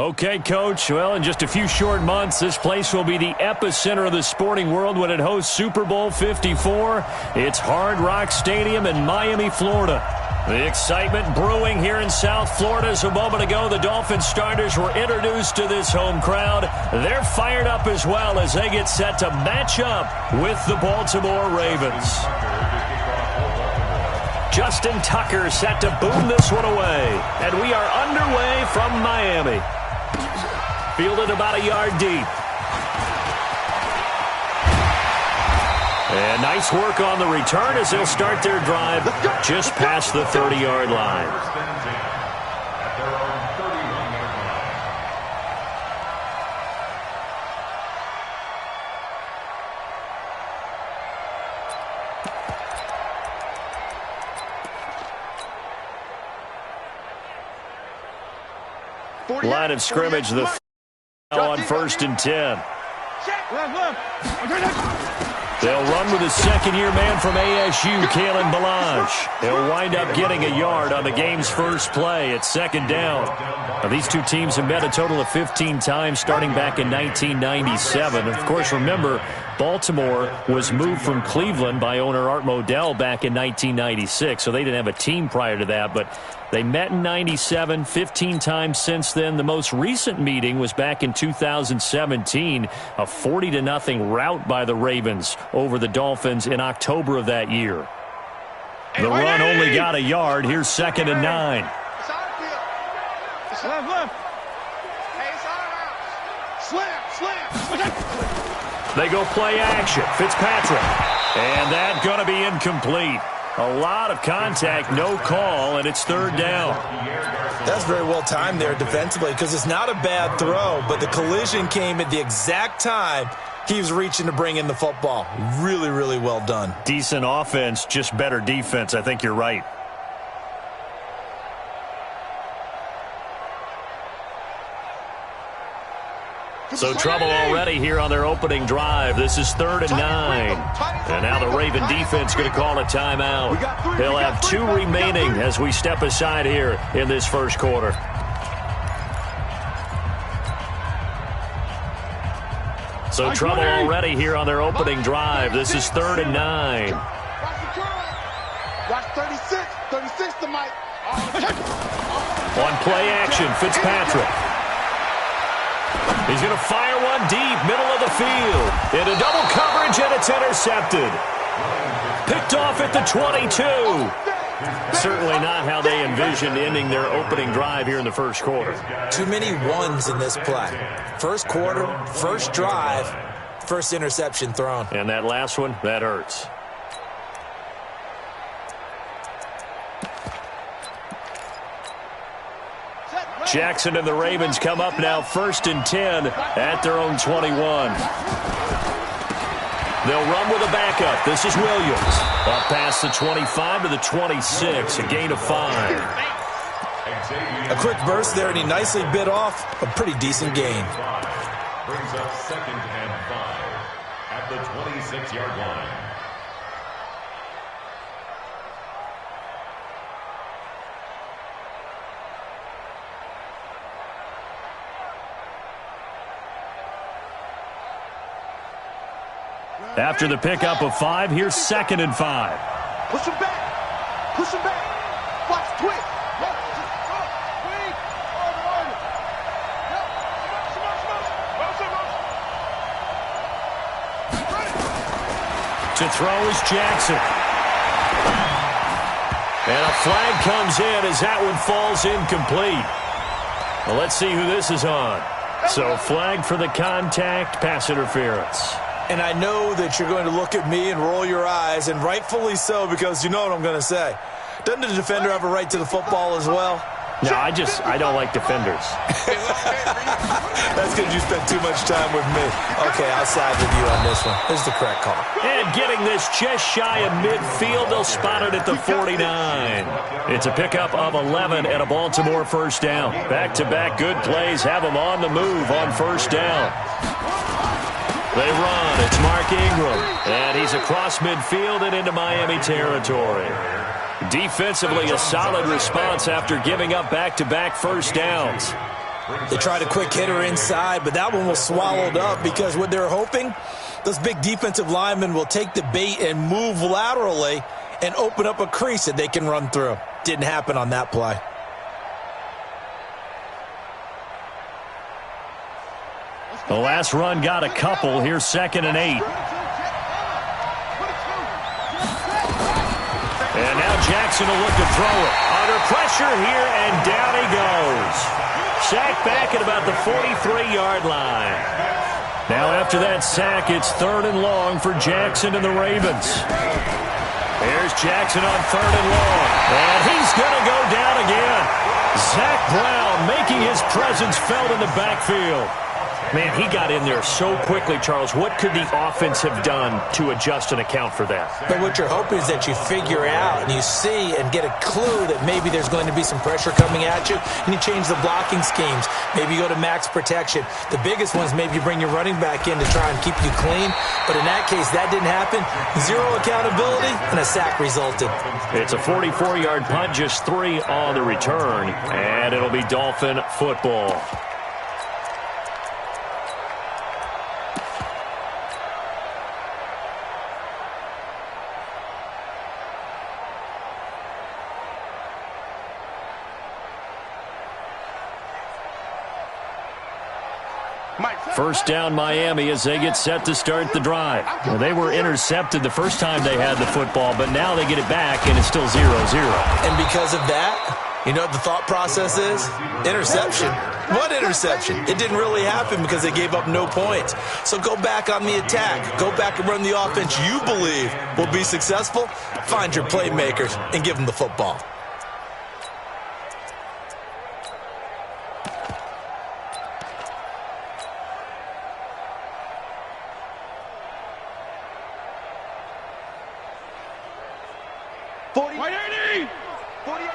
Okay, Coach. Well, in just a few short months, this place will be the epicenter of the sporting world when it hosts Super Bowl 54. It's Hard Rock Stadium in Miami, Florida. The excitement brewing here in South Florida. As a moment ago, the Dolphins starters were introduced to this home crowd. They're fired up as well as they get set to match up with the Baltimore Ravens. Justin Tucker set to boom this one away. And we are underway from Miami. Fielded about a yard deep. And nice work on the return as they'll start their drive just past the 30-yard line. Line of scrimmage, the on 1st and 10. They'll run with a second-year man from ASU, Kalen Ballage. He'll wind up getting a yard on the game's first play at 2nd down. Now, these two teams have met a total of 15 times starting back in 1997. Of course, remember, Baltimore was moved from Cleveland by owner Art Modell back in 1996, so they didn't have a team prior to that, but they met in 97, 15 times since then. The most recent meeting was back in 2017, a 40-0 rout by the Ravens over the Dolphins in October of that year. The run only got a yard. Here's 2nd and 9. They go play action. Fitzpatrick. And that's going to be incomplete. A lot of contact, no call, and it's 3rd down. That's very well timed there defensively because it's not a bad throw, but the collision came at the exact time he was reaching to bring in the football. Really, really well done. Decent offense, just better defense. I think you're right. So trouble already here on their opening drive. This is 3rd and 9. And now the Raven defense going to call a timeout. They'll have 2 remaining as we step aside here in this first quarter. So trouble already here on their opening drive. This is 3rd and 9. Watch 36. 36 to Mike. On play action, Fitzpatrick. He's going to fire one deep, middle of the field. Into double coverage, and it's intercepted. Picked off at the 22. Certainly not how they envisioned ending their opening drive here in the first quarter. Too many ones in this play. First quarter, first drive, first interception thrown. And that last one, that hurts. Jackson and the Ravens come up now 1st and 10 at their own 21. They'll run with a backup. This is Williams. Up past the 25 to the 26, a gain of 5. A quick burst there, and he nicely bit off a pretty decent gain. Brings up 2nd and 5 at the 26-yard line. After the pickup of 5, here's 2nd and 5. Push him back. Push him back. Watch quick. To throw is Jackson. And a flag comes in as that one falls incomplete. Well, let's see who this is on. So flag for the contact, pass interference. And I know that you're going to look at me and roll your eyes, and rightfully so, because you know what I'm going to say. Doesn't the defender have a right to the football as well? No, I don't like defenders. That's because you spent too much time with me. Okay, I'll side with you on this one. This is the correct call. And getting this just shy of midfield, they'll spot it at the 49. It's a pickup of 11 and a Baltimore 1st down. Back-to-back good plays have them on the move on 1st down. They run. It's Mark Ingram. And he's across midfield and into Miami territory. Defensively, a solid response after giving up back-to-back 1st downs. They tried a quick hitter inside, but that one was swallowed up because what they're hoping, those big defensive linemen will take the bait and move laterally and open up a crease that they can run through. Didn't happen on that play. The last run got a couple. Here's 2nd and 8. And now Jackson will look to throw it. Under pressure here, and down he goes. Sack back at about the 43-yard line. Now after that sack, it's 3rd and long for Jackson and the Ravens. Here's Jackson on 3rd and long. And he's going to go down again. Zach Brown making his presence felt in the backfield. Man, he got in there so quickly, Charles. What could the offense have done to adjust and account for that? But what you're hoping is that you figure out and you see and get a clue that maybe there's going to be some pressure coming at you, and you change the blocking schemes. Maybe you go to max protection. The biggest one is maybe you bring your running back in to try and keep you clean. But in that case, that didn't happen. 0 accountability, and a sack resulted. It's a 44-yard punt, just 3 on the return, and it'll be Dolphin football. First down Miami as they get set to start the drive. Well, they were intercepted the first time they had the football, but now they get it back, and it's still 0-0. And because of that, you know what the thought process is? Interception. What interception? It didn't really happen because they gave up no points. So go back on the attack. Go back and run the offense you believe will be successful. Find your playmakers and give them the football.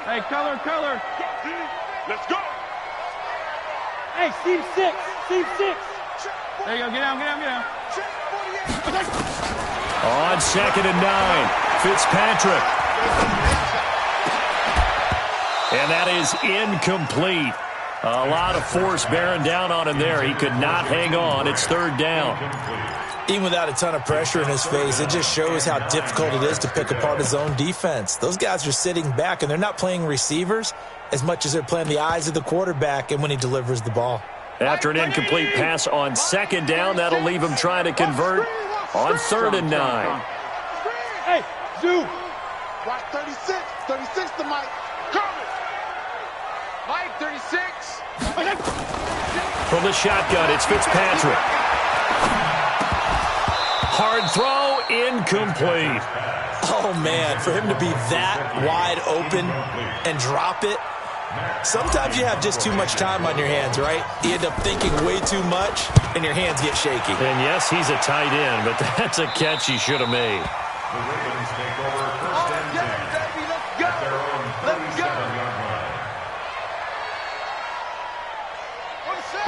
Hey, color. Let's go. Hey, Steve 6. There you go. Get down. On 2nd and 9, Fitzpatrick. And that is incomplete. A lot of force bearing down on him there. He could not hang on. It's 3rd down. Even without a ton of pressure in his face, it just shows how difficult it is to pick apart his own defense. Those guys are sitting back, and they're not playing receivers as much as they're playing the eyes of the quarterback and when he delivers the ball. After an incomplete pass on 2nd down, that'll leave him trying to convert on 3rd and 9. Hey, Zoo. Watch 36. 36 to Mike. Coming. Mike, 36. From the shotgun, it's Fitzpatrick. Hard throw, incomplete. Oh, man, for him to be that wide open and drop it, sometimes you have just too much time on your hands, right? You end up thinking way too much, and your hands get shaky. And yes, he's a tight end, but that's a catch he should have made. The Ravens take over 1st and 10 at their own 37-yard line.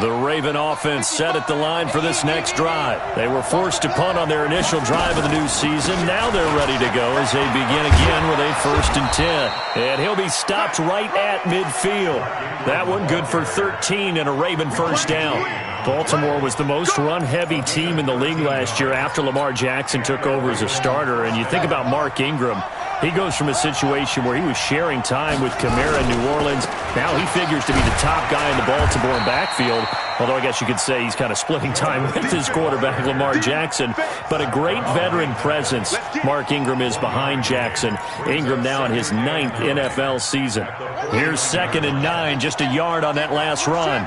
The Raven offense set at the line for this next drive. They were forced to punt on their initial drive of the new season. Now they're ready to go as they begin again with a 1st and 10. And he'll be stopped right at midfield. That one good for 13 and a Raven 1st down. Baltimore was the most run-heavy team in the league last year after Lamar Jackson took over as a starter. And you think about Mark Ingram. He goes from a situation where he was sharing time with Kamara in New Orleans. Now he figures to be the top guy in the Baltimore backfield, although I guess you could say he's kind of splitting time with his quarterback, Lamar Jackson. But a great veteran presence. Mark Ingram is behind Jackson. Ingram now in his 9th NFL season. Here's 2nd and 9, just a yard on that last run.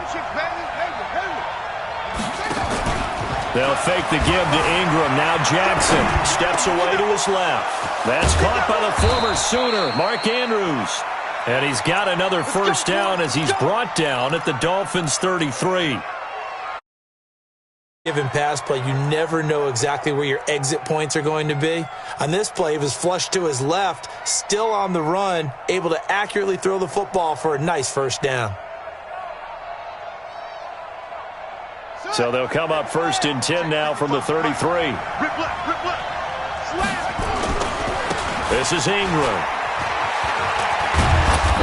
They'll fake the give to Ingram. Now Jackson steps away to his left. That's caught by the former Sooner, Mark Andrews. And he's got another 1st down as he's brought down at the Dolphins' 33. Given pass play, you never know exactly where your exit points are going to be. On this play, he was flushed to his left, still on the run, able to accurately throw the football for a nice 1st down. So they'll come up 1st and 10 now from the 33. Rip left. This is Ingram.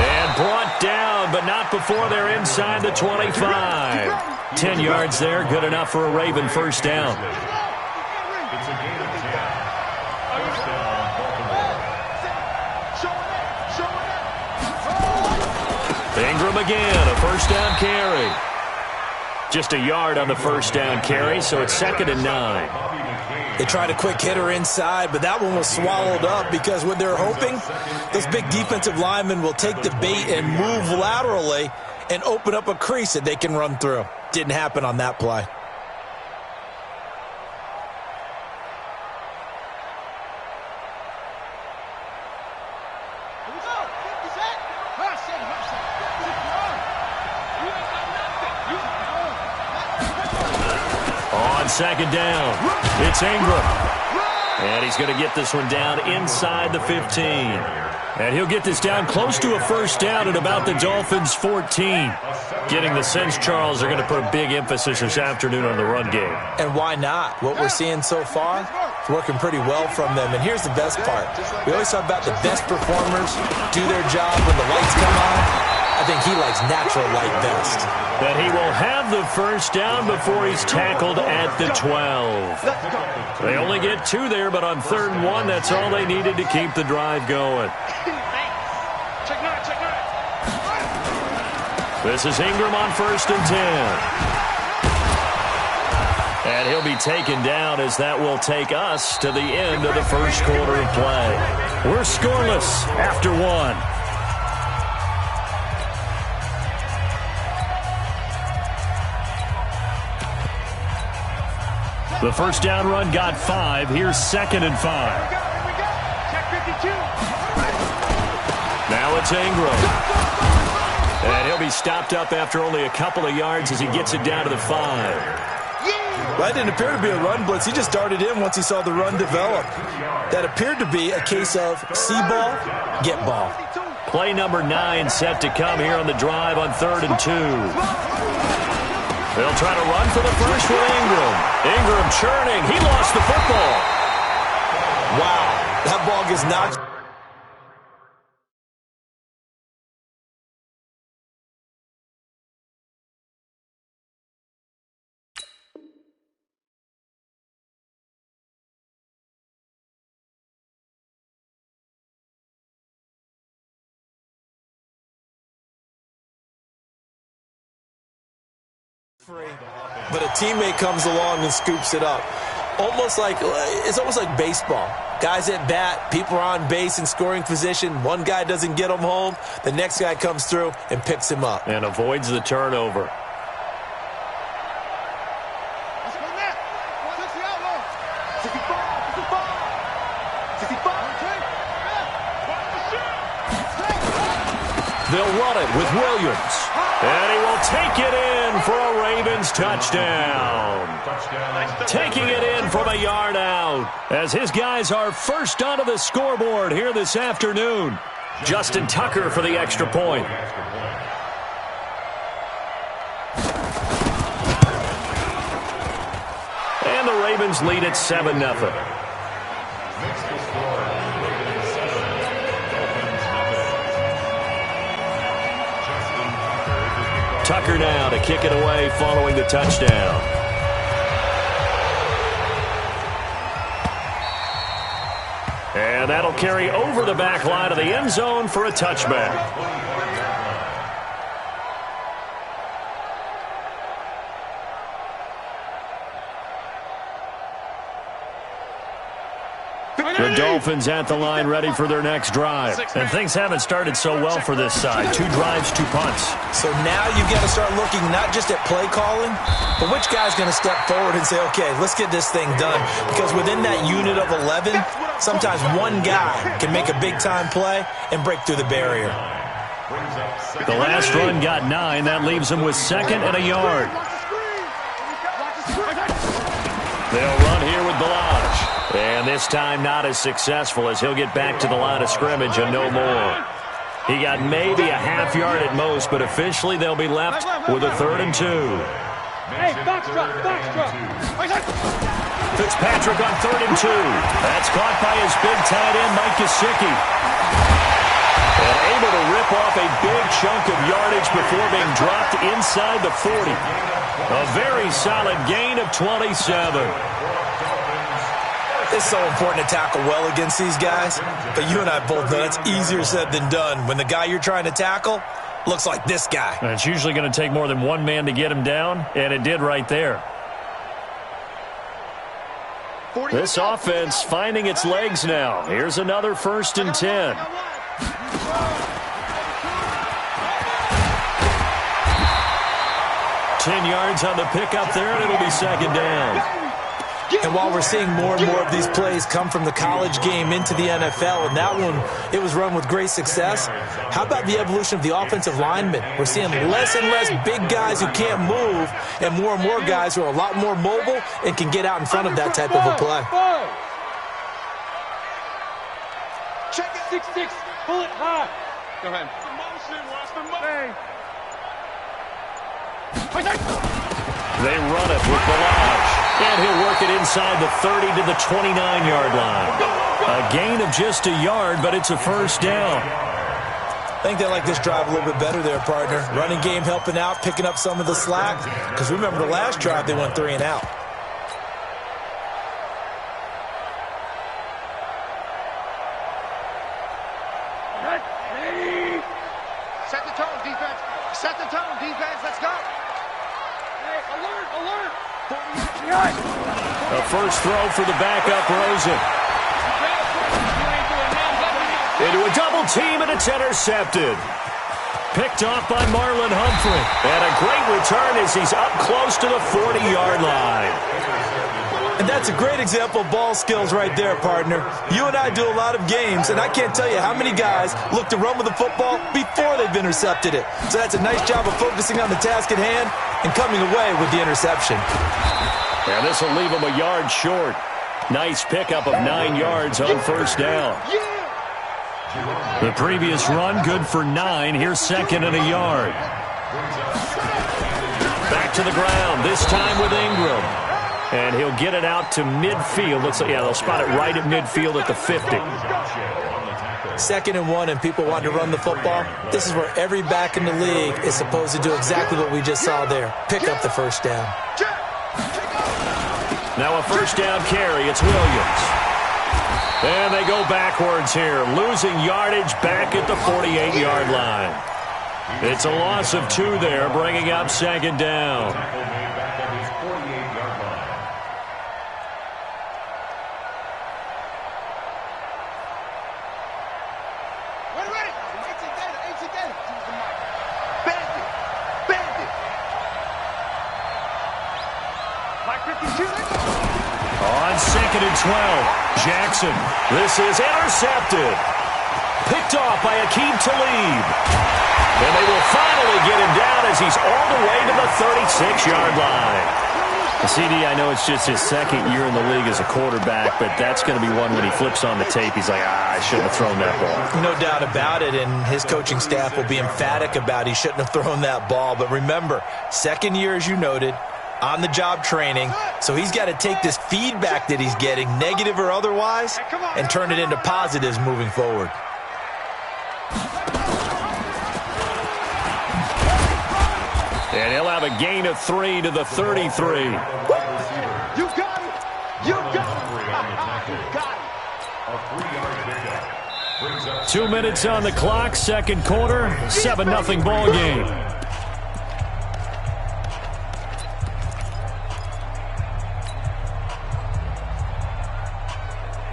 And brought down, but but not before they're inside the 25. 10 yards there, good enough for a Raven first down. It's a gain of 10. First down, Baltimore. Ingram again, a first down carry. Just a yard on the first down carry, so it's 2nd and 9. They tried a quick hitter inside, but that one was swallowed up because what they're hoping, those big defensive linemen will take the bait and move laterally and open up a crease that they can run through. Didn't happen on that play. On 2nd down, it's Ingram. And he's going to get this one down inside the 15. And he'll get this down close to a first down at about the Dolphins' 14. Getting the sense, Charles, they're going to put a big emphasis this afternoon on the run game. And why not? What we're seeing so far is working pretty well from them. And here's the best part. We always talk about the best performers do their job when the lights come on. I think he likes natural light best. That he will have the first down before he's tackled at the 12. They only get 2 there, but on 3rd and 1, that's all they needed to keep the drive going. This is Ingram on 1st and 10. And he'll be taken down as that will take us to the end of the first quarter of play. We're scoreless after 1. The first down run got 5. Here's 2nd and 5. Now it's Ingram. And he'll be stopped up after only a couple of yards as he gets it down to the 5. Well, that didn't appear to be a run blitz. He just darted in once he saw the run develop. That appeared to be a case of see ball, get ball. Play number 9 set to come here on the drive on 3rd and 2. They'll try to run for the first with Ingram. Ingram churning. He lost the football. Wow. That ball gets knocked. But a teammate comes along and scoops it up. It's almost like baseball. Guys at bat, people are on base in scoring position. One guy doesn't get him home. The next guy comes through and picks him up. And avoids the turnover. They'll run it with Williams. And he will take it in for a Ravens touchdown. Taking it in from a yard out as his guys are first onto the scoreboard here this afternoon. Justin Tucker for the extra point. And the Ravens lead at 7-0. Tucker now to kick it away following the touchdown. And that'll carry over the back line of the end zone for a touchback. The Dolphins at the line ready for their next drive. And things haven't started so well for this side. 2 drives, 2 punts. So now you've got to start looking not just at play calling, but which guy's going to step forward and say, okay, let's get this thing done. Because within that unit of 11, sometimes one guy can make a big-time play and break through the barrier. The last run got 9. That leaves them with 2nd and a yard. They'll run here with Balaj. And this time not as successful as he'll get back to the line of scrimmage and no more. He got maybe a half yard at most, but officially they'll be left with a 3rd and 2. Hey, box drop. Fitzpatrick on 3rd and 2. That's caught by his big tight end, Mike Gesicki. And able to rip off a big chunk of yardage before being dropped inside the 40. A very solid gain of 27. It's so important to tackle well against these guys, but you and I both know that's easier said than done when the guy you're trying to tackle looks like this guy. And it's usually going to take more than one man to get him down, and it did right there. This offense finding its legs now. Here's another 1st and 10. Yards on the pickup there, and it'll be 2nd down. And while we're seeing more and more of these plays come from the college game into the NFL, and that one, it was run with great success, how about the evolution of the offensive linemen? We're seeing less and less big guys who can't move and more guys who are a lot more mobile and can get out in front of that type of a play. Check it. 6-6. Pull it high. Go ahead. Watch the motion. They run it with Balaj. And he'll work it inside the 30 to the 29-yard line. A gain of just a yard, but it's a 1st down. I think they like this drive a little bit better there, partner. Running game helping out, picking up some of the slack. Because remember, the last drive, they went 3 and out. Set the tone, defense. Set the tone, defense. Let's go. Hey, alert. A first throw for the backup, Rosen. Into a double team, and it's intercepted. Picked off by Marlon Humphrey. And a great return as he's up close to the 40-yard line. And that's a great example of ball skills right there, partner. You and I do a lot of games, and I can't tell you how many guys look to run with the football before they've intercepted it. So that's a nice job of focusing on the task at hand and coming away with the interception. And this will leave him a yard short. Nice pickup of 9 yards on 1st down. The previous run, good for 9. Here's 2nd and a yard. Back to the ground, this time with Ingram. And he'll get it out to midfield. Looks like, yeah, they'll spot it right at midfield at the 50. 2nd and 1, and people want to run the football. This is where every back in the league is supposed to do exactly what we just saw there. Pick up the 1st down. Now a 1st down carry. It's Williams. And they go backwards here, losing yardage back at the 48-yard line. It's a loss of 2 there, bringing up 2nd down. On 2nd and 12, Jackson. This is intercepted. Picked off by Akeem Talib. And they will finally get him down as he's all the way to the 36-yard line. CD, I know it's just his 2nd year in the league as a quarterback, but that's going to be one when he flips on the tape. He's like, I shouldn't have thrown that ball. No doubt about it, and his coaching staff will be emphatic about he shouldn't have thrown that ball. But remember, 2nd year, as you noted, on-the-job training, so he's got to take this feedback that he's getting, negative or otherwise, and turn it into positives moving forward. And he'll have a gain of 3 to the 33. You got it. You got it. 2 minutes on the clock, 2nd quarter, 7-0 ball game.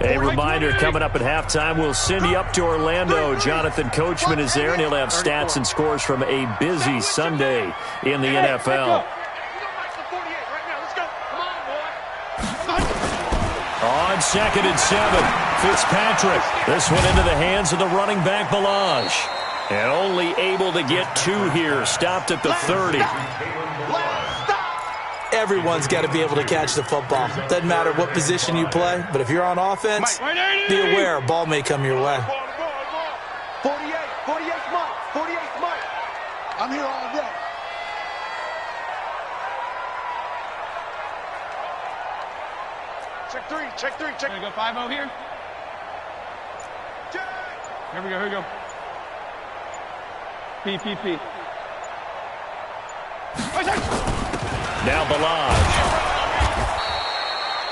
A reminder, coming up at halftime, we'll send you up to Orlando. Jonathan Coachman is there, and he'll have stats and scores from a busy Sunday in the NFL. On 2nd and 7, Fitzpatrick. This one into the hands of the running back, Balaj. And only able to get 2 here, stopped at the 30. Everyone's got to be able to catch the football. Doesn't matter what position you play, but if you're on offense, be aware a ball may come your way. 48 Mike. 48 Mike. I'm here all day. Check 3. Here we go, 5-0 here. Here we go. PP. Now Balaj.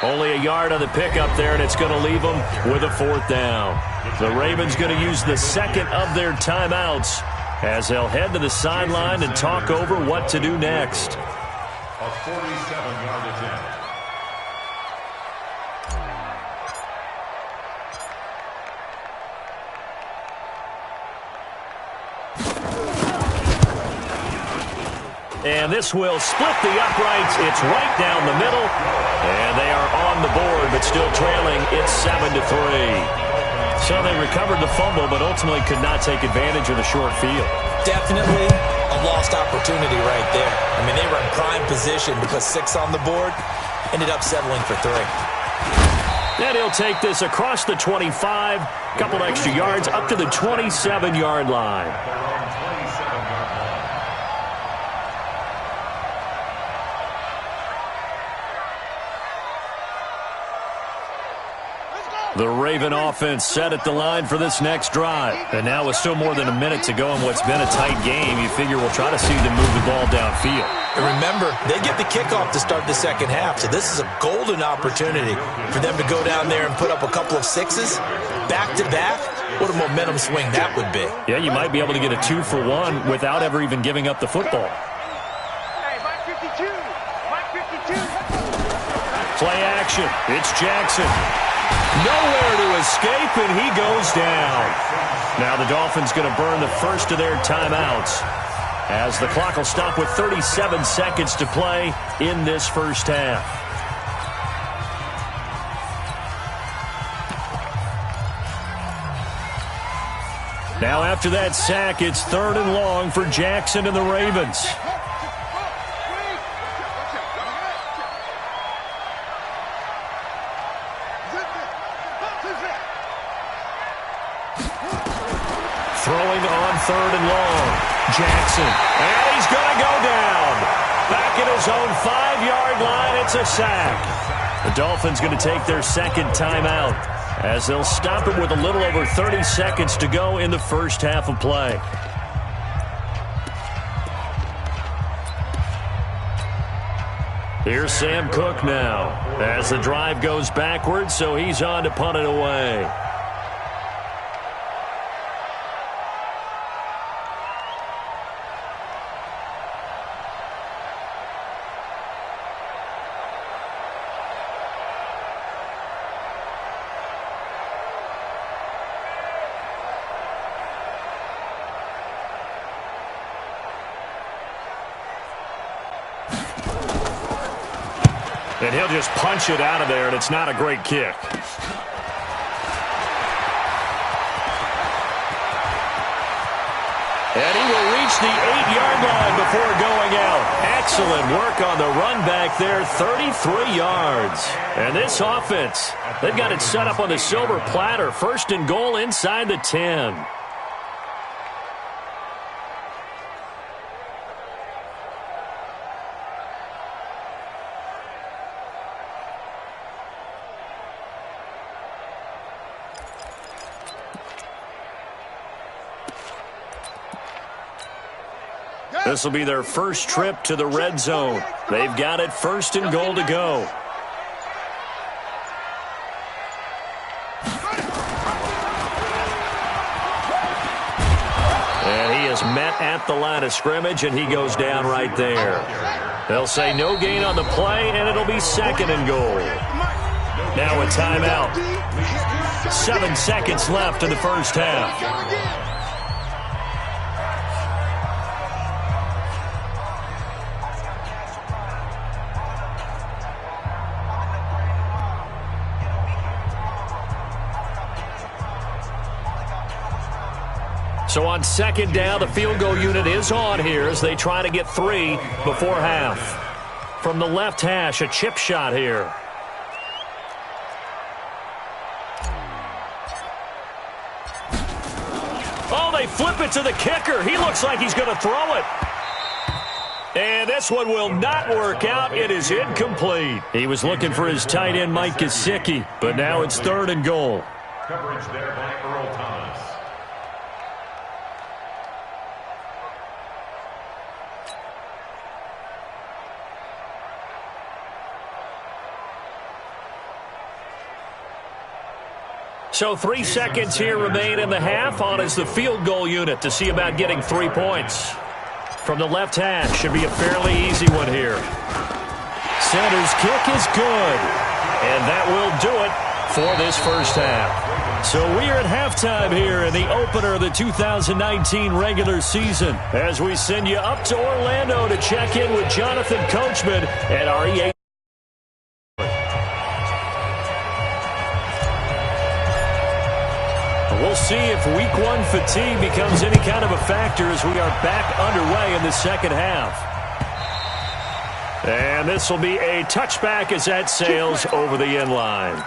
Only a yard on the pickup there, and it's going to leave them with a 4th down. The Ravens going to use the second of their timeouts as they'll head to the sideline and talk over what to do next. A 47-yard attempt. And this will split the uprights. It's right down the middle. And they are on the board, but still trailing. It's 7-3. So they recovered the fumble, but ultimately could not take advantage of the short field. Definitely a lost opportunity right there. I mean, they were in prime position to put 6 on the board. Ended up settling for 3. And he'll take this across the 25. A couple extra yards up to the 27-yard line. The Raven offense set at the line for this next drive. And now with still more than a minute to go in what's been a tight game, you figure we'll try to see them move the ball downfield. And remember, they get the kickoff to start the second half, so this is a golden opportunity for them to go down there and put up a couple of 6s back-to-back. What a momentum swing that would be. Yeah, you might be able to get a 2-for-1 without ever even giving up the football. Hey, Mike 52. Mike 52. Play action. It's Jackson. Nowhere to escape, and he goes down. Now the Dolphins going to burn the first of their timeouts as the clock will stop with 37 seconds to play in this first half. Now after that sack, it's 3rd and long for Jackson and the Ravens. Throwing on 3rd and long. Jackson. And he's going to go down. Back at his own 5-yard line. It's a sack. The Dolphins going to take their second timeout as they'll stop it with a little over 30 seconds to go in the first half of play. Here's Sam Cook now as the drive goes backwards, so he's on to punt it away. And he'll just punch it out of there, and it's not a great kick. And he will reach the 8-yard line before going out. Excellent work on the run back there, 33 yards. And this offense, they've got it set up on the silver platter. 1st and goal inside the 10. This will be their first trip to the red zone. They've got it 1st and goal to go. And he is met at the line of scrimmage, and he goes down right there. They'll say no gain on the play, and it'll be 2nd and goal. Now a timeout. 7 seconds left in the first half. So on 2nd down, the field goal unit is on here as they try to get 3 before half. From the left hash, a chip shot here. Oh, they flip it to the kicker. He looks like he's going to throw it. And this one will not work out. It is incomplete. He was looking for his tight end, Mike Gesicki, but now it's 3rd and goal. Coverage there by Earl Thomas. So 3 seconds here remain in the half. On is the field goal unit to see about getting 3 points. From the left hash, should be a fairly easy one here. Center's kick is good. And that will do it for this first half. So we are at halftime here in the opener of the 2019 regular season as we send you up to Orlando to check in with Jonathan Coachman at our EA. We'll see if week 1 fatigue becomes any kind of a factor as we are back underway in the second half. And this will be a touchback as that sails over the end line.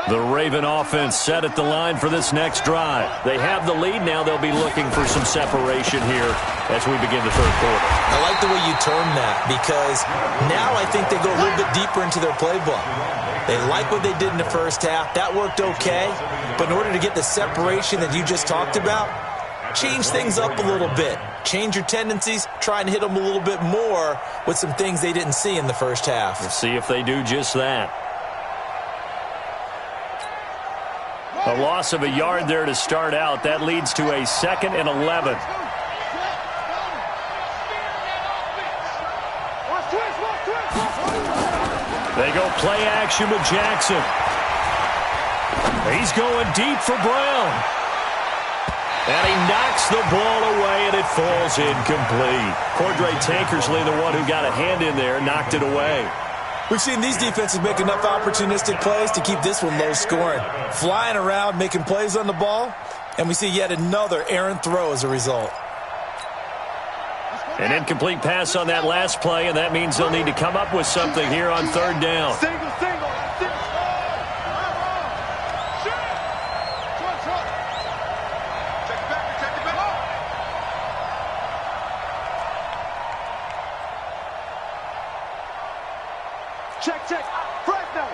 The Raven offense set at the line for this next drive. They have the lead. Now they'll be looking for some separation here as we begin the third quarter. I like the way you termed that because now I think they go a little bit deeper into their playbook. They like what they did in the first half. That worked okay. But in order to get the separation that you just talked about, change things up a little bit. Change your tendencies. Try and hit them a little bit more with some things they didn't see in the first half. We'll see if they do just that. A loss of a yard there to start out. That leads to a 2nd and 11. They go play action with Jackson. He's going deep for Brown. And he knocks the ball away, and it falls incomplete. Cordray Tankersley, the one who got a hand in there, knocked it away. We've seen these defenses make enough opportunistic plays to keep this one low scoring. Flying around, making plays on the ball, and we see yet another errant throw as a result. An incomplete pass on that last play, and that means they'll need to come up with something here on 3rd down. Single. Check. Fresno.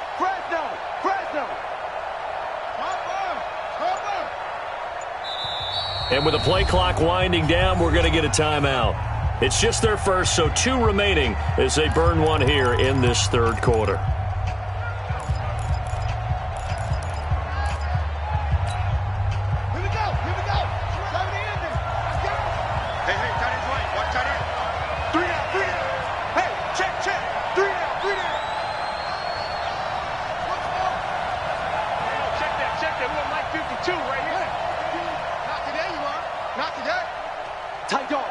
And with the play clock winding down, we're going to get a timeout. It's just their first, so 2 remaining as they burn one here in this third quarter. Here we go. Hey, tight end's right. Watch tight end. 3 down. Hey, check. 3 down. Check that. We're like 52 right here. Not today, you are. Not today. Tight dog.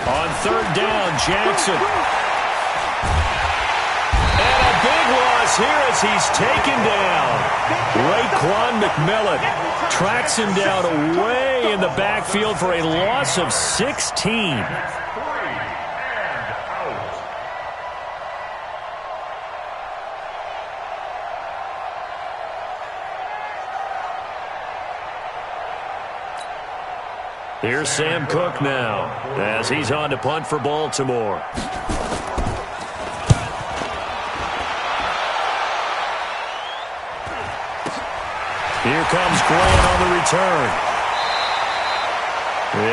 On 3rd down, Jackson. And a big loss here as he's taken down. Raekwon McMillan tracks him down away in the backfield for a loss of 16. Here's Sam Cook now as he's on to punt for Baltimore. Here comes Grant on the return.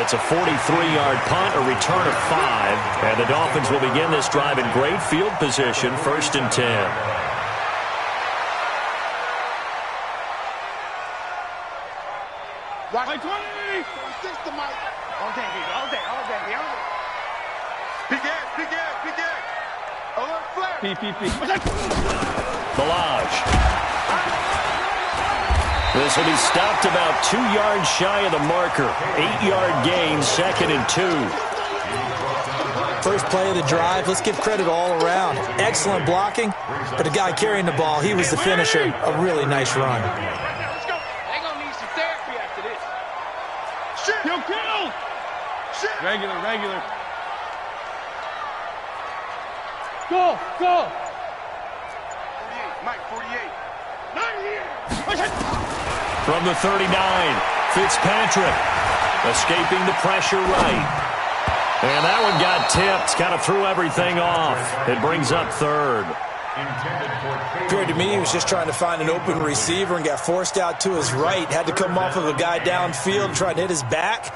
It's a 43-yard punt, a return of 5, and the Dolphins will begin this drive in great field position, 1st and 10. Right 20. All day. Big egg. Alert flare. Balaj. This will be stopped about 2 yards shy of the marker. 8-yard gain, 2nd and 2. First play of the drive, let's give credit all around. Excellent blocking, but the guy carrying the ball, he was the finisher. A really nice run. Let's go. They're going to need some therapy after this. Shit. Yo, kill. Shit. Regular. Go. 48. Mike, 48. Not here. From the 39, Fitzpatrick escaping the pressure right. And that one got tipped, kind of threw everything off. It brings up third. Appeared to me he was just trying to find an open receiver and got forced out to his right. Had to come off of a guy downfield, trying to hit his back.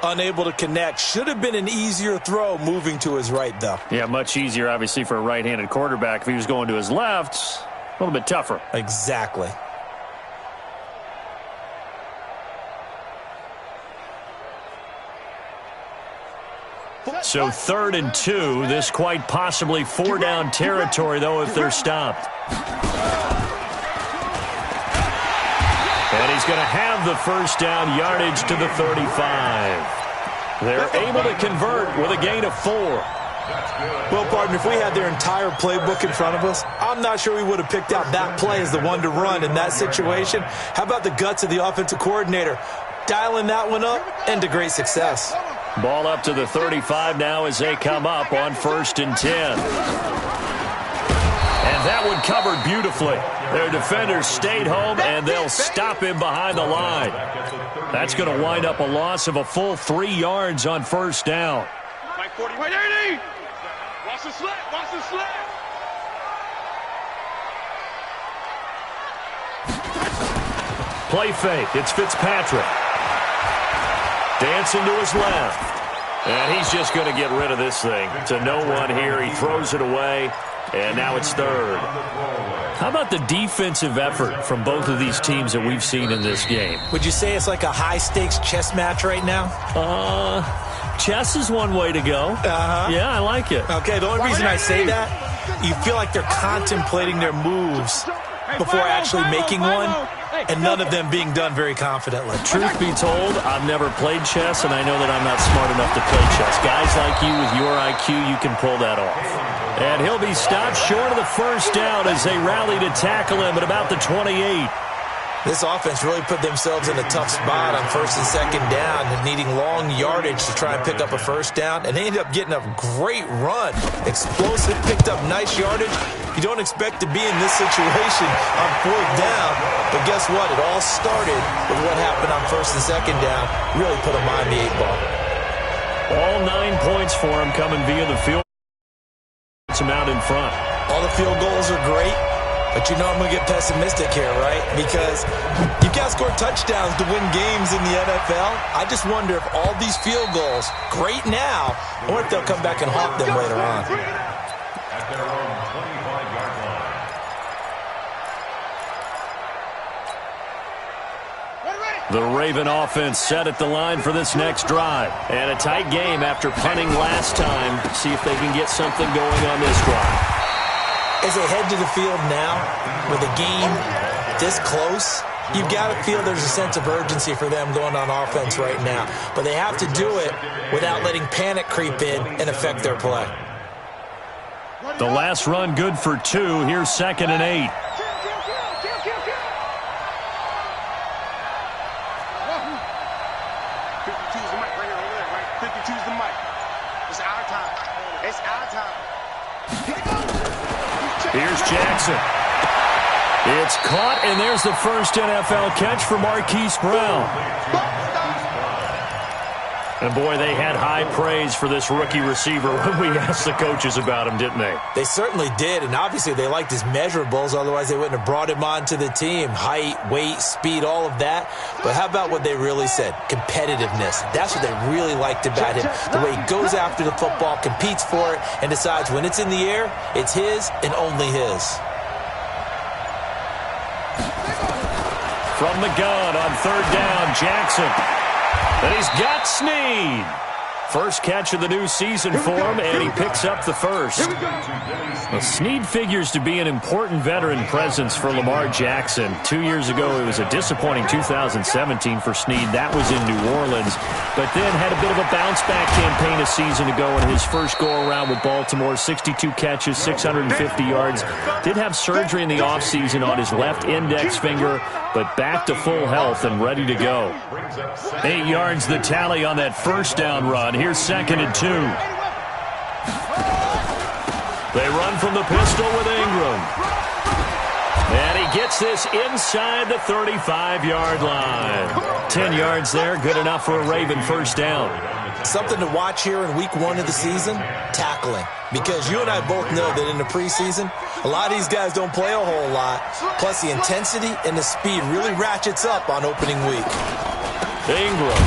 Unable to connect. Should have been an easier throw moving to his right, though. Yeah, much easier, obviously, for a right-handed quarterback. If he was going to his left, a little bit tougher. Exactly. So 3rd and 2. This quite possibly 4-down territory, though, if they're stopped. And he's going to have the first down yardage to the 35. They're able to convert with a gain of 4. Well, partner, if we had their entire playbook in front of us, I'm not sure we would have picked out that play as the one to run in that situation. How about the guts of the offensive coordinator? Dialing that one up and to great success. Ball up to the 35 now as they come up on 1st and 10. And that one covered beautifully. Their defenders stayed home, and they'll stop him behind the line. That's going to wind up a loss of a full 3 yards on 1st down. Like 40, wait, 80! Watch the slip, watch the slip! Play fake. It's Fitzpatrick. Dancing to his left. And he's just going to get rid of this thing. To no one here. He throws it away. And now it's 3rd. How about the defensive effort from both of these teams that we've seen in this game? Would you say it's like a high-stakes chess match right now? Chess is one way to go. Yeah, I like it. Okay, the only reason I say that, you feel like they're contemplating their moves before actually making one, and none of them being done very confidently. Truth be told, I've never played chess, and I know that I'm not smart enough to play chess. Guys like you with your IQ, you can pull that off. And he'll be stopped short of the first down as they rally to tackle him at about the 28. This offense really put themselves in a tough spot on 1st and 2nd down, needing long yardage to try and pick up a first down, and they ended up getting a great run. Explosive, picked up nice yardage. You don't expect to be in this situation on 4th down, but guess what? It all started with what happened on 1st and 2nd down. Really put them on the 8 ball. All 9 points for him coming via the field. It's him out in front. All the field goals are great. But you know I'm going to get pessimistic here, right? Because you got to score touchdowns to win games in the NFL. I just wonder if all these field goals, great now, or if they'll come back and haunt them later on. At their own 25-yard line. The Raven offense set at the line for this next drive. And a tight game after punting last time. See if they can get something going on this drive. As they head to the field now, with a game this close, you've got to feel there's a sense of urgency for them going on offense right now. But they have to do it without letting panic creep in and affect their play. The last run good for 2. Here's 2nd and 8. Here's Jackson. It's caught, and there's the first NFL catch for Marquise Brown. And, boy, they had high praise for this rookie receiver when we asked the coaches about him, didn't they? They certainly did, and obviously they liked his measurables. Otherwise, they wouldn't have brought him onto the team. Height, weight, speed, all of that. But how about what they really said? Competitiveness. That's what they really liked about him. The way he goes after the football, competes for it, and decides when it's in the air, it's his and only his. From the gun on 3rd down, Jackson. And he's got Snead. First catch of the new season for him, and he picks up the first. Well, Snead figures to be an important veteran presence for Lamar Jackson. 2 years ago, it was a disappointing 2017 for Snead. That was in New Orleans, but then had a bit of a bounce-back campaign a season ago in his first go-around with Baltimore. 62 catches, 650 yards. Did have surgery in the offseason on his left index finger, but back to full health and ready to go. 8 yards the tally on that first down run. Here's 2nd and 2. They run from the pistol with Ingram. And he gets this inside the 35-yard line. 10 yards there, good enough for a Raven first down. Something to watch here in week 1 of the season, tackling. Because you and I both know that in the preseason, a lot of these guys don't play a whole lot. Plus, the intensity and the speed really ratchets up on opening week. Ingram.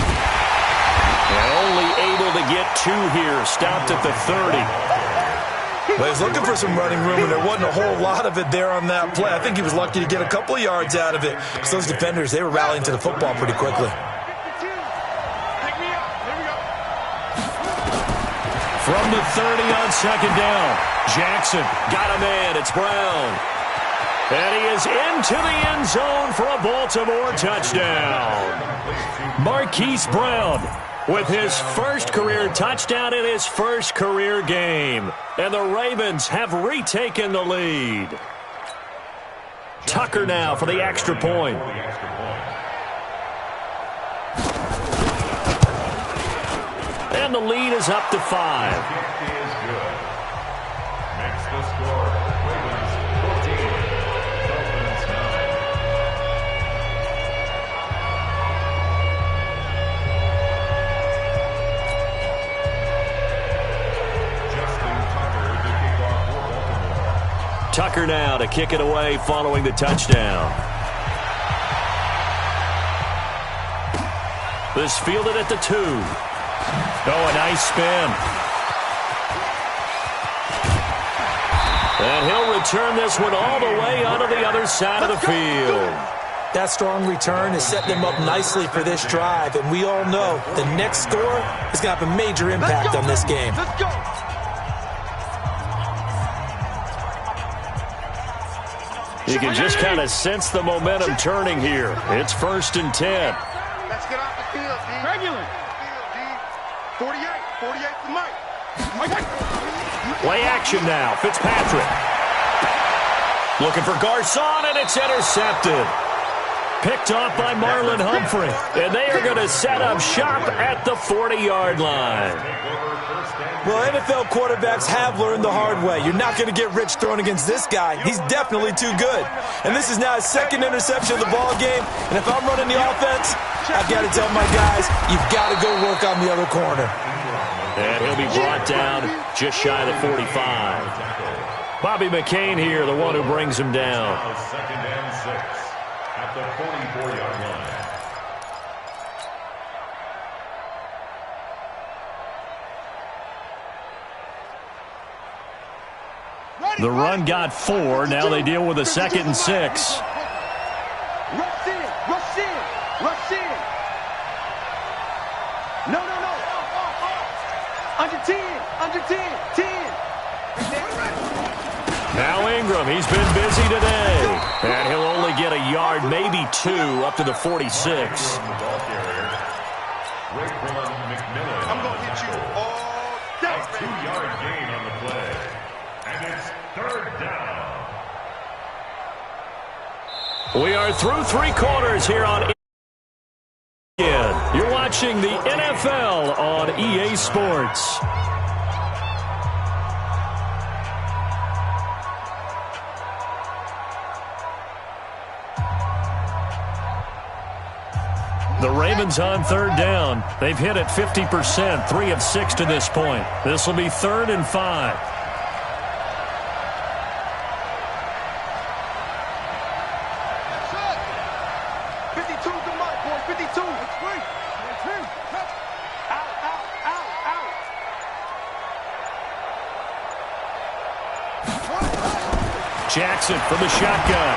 And only able to get 2 here, stopped at the 30. Well, he's looking for some running room, and there wasn't a whole lot of it there on that play. I think he was lucky to get a couple of yards out of it. Because those defenders, they were rallying to the football pretty quickly. From the 30 on second down, Jackson got a man. It's Brown. And he is into the end zone for a Baltimore touchdown. Marquise Brown with his first career touchdown in his first career game. And the Ravens have retaken the lead. Tucker now for the extra point. And the lead is up to 5. Makes the score. Ravens 14, Dolphins 9. Tucker now to kick it away following the touchdown. This fielded at the 2. Oh, a nice spin. And he'll return this one all the way onto the other side of the field. That strong return has set them up nicely for this drive, and we all know the next score is going to have a major impact on this game. Let's go. You can just kind of sense the momentum turning here. It's 1st and 10. Let's get off the field, D. Regular. 48 for Mike. Play action now. Fitzpatrick. Looking for Garcon, and it's intercepted. Picked off by Marlon Humphrey. And they are going to set up shop at the 40-yard line. Well, NFL quarterbacks have learned the hard way. You're not going to get rich thrown against this guy. He's definitely too good. And this is now his 2nd interception of the ball game. And if I'm running the offense, I've got to tell my guys, you've got to go work on the other corner. And he'll be brought down just shy of the 45. Bobby McCain here, the one who brings him down. 2nd and 6 at the 44-yard line. The run got 4. Now they deal with a 2nd and 6. Rush in. No. Under 10. Now Ingram, he's been busy today. And he'll only get a yard, maybe 2, up to the 46. I'm going to hit you all day. A 2-yard gain on the play. And it's 3rd down. We are through 3 quarters here on ESPN. You're watching the NFL on EA Sports. The Ravens on 3rd down. They've hit it 50%, 3 of 6 to this point. This will be 3rd and 5. Jackson from the shotgun.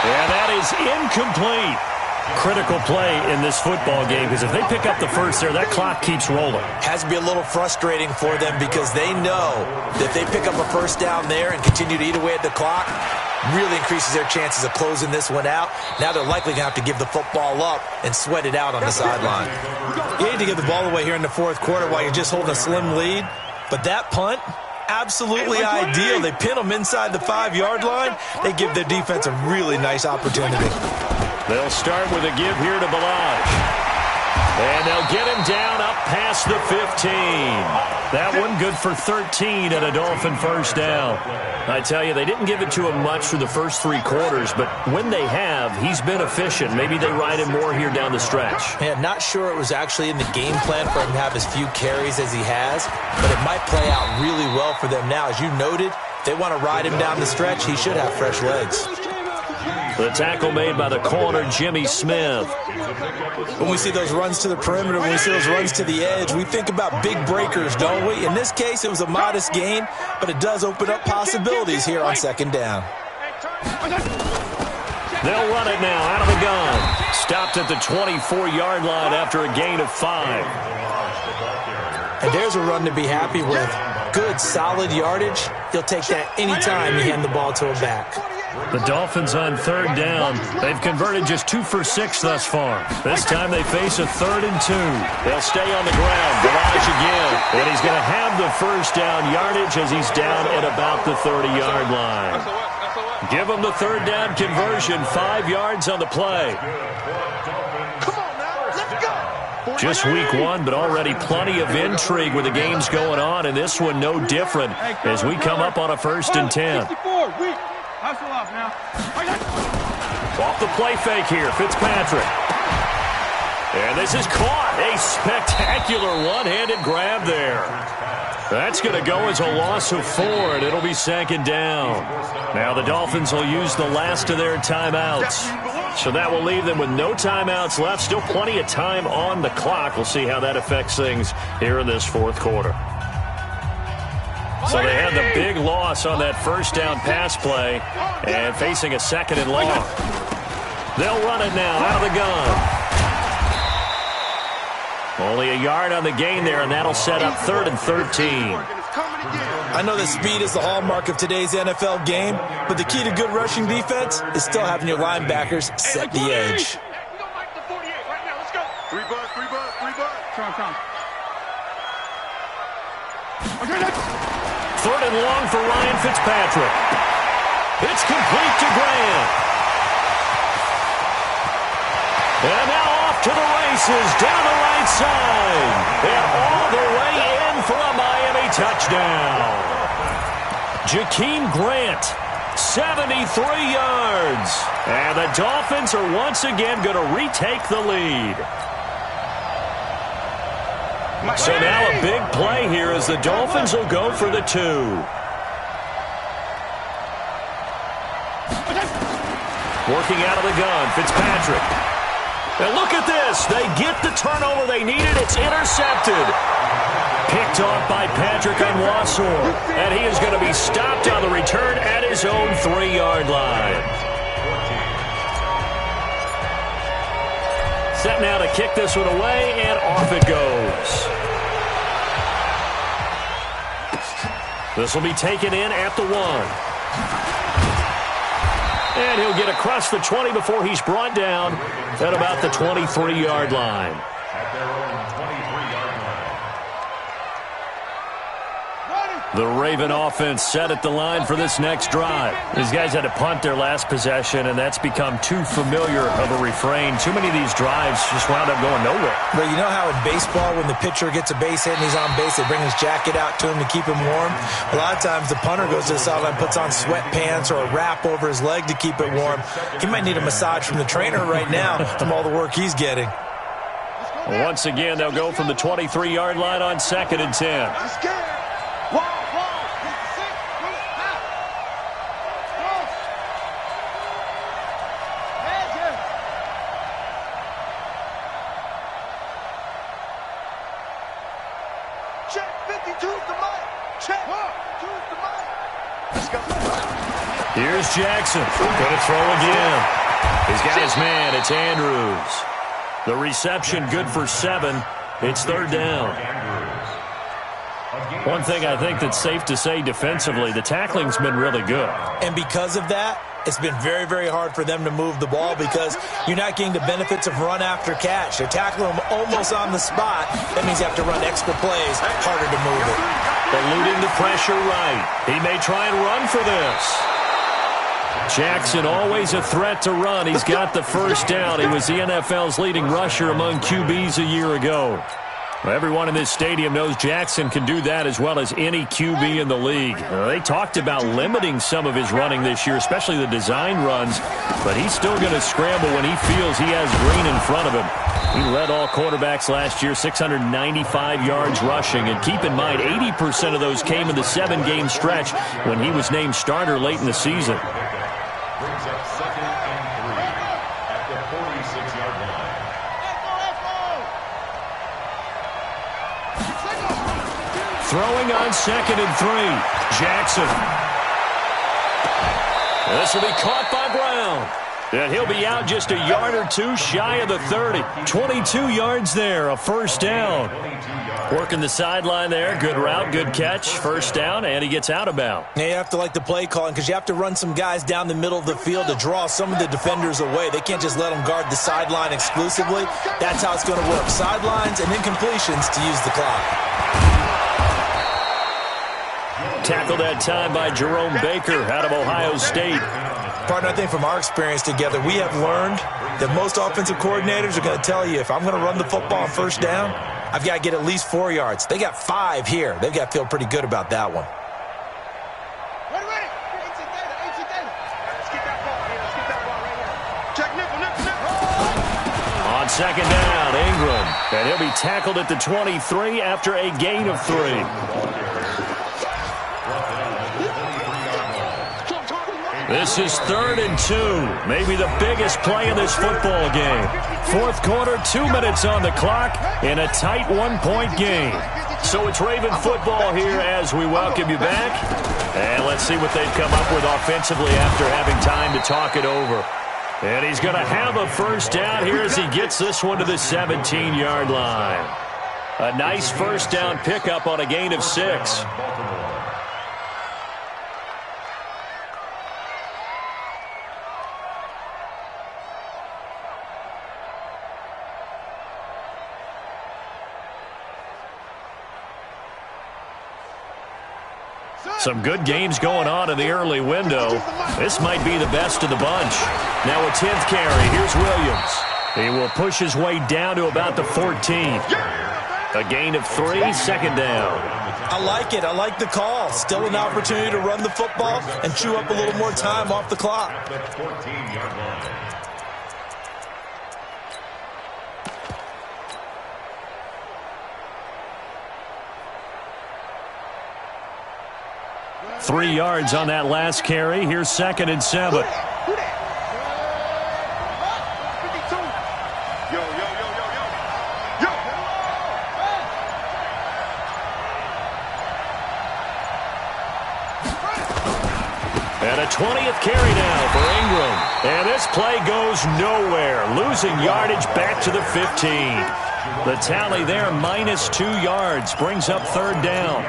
And that is incomplete. Critical play in this football game, because if they pick up the first there, that clock keeps rolling. Has to be a little frustrating for them because they know that if they pick up a first down there and continue to eat away at the clock, really increases their chances of closing this one out. Now they're likely going to have to give the football up and sweat it out on the sideline. You need to give the ball away here in the 4th quarter while you're just holding a slim lead. But that punt, absolutely ideal. They pin them inside the 5-yard line. They give their defense a really nice opportunity. They'll start with a give here to Balaj. And they'll get him down up past the 15. That one good for 13 and a Dolphin first down. I tell you, they didn't give it to him much through the first 3 quarters, but when they have, he's been efficient. Maybe they ride him more here down the stretch. Man, not sure it was actually in the game plan for him to have as few carries as he has, but it might play out really well for them now. As you noted, if they want to ride him down the stretch, he should have fresh legs. The tackle made by the corner, Jimmy Smith. When we see those runs to the perimeter, when we see those runs to the edge, we think about big breakers, don't we? In this case, it was a modest gain, but it does open up possibilities here on second down. They'll run it now out of the gun. Stopped at the 24-yard line after a gain of 5. And there's a run to be happy with. Good, solid yardage. You'll take that anytime you hand the ball to a back. The Dolphins on third down. They've converted just 2 for 6 thus far. This time they face a 3rd and 2. They'll stay on the ground. Balazs again. And he's going to have the first down yardage as he's down at about the 30-yard line. Give him the third down conversion. 5 yards on the play. Just week 1, but already plenty of intrigue with the games going on, and this one no different as we come up on a 1st and 10. Off the play fake here, Fitzpatrick. And this is caught. A spectacular one-handed grab there. That's going to go as a loss of 4, and it'll be 2nd down. Now the Dolphins will use the last of their timeouts. So that will leave them with no timeouts left. Still plenty of time on the clock. We'll see how that affects things here in this 4th quarter. So they had the big loss on that first down pass play and facing a 2nd and long. They'll run it now out of the gun. Only a yard on the gain there, and that'll set up 3rd and 13. I know that speed is the hallmark of today's NFL game, but the key to good rushing defense is still having your linebackers set the edge. 3rd and long for Ryan Fitzpatrick. It's complete to Grant. And now off to the races down the right side. And all the way in for a Miami touchdown. Jakeem Grant, 73 yards. And the Dolphins are once again going to retake the lead. So now a big play here as the Dolphins will go for the 2. Working out of the gun, Fitzpatrick. And look at this. They get the turnover they needed. It's intercepted. Picked off by Patrick Onwuasor. And he is going to be stopped on the return at his own 3-yard line. Set now to kick this one away, and off it goes. This will be taken in at the 1. And he'll get across the 20 before he's brought down at about the 23-yard line. At their own 23-yard line. The Raven offense set at the line for this next drive. These guys had to punt their last possession, and that's become too familiar of a refrain. Too many of these drives just wound up going nowhere. But you know how in baseball, when the pitcher gets a base hit and he's on base, they bring his jacket out to him to keep him warm? A lot of times the punter goes to the sideline, puts on sweatpants or a wrap over his leg to keep it warm. He might need a massage from the trainer right now from all the work he's getting. Once again, they'll go from the 23-yard line on 2nd and 10. Here's Jackson. Going to throw again. He's got his man. It's Andrews. The reception good for 7. It's 3rd down. One thing I think that's safe to say defensively, the tackling's been really good. And because of that, it's been very, very hard for them to move the ball because you're not getting the benefits of run after catch. They're tackling them almost on the spot. That means you have to run extra plays, harder to move it. Eluding the pressure right. He may try and run for this. Jackson always a threat to run. He's got the first down. He was the NFL's leading rusher among QBs a year ago. Everyone in this stadium knows Jackson can do that as well as any QB in the league. They talked about limiting some of his running this year, especially the design runs, but he's still going to scramble when he feels he has green in front of him. He led all quarterbacks last year, 695 yards rushing. And keep in mind, 80% of those came in the 7-game stretch when he was named starter late in the season. Brings up 2nd and 3 at the 46-yard line. Throwing on 2nd and 3. Jackson. This will be caught by Brown. And he'll be out just a yard or two shy of the 30. 22 yards there, a first down. Working the sideline there. Good route, good catch. First down, and he gets out of bounds. Now you have to like the play calling because you have to run some guys down the middle of the field to draw some of the defenders away. They can't just let them guard the sideline exclusively. That's how it's going to work. Sidelines and incompletions to use the clock. Tackled that time by Jerome Baker out of Ohio State. Partner, I think from our experience together, we have learned that most offensive coordinators are going to tell you, if I'm going to run the football on first down, I've got to get at least 4 yards. They got 5 here. They've got to feel pretty good about that one. Ready. Let's get that ball here. Let's get that ball right here. Check nipple. On second down, Ingram. And he'll be tackled at the 23 after a gain of 3. This is 3rd and 2. Maybe the biggest play in this football game. Fourth quarter, 2 minutes on the clock in a tight 1-point game. So it's Raven football here as we welcome you back. And let's see what they've come up with offensively after having time to talk it over. And he's going to have a first down here as he gets this one to the 17-yard line. A nice first down pickup on a gain of 6. Some good games going on in the early window. This might be the best of the bunch. Now a 10th carry. Here's Williams. He will push his way down to about the 14. A gain of 3, second down. I like it. I like the call. Still an opportunity to run the football and chew up a little more time off the clock. 14-yard line. 3 yards on that last carry. Here's 2nd and 7. And a 20th carry now for Ingram. And this play goes nowhere. Losing yardage back to the 15. The tally there, -2 yards. Brings up 3rd down.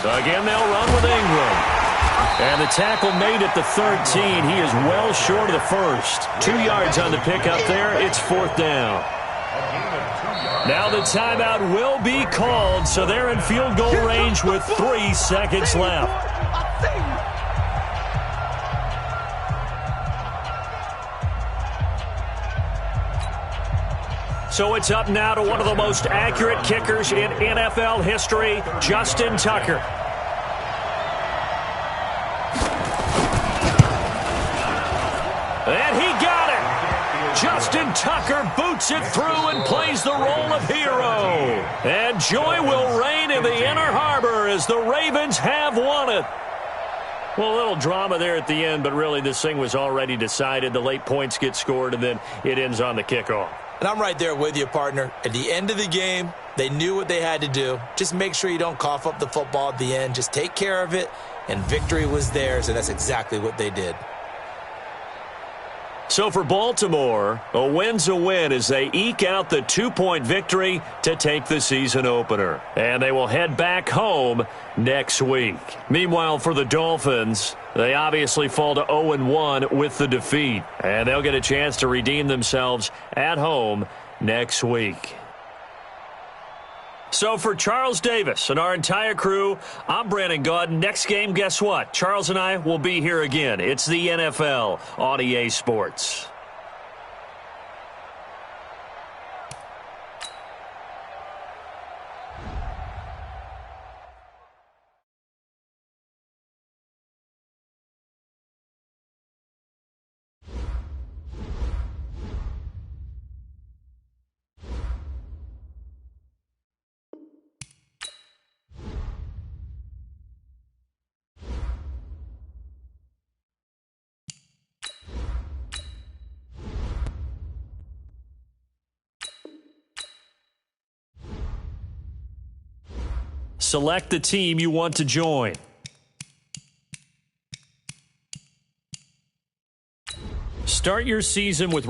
So again, they'll run with Ingram. And the tackle made at the 13. He is well short of the first. 2 yards on the pickup there. It's 4th down. Now the timeout will be called, so they're in field goal range with 3 seconds left. So it's up now to one of the most accurate kickers in NFL history, Justin Tucker. And he got it. Justin Tucker boots it through and plays the role of hero. And joy will reign in the Inner Harbor as the Ravens have won it. Well, a little drama there at the end, but really this thing was already decided. The late points get scored, and then it ends on the kickoff. And I'm right there with you, partner. At the end of the game, they knew what they had to do. Just make sure you don't cough up the football at the end. Just take care of it, and victory was theirs, and that's exactly what they did. So for Baltimore, a win's a win as they eke out the 2-point victory to take the season opener. And they will head back home next week. Meanwhile, for the Dolphins, they obviously fall to 0-1 with the defeat. And they'll get a chance to redeem themselves at home next week. So for Charles Davis and our entire crew, I'm Brandon Gaudin. Next game, guess what? Charles and I will be here again. It's the NFL on EA Sports. Select the team you want to join. Start your season with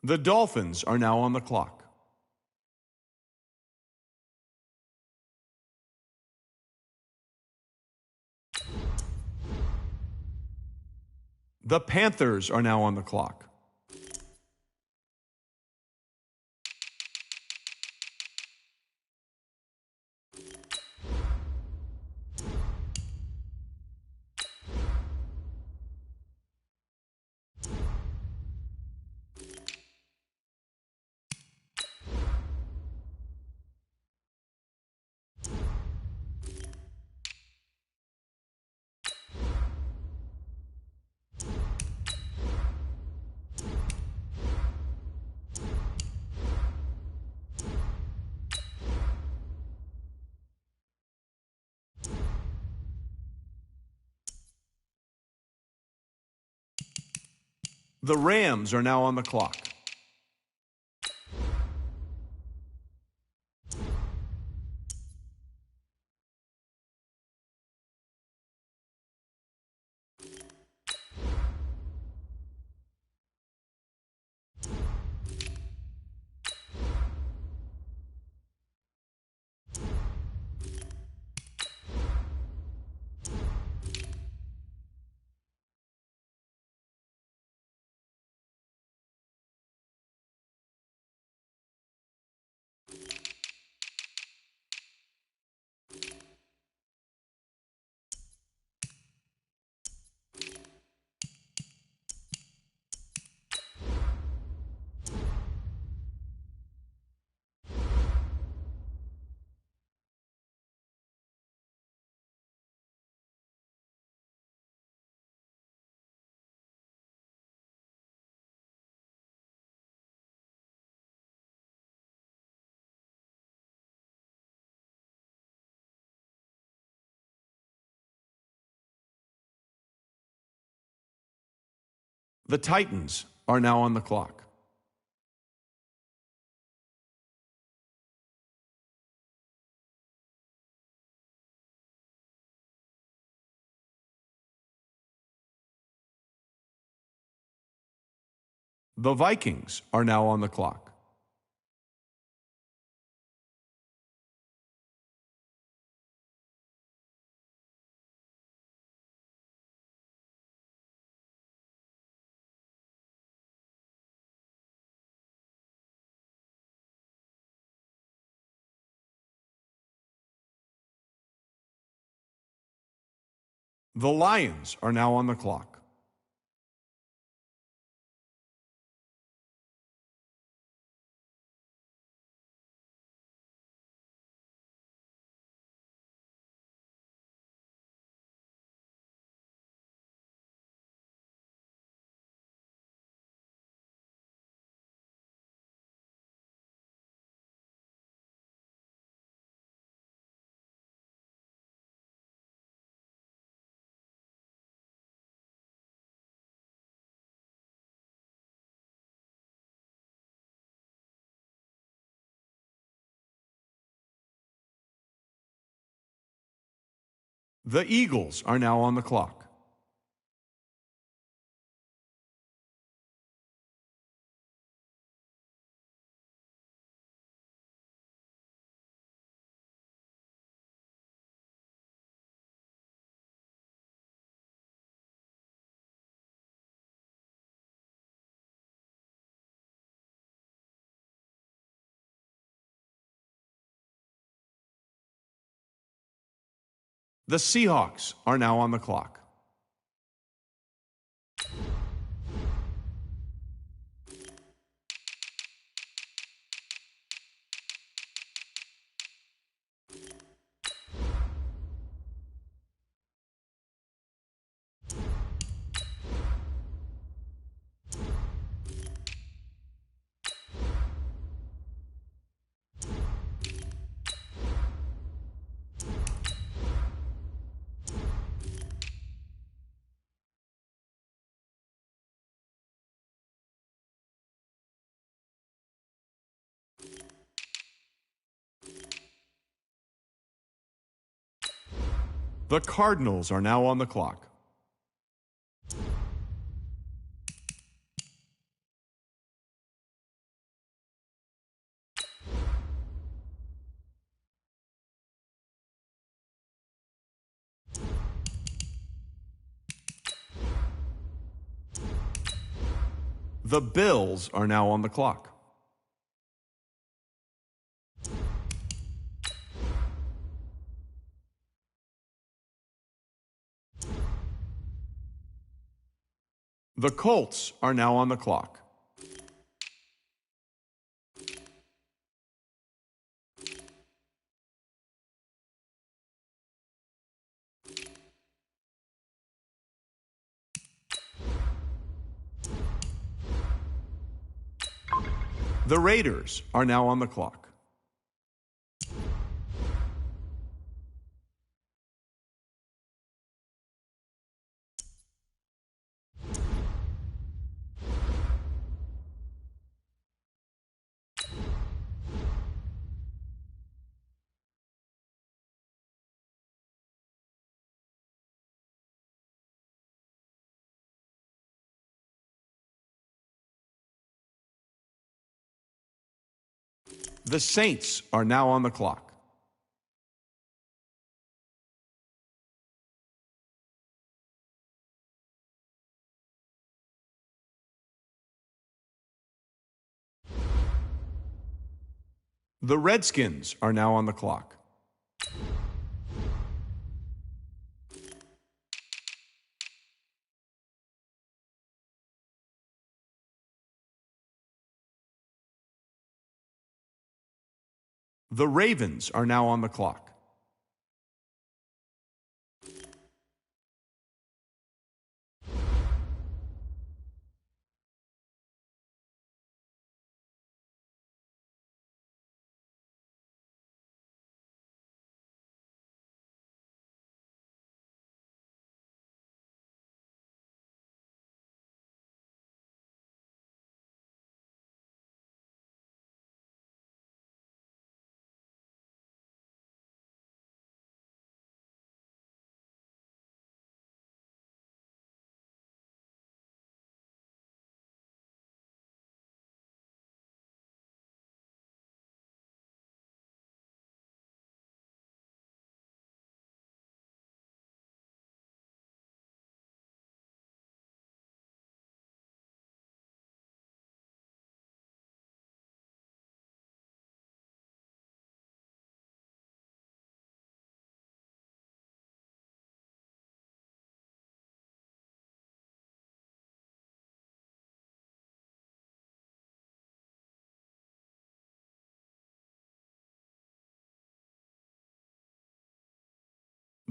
The Dolphins are now on the clock. The Panthers are now on the clock. The Rams are now on the clock. The Titans are now on the clock. The Vikings are now on the clock. The Lions are now on the clock. The Eagles are now on the clock. The Seahawks are now on the clock. The Cardinals are now on the clock. The Bills are now on the clock. The Colts are now on the clock. The Raiders are now on the clock. The Saints are now on the clock. The Redskins are now on the clock. The Ravens are now on the clock.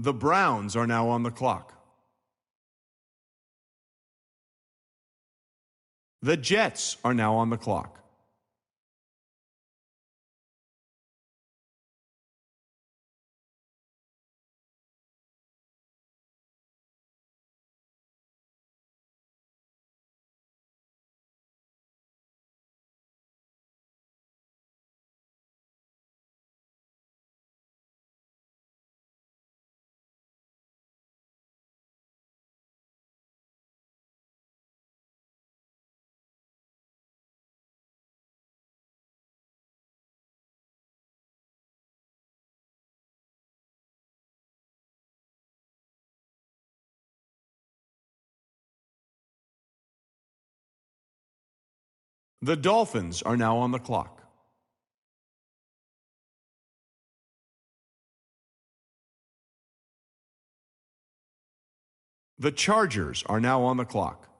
The Browns are now on the clock. The Jets are now on the clock. The Dolphins are now on the clock. The Chargers are now on the clock.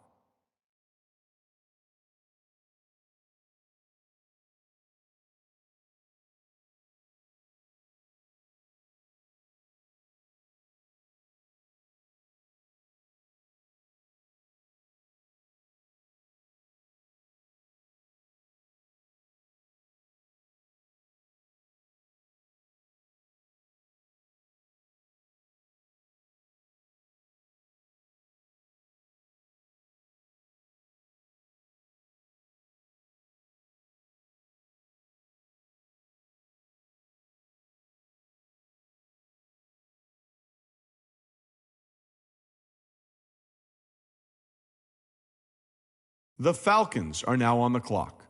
The Falcons are now on the clock.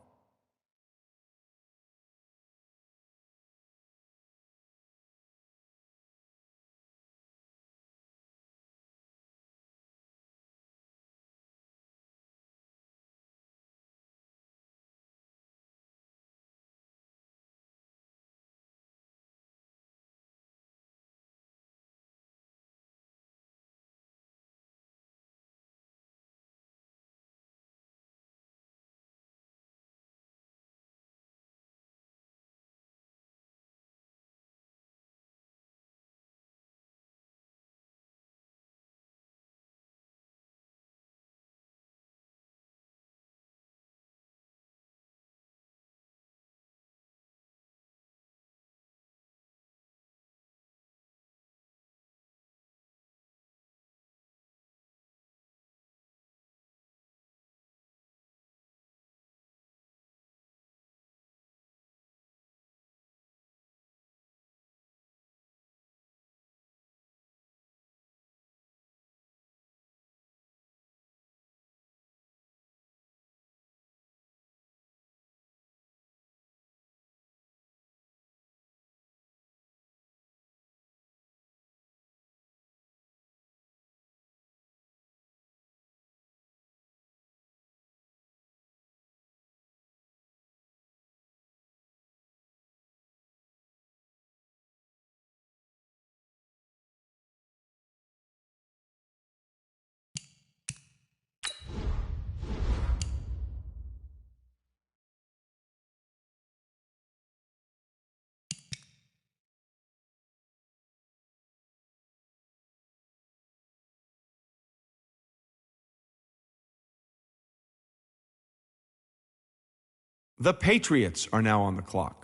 The Patriots are now on the clock.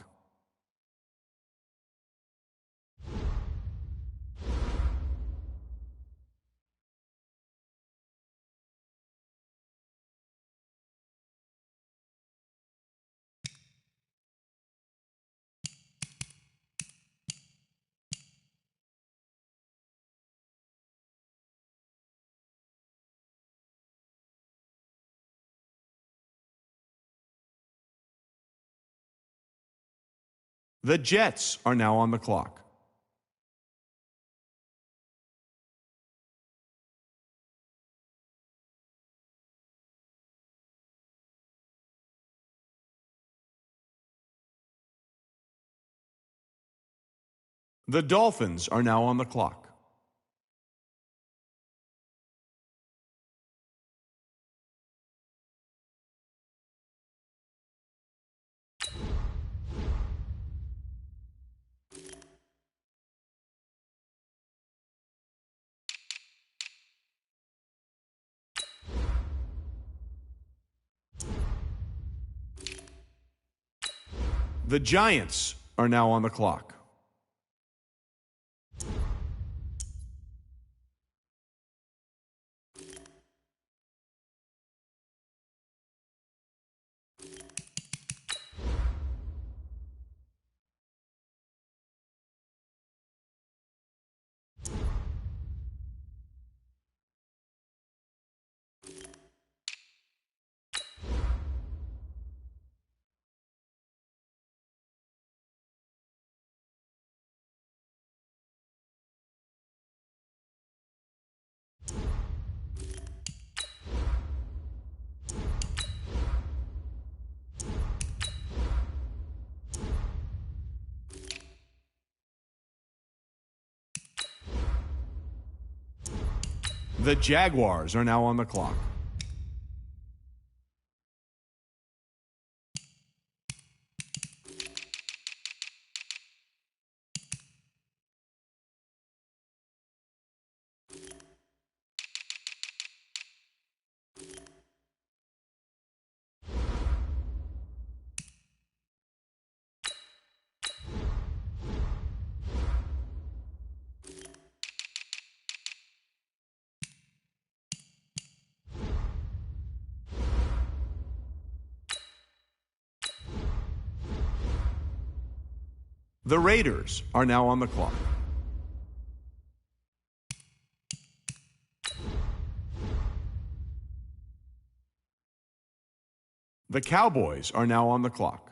The Jets are now on the clock. The Dolphins are now on the clock. The Giants are now on the clock. The Jaguars are now on the clock. The Raiders are now on the clock. The Cowboys are now on the clock.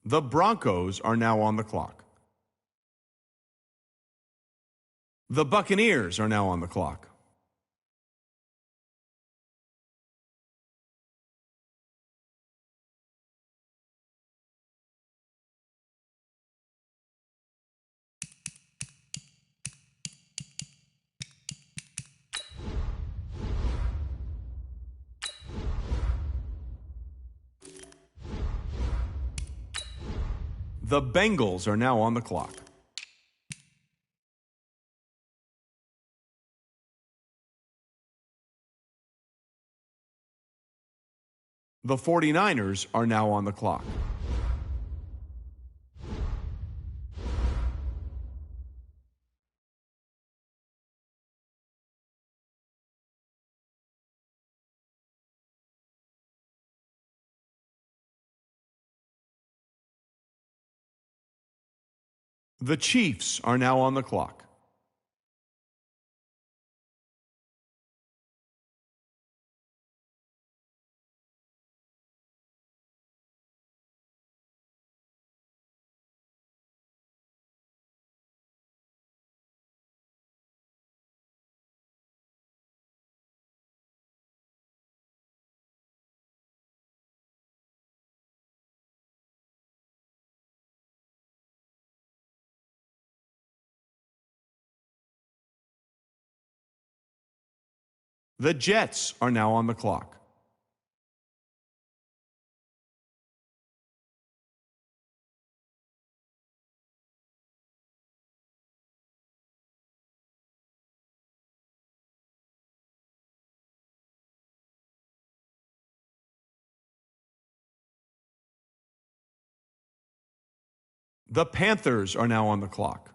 The Broncos are now on the clock. The Buccaneers are now on the clock. The Bengals are now on the clock. The 49ers are now on the clock. The Chiefs are now on the clock. The Jets are now on the clock. The Panthers are now on the clock.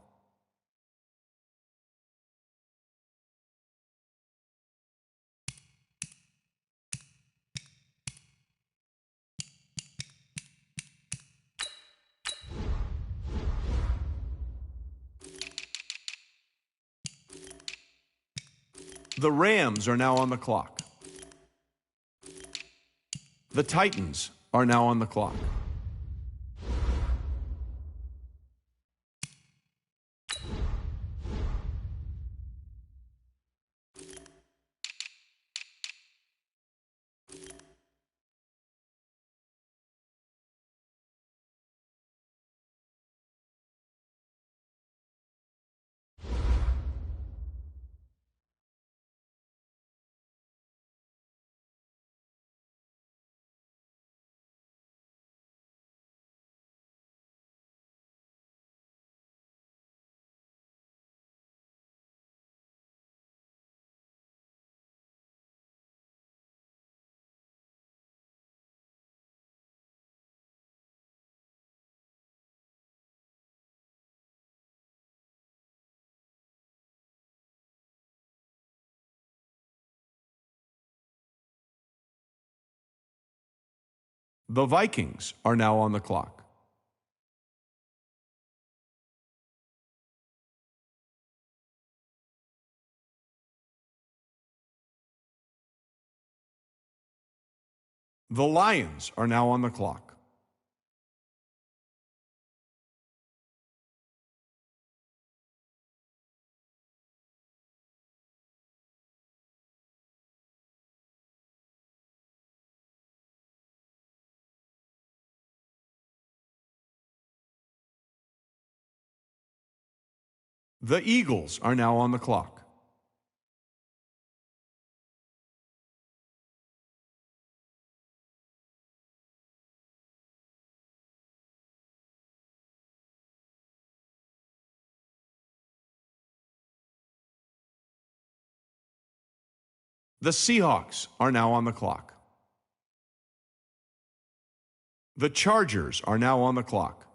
The Rams are now on the clock. The Titans are now on the clock. The Vikings are now on the clock. The Lions are now on the clock. The Eagles are now on the clock. The Seahawks are now on the clock. The Chargers are now on the clock.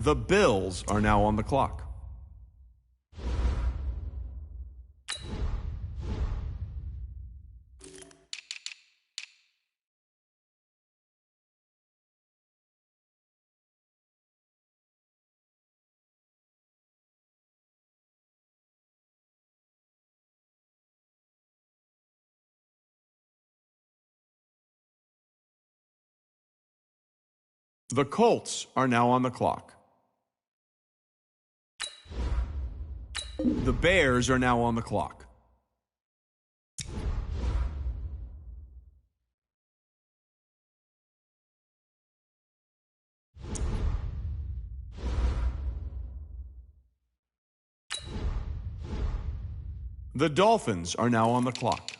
The Bills are now on the clock. The Colts are now on the clock. The Bears are now on the clock. The Dolphins are now on the clock.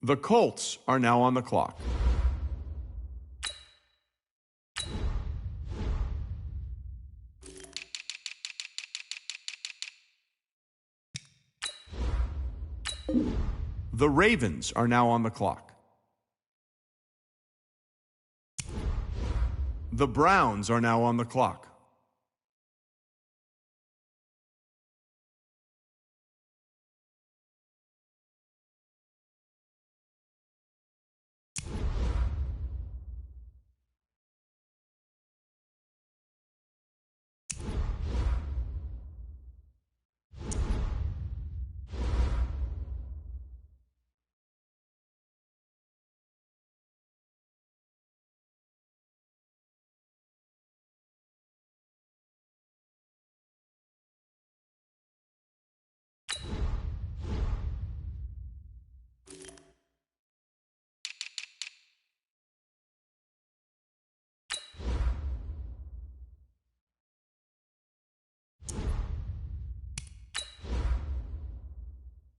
The Colts are now on the clock. The Ravens are now on the clock. The Browns are now on the clock.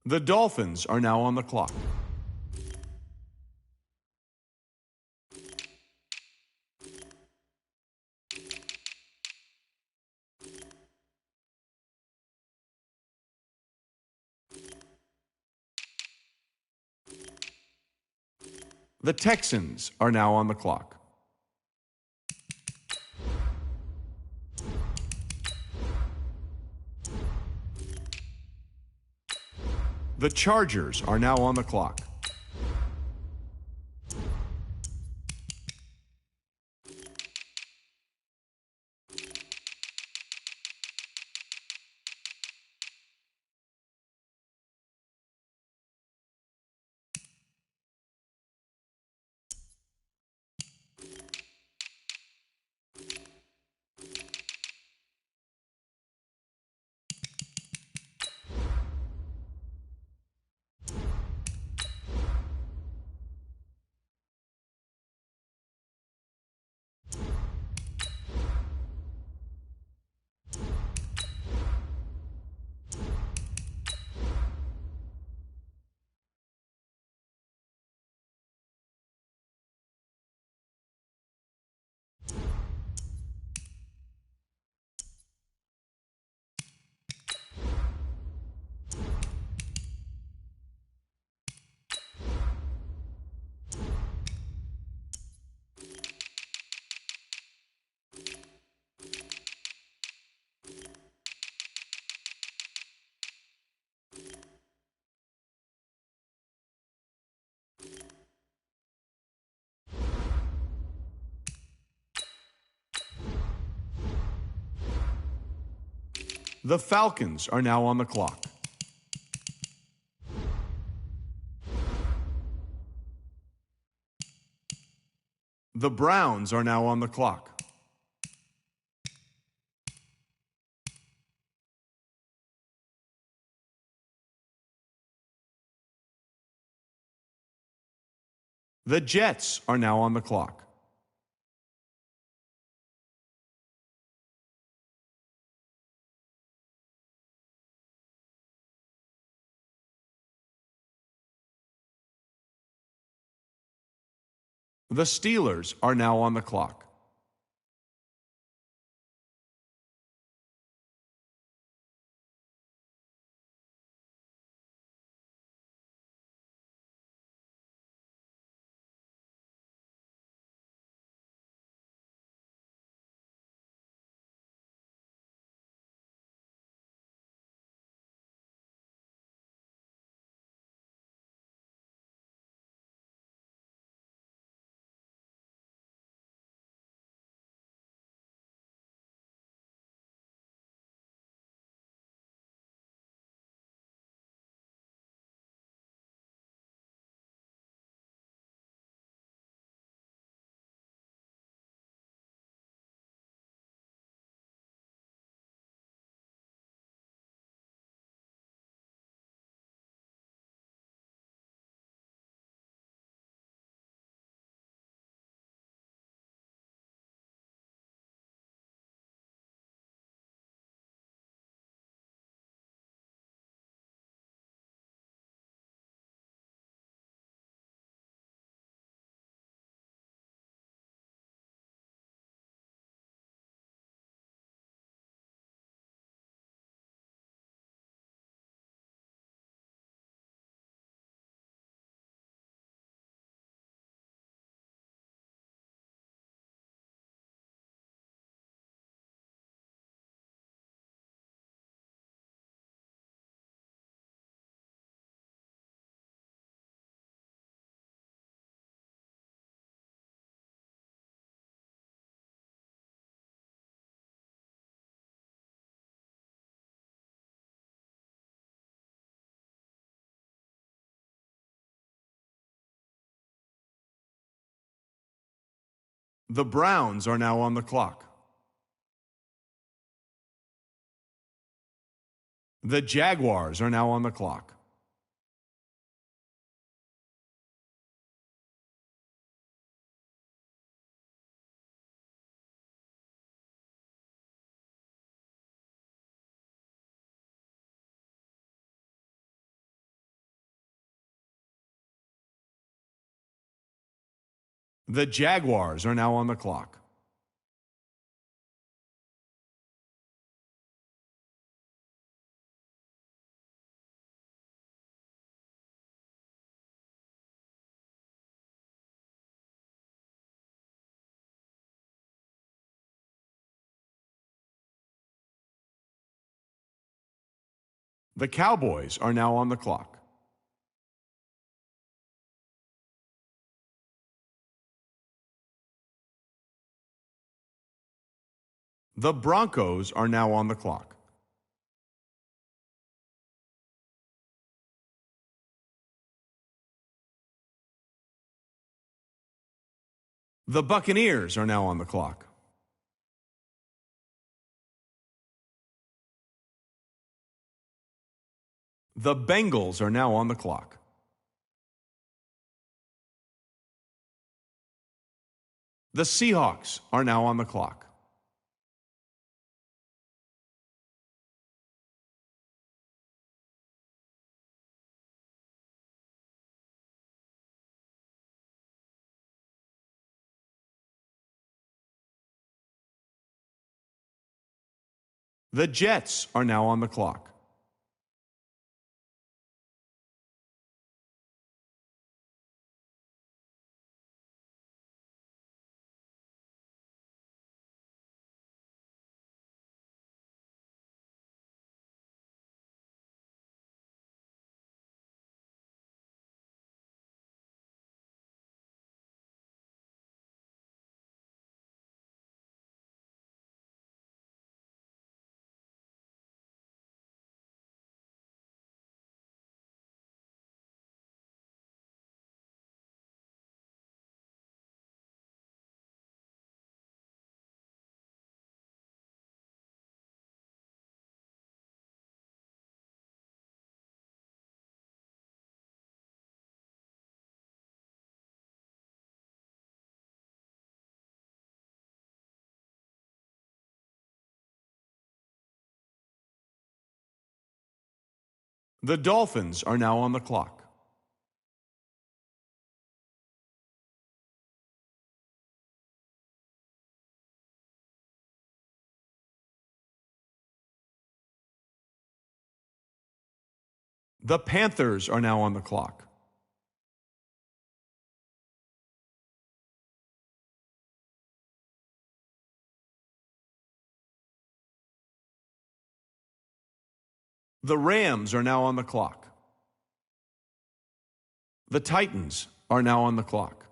The Dolphins are now on the clock. The Texans are now on the clock. The Chargers are now on the clock. The Falcons are now on the clock. The Browns are now on the clock. The Jets are now on the clock. The Steelers are now on the clock. The Browns are now on the clock. The Jaguars are now on the clock. The Jaguars are now on the clock. The Cowboys are now on the clock. The Broncos are now on the clock. The Buccaneers are now on the clock. The Bengals are now on the clock. The Seahawks are now on the clock. The Jets are now on the clock. The Dolphins are now on the clock. The Panthers are now on the clock. The Rams are now on the clock. The Titans are now on the clock.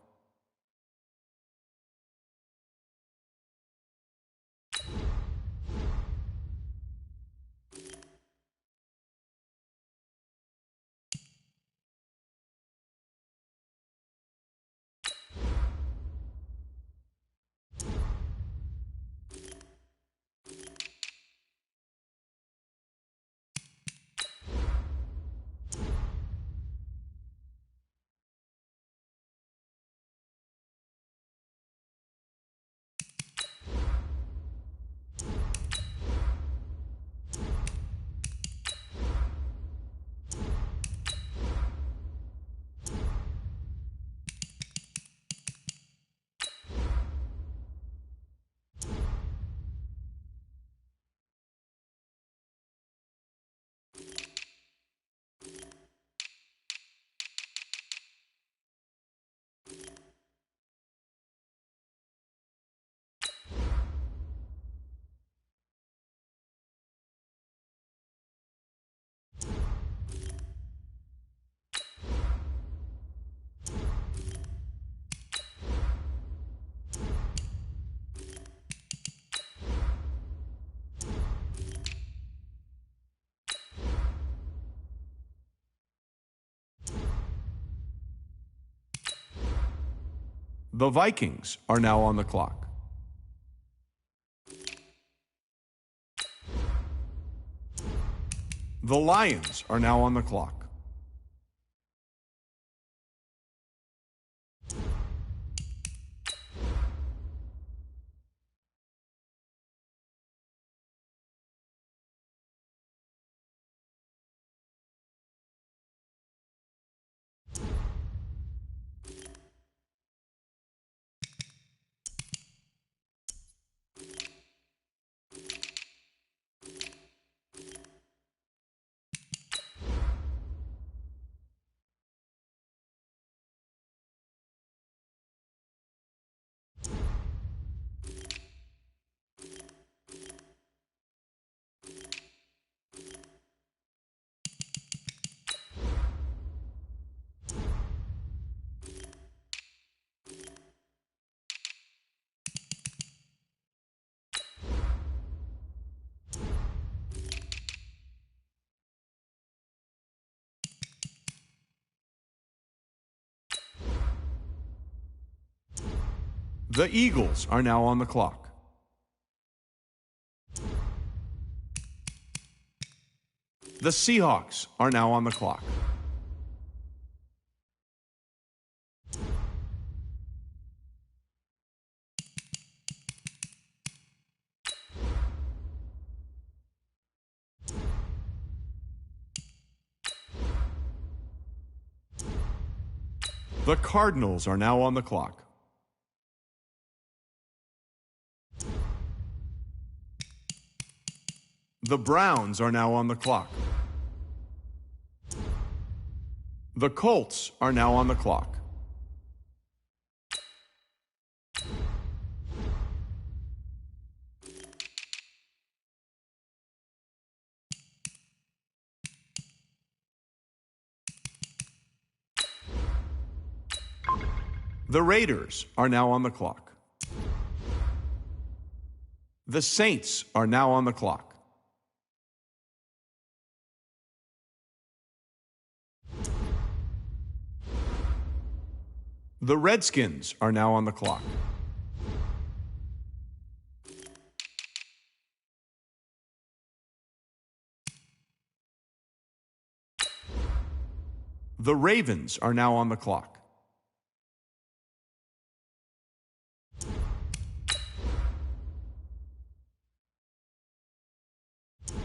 The Vikings are now on the clock. The Lions are now on the clock. The Eagles are now on the clock. The Seahawks are now on the clock. The Cardinals are now on the clock. The Browns are now on the clock. The Colts are now on the clock. The Raiders are now on the clock. The Saints are now on the clock. The Redskins are now on the clock. The Ravens are now on the clock.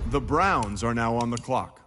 The Browns are now on the clock.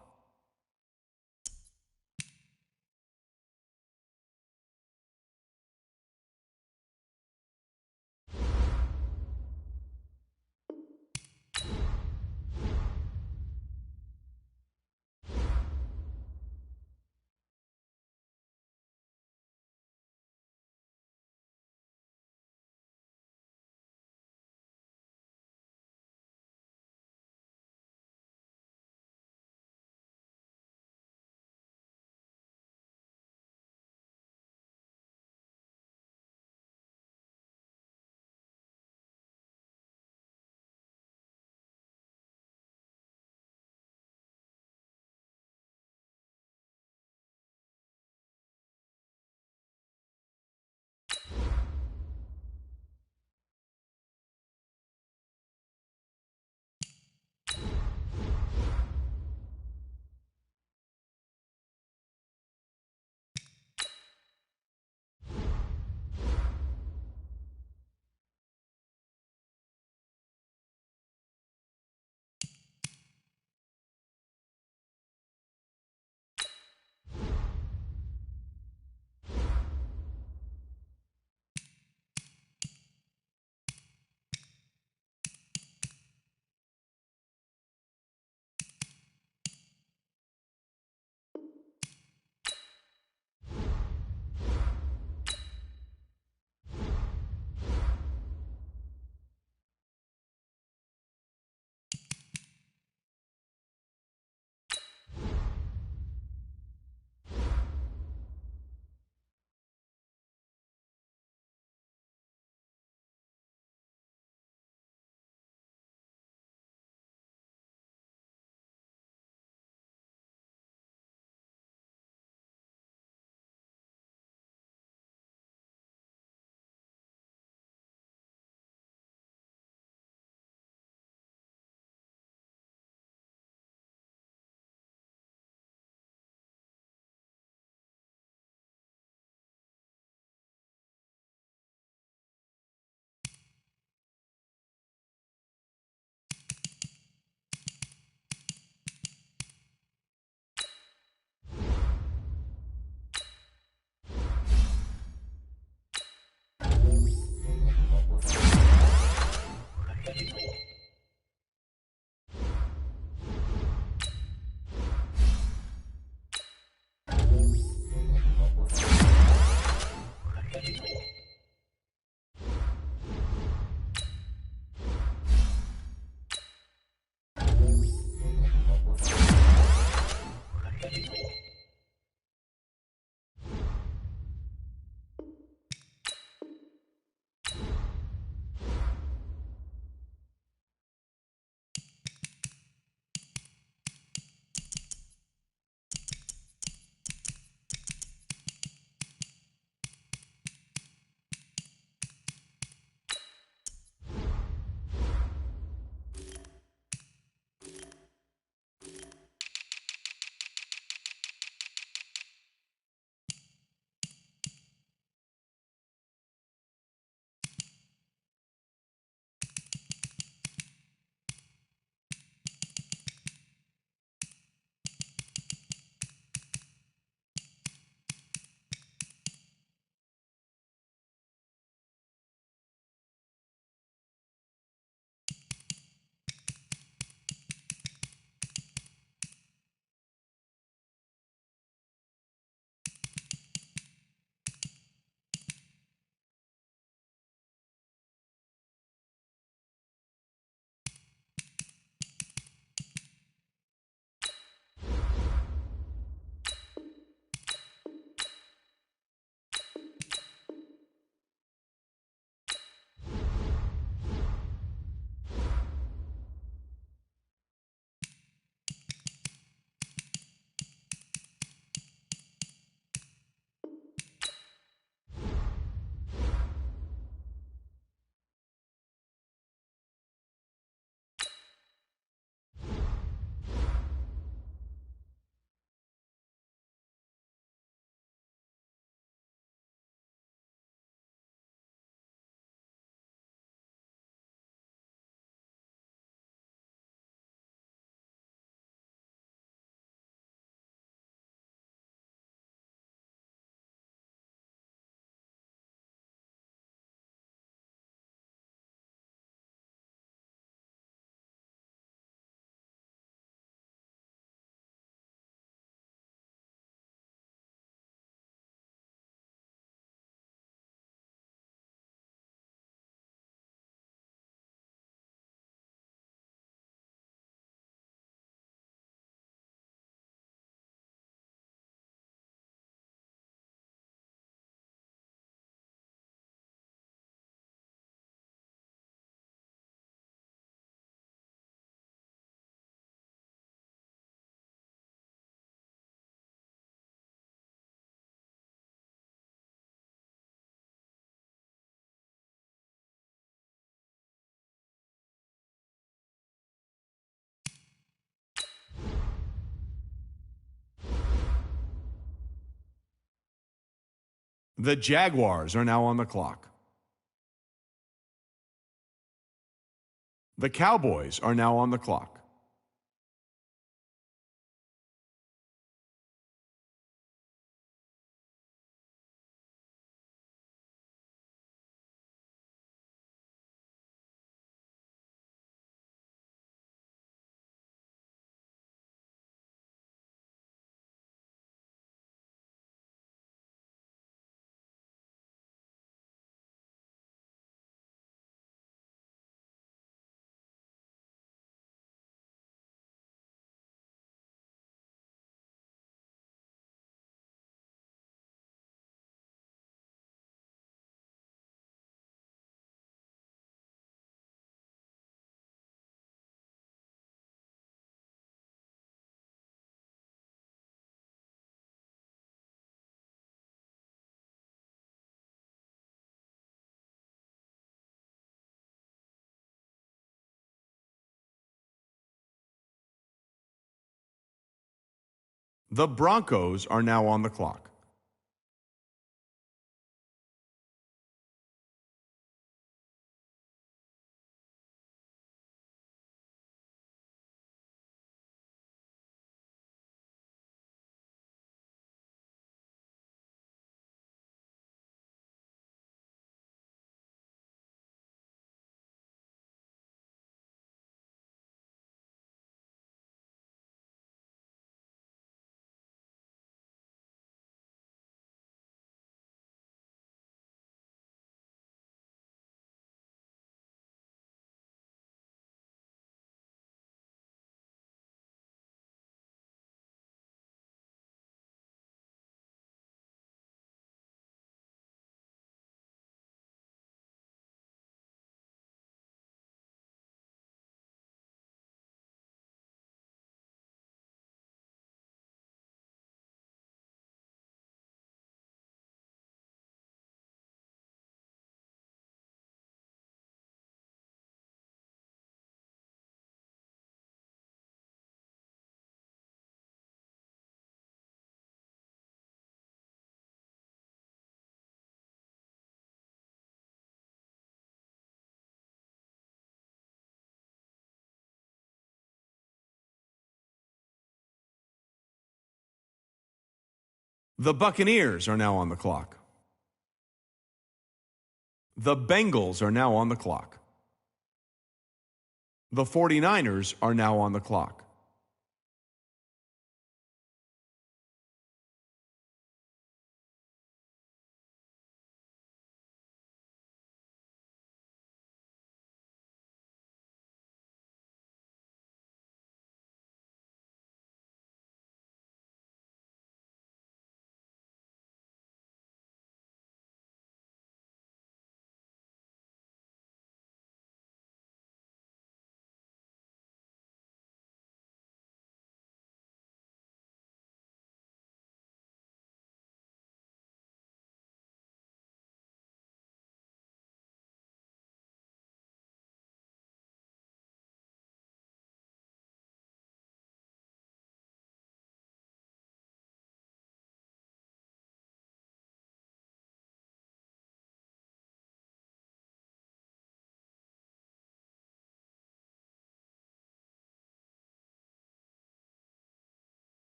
The Jaguars are now on the clock. The Cowboys are now on the clock. The Broncos are now on the clock. The Buccaneers are now on the clock. The Bengals are now on the clock. The 49ers are now on the clock.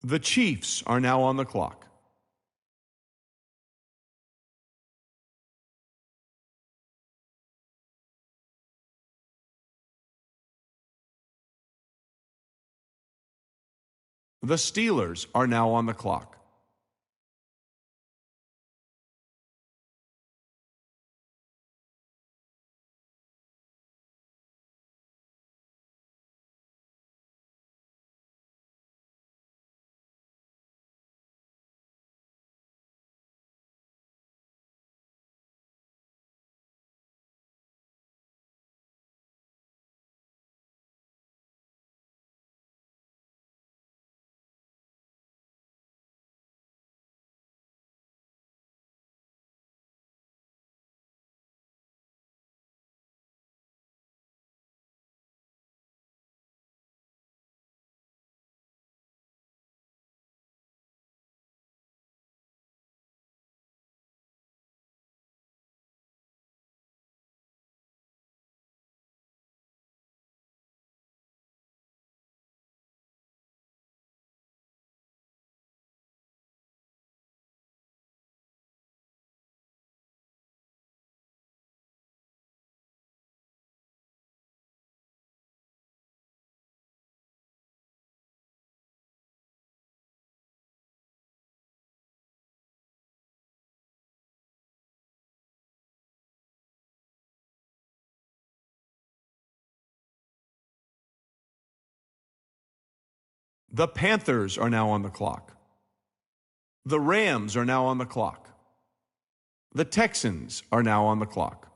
The Chiefs are now on the clock. The Steelers are now on the clock. The Panthers are now on the clock. The Rams are now on the clock. The Texans are now on the clock.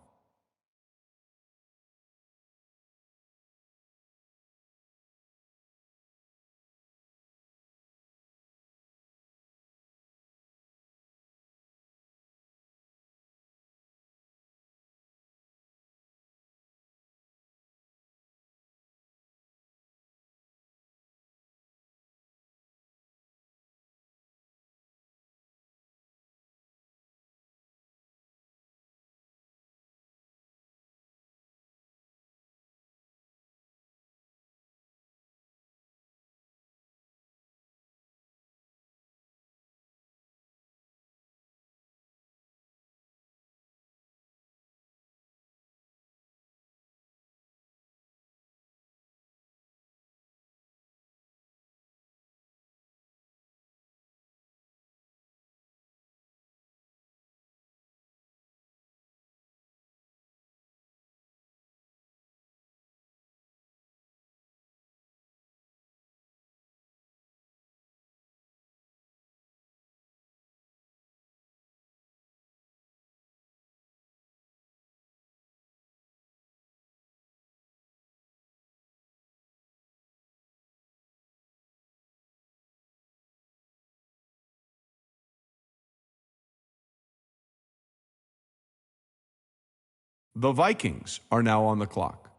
The Vikings are now on the clock.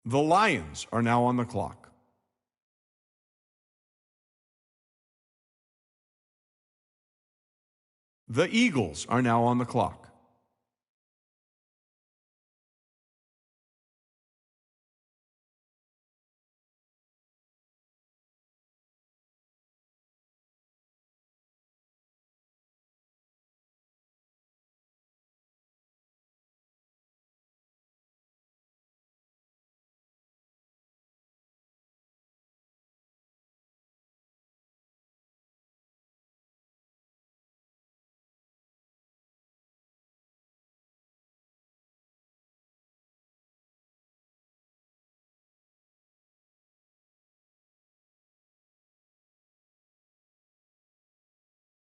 The Lions are now on the clock. The Eagles are now on the clock.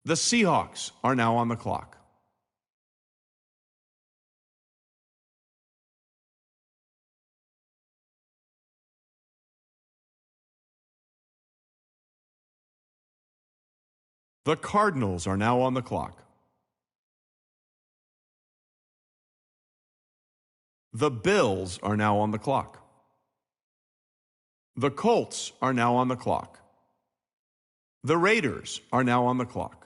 The Seahawks are now on the clock. The Cardinals are now on the clock. The Bills are now on the clock. The Colts are now on the clock. The Raiders are now on the clock.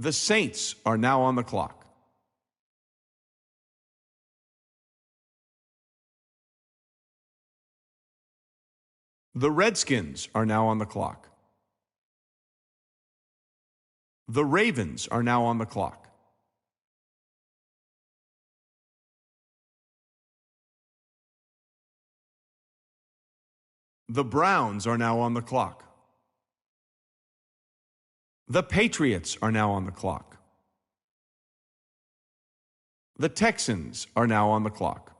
The Saints are now on the clock. The Redskins are now on the clock. The Ravens are now on the clock. The Browns are now on the clock. The Patriots are now on the clock. The Texans are now on the clock.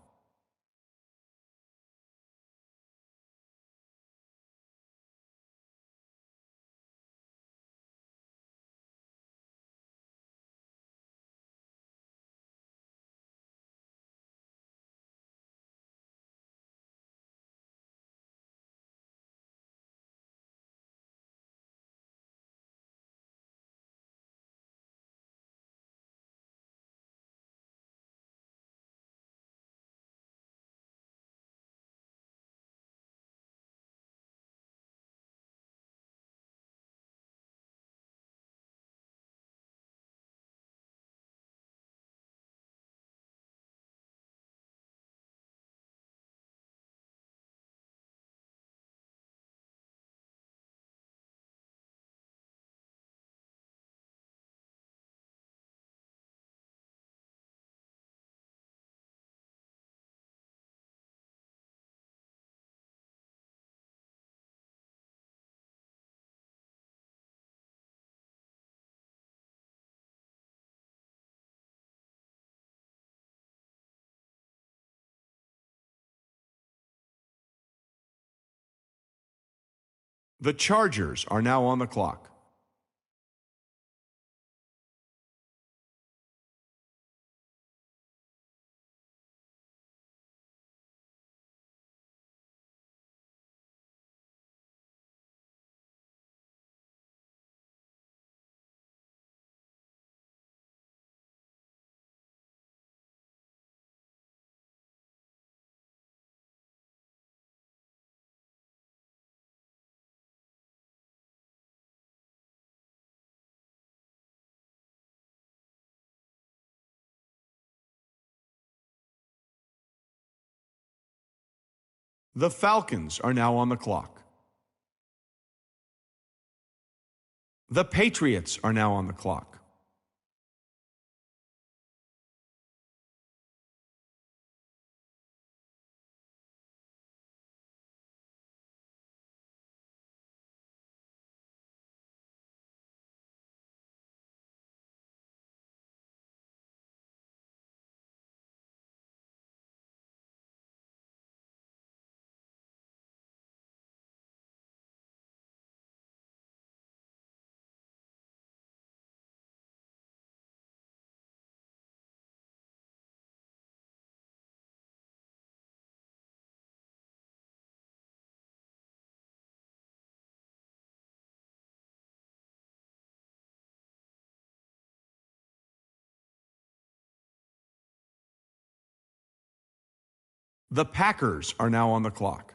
The Chargers are now on the clock. The Falcons are now on the clock. The Patriots are now on the clock. The Packers are now on the clock.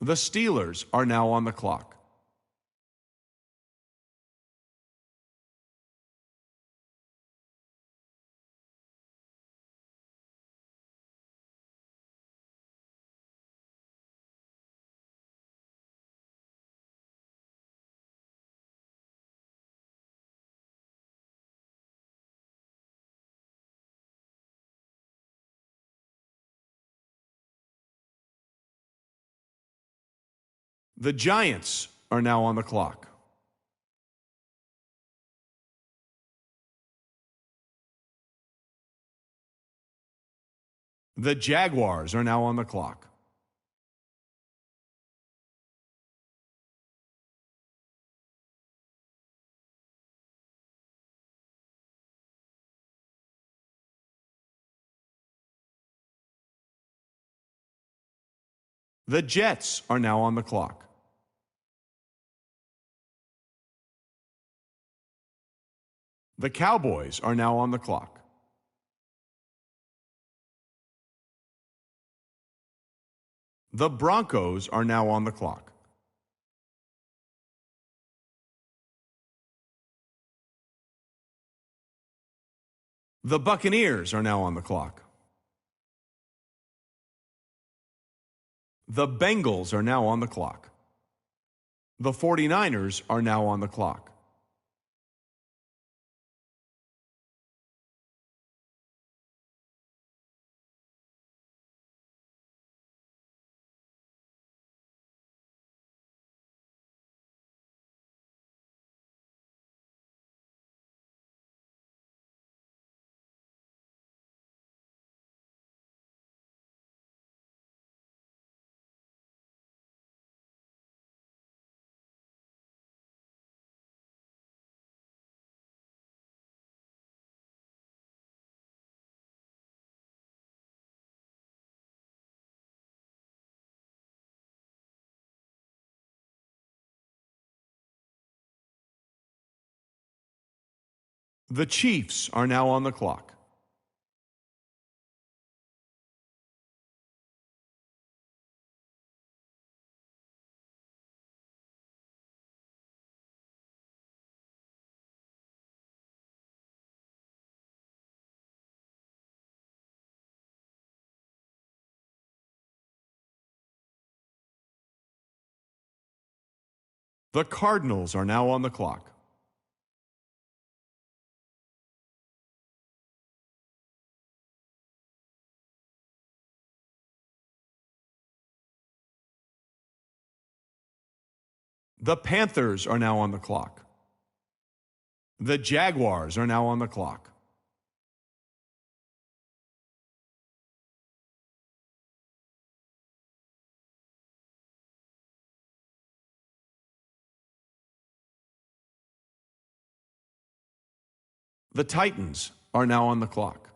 The Steelers are now on the clock. The Giants are now on the clock. The Jaguars are now on the clock. The Jets are now on the clock. The Cowboys are now on the clock. The Broncos are now on the clock. The Buccaneers are now on the clock. The Bengals are now on the clock. The 49ers are now on the clock. The Chiefs are now on the clock. The Cardinals are now on the clock. The Panthers are now on the clock. The Jaguars are now on the clock. The Titans are now on the clock.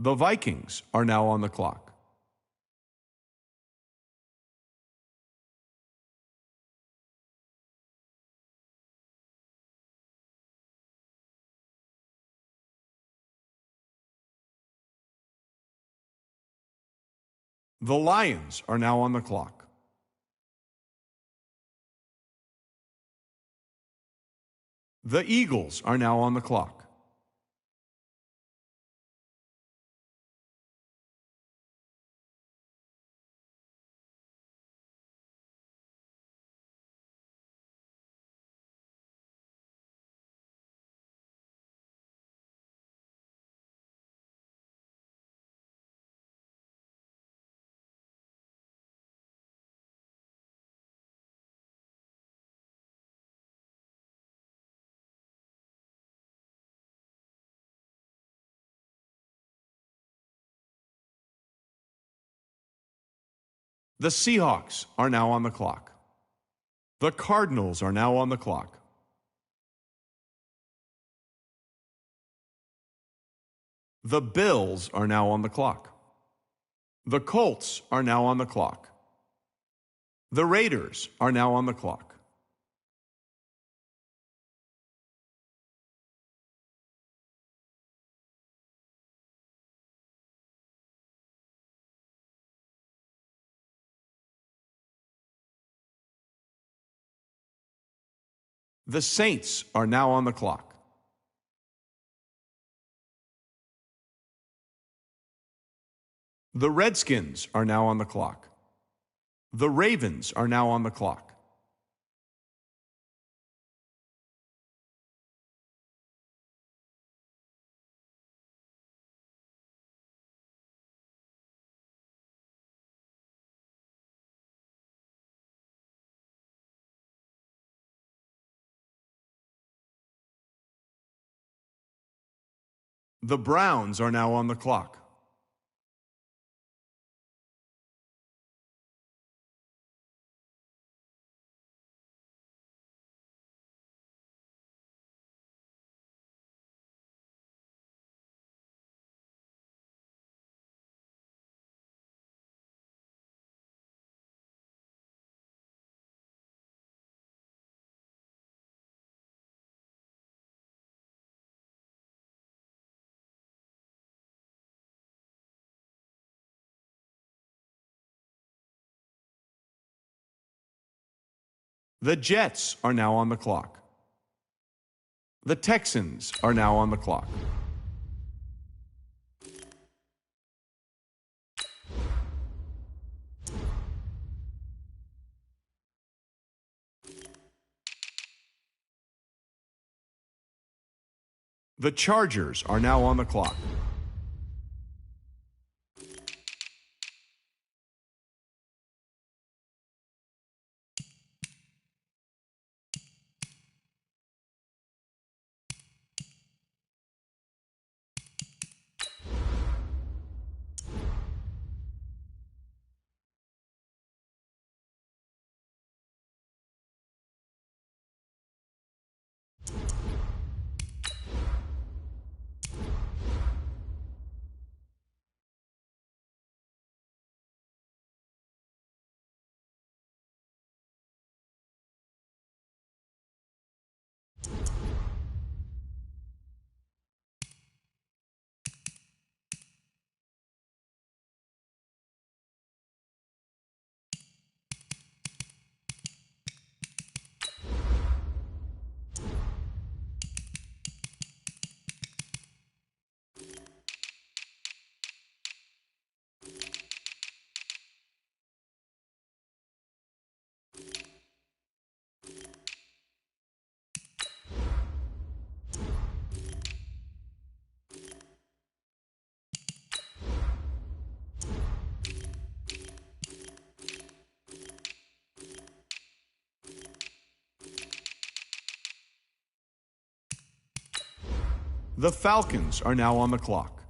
The Vikings are now on the clock. The Lions are now on the clock. The Eagles are now on the clock. The Seahawks are now on the clock. The Cardinals are now on the clock. The Bills are now on the clock. The Colts are now on the clock. The Raiders are now on the clock. The Saints are now on the clock. The Redskins are now on the clock. The Ravens are now on the clock. The Browns are now on the clock. The Jets are now on the clock. The Texans are now on the clock. The Chargers are now on the clock. The Falcons are now on the clock.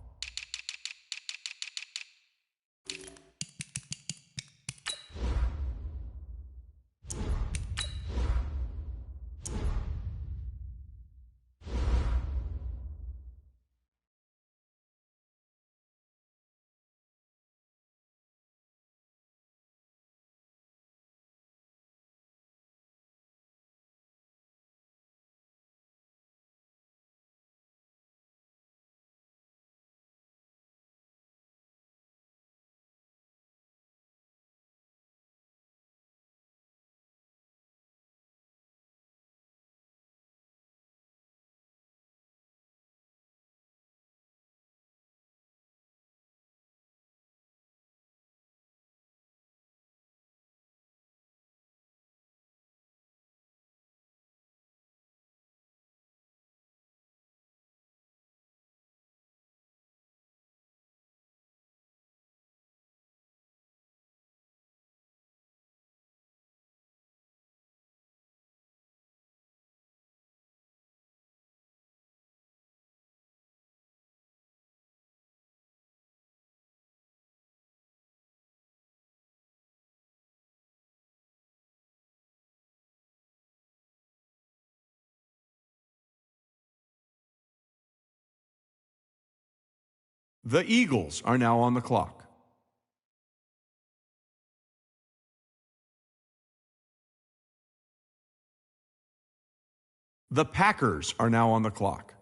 The Eagles are now on the clock. The Packers are now on the clock.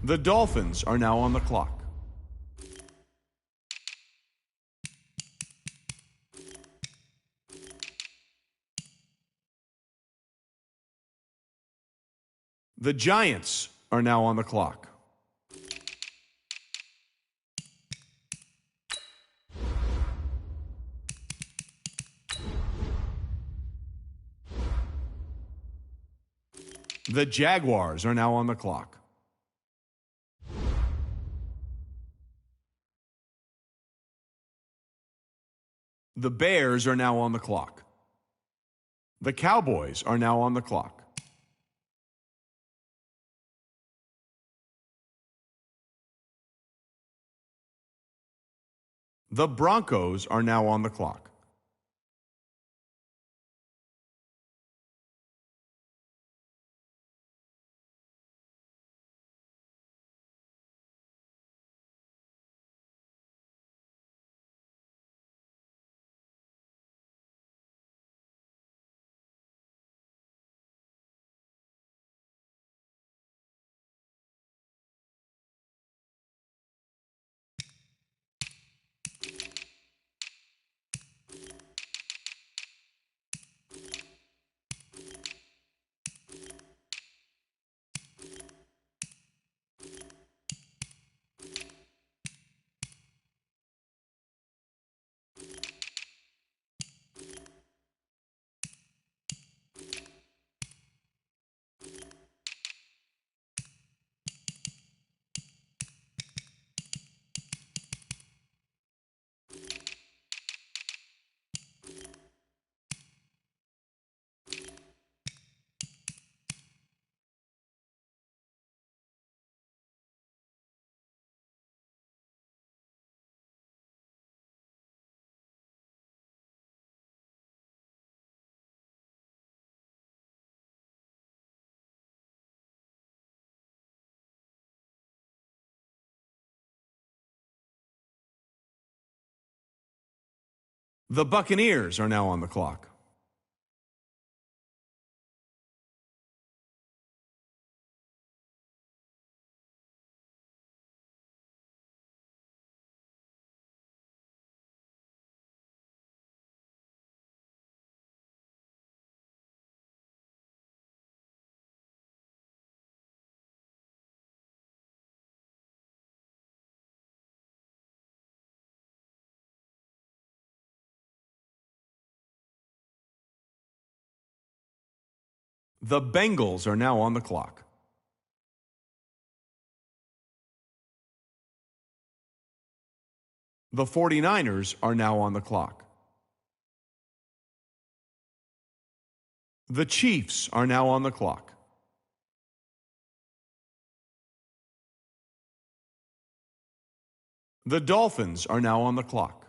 The Dolphins are now on the clock. The Giants are now on the clock. The Jaguars are now on the clock. The Bears are now on the clock. The Cowboys are now on the clock. The Broncos are now on the clock. The Buccaneers are now on the clock. The Bengals are now on the clock. The 49ers are now on the clock. The Chiefs are now on the clock. The Dolphins are now on the clock.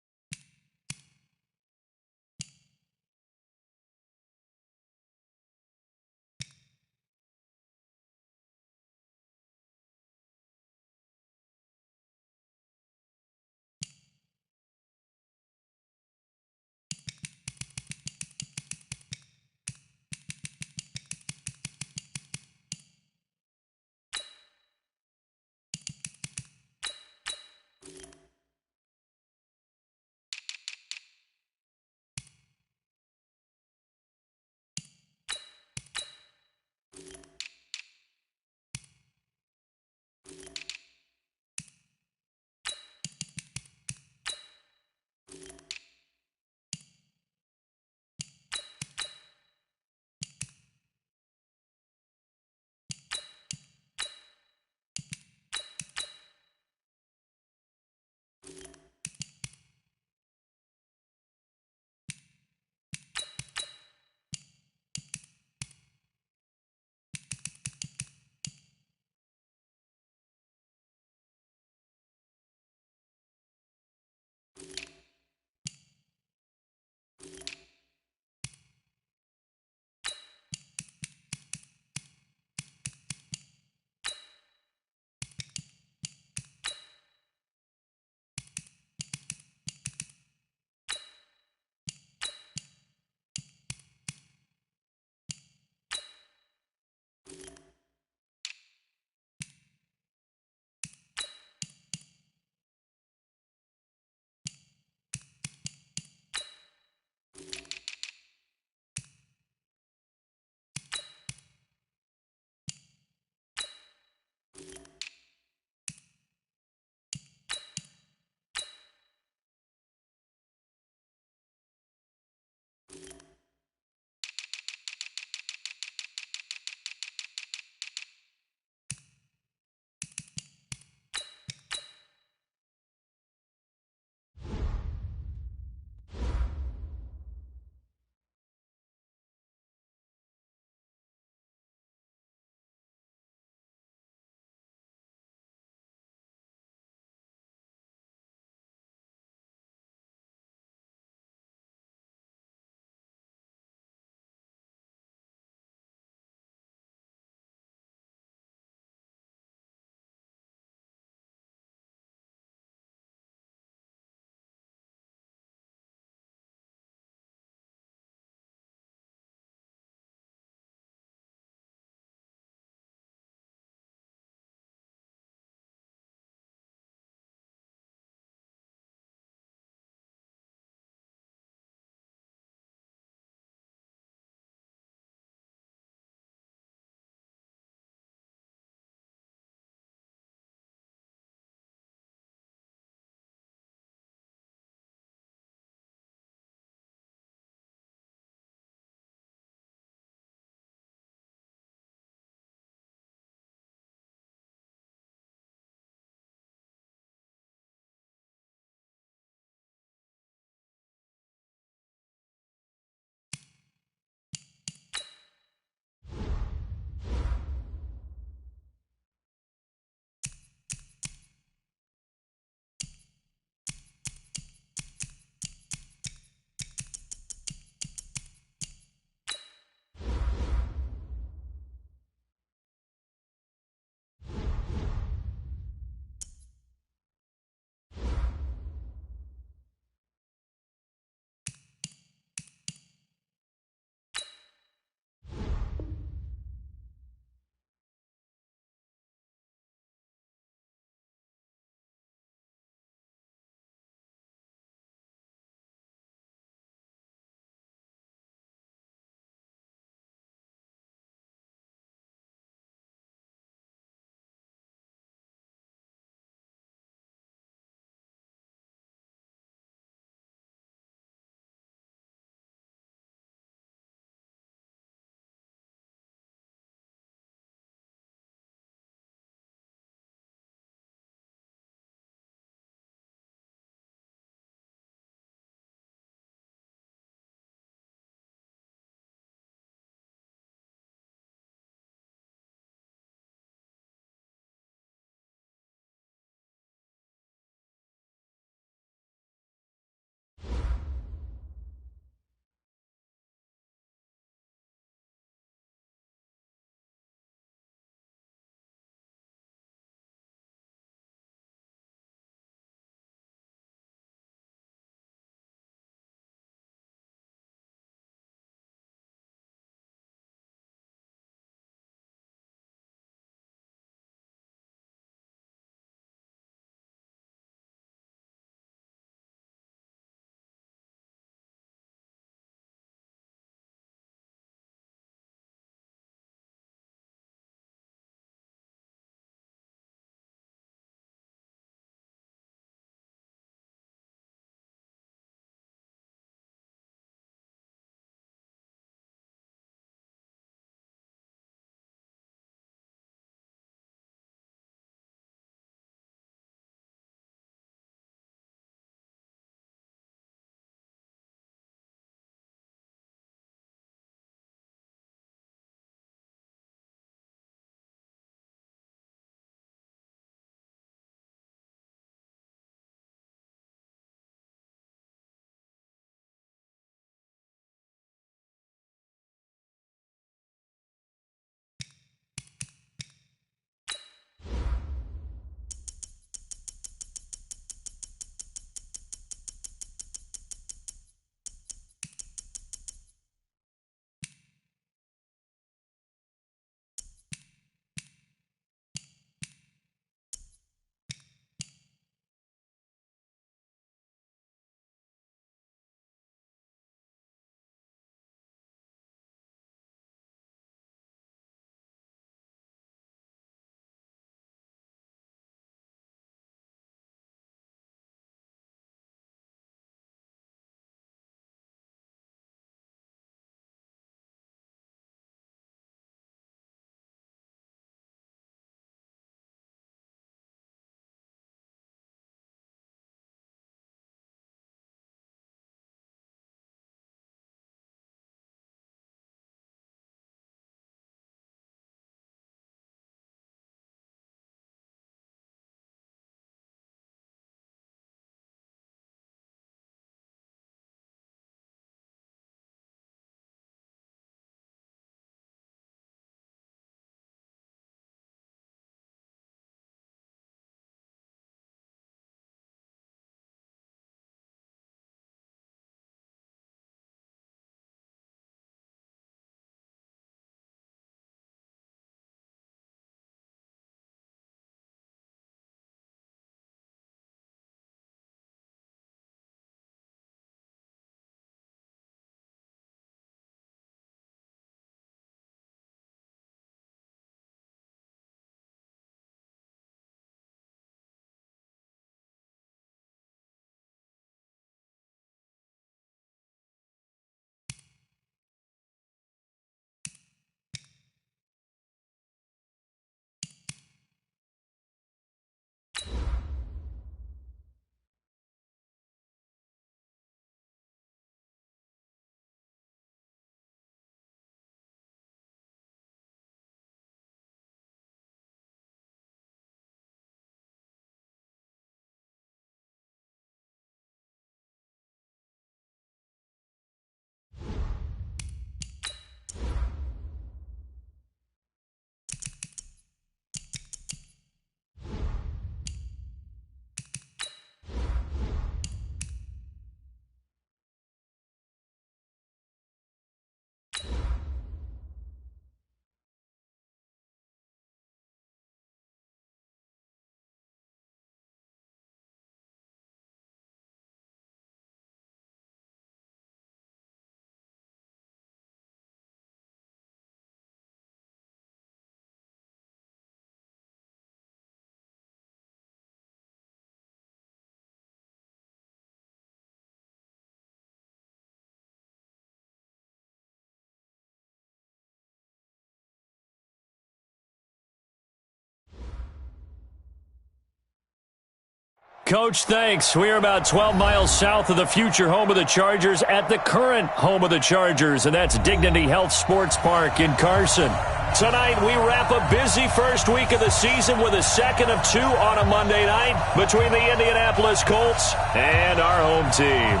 Coach, thanks. We are about 12 miles south of the future home of the Chargers at the current home of the Chargers, and that's Dignity Health Sports Park in Carson. Tonight, we wrap a busy first week of the season with a second of two on a Monday night between the Indianapolis Colts and our home team.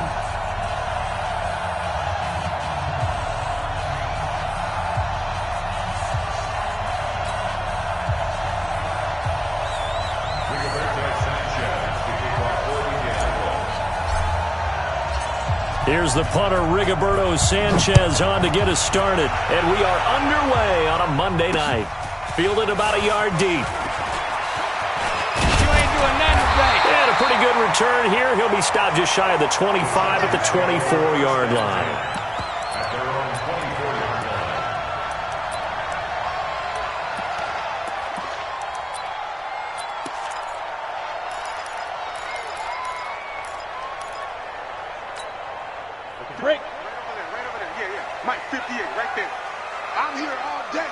Here's the punter, Rigoberto Sanchez, on to get us started. And we are underway on a Monday night. Fielded about a yard deep. You ain't doing nothing today. And a pretty good return here. He'll be stopped just shy of the 25 at the 24-yard line. Break. Right over there. Yeah. Mike, 58, right there. I'm here all day.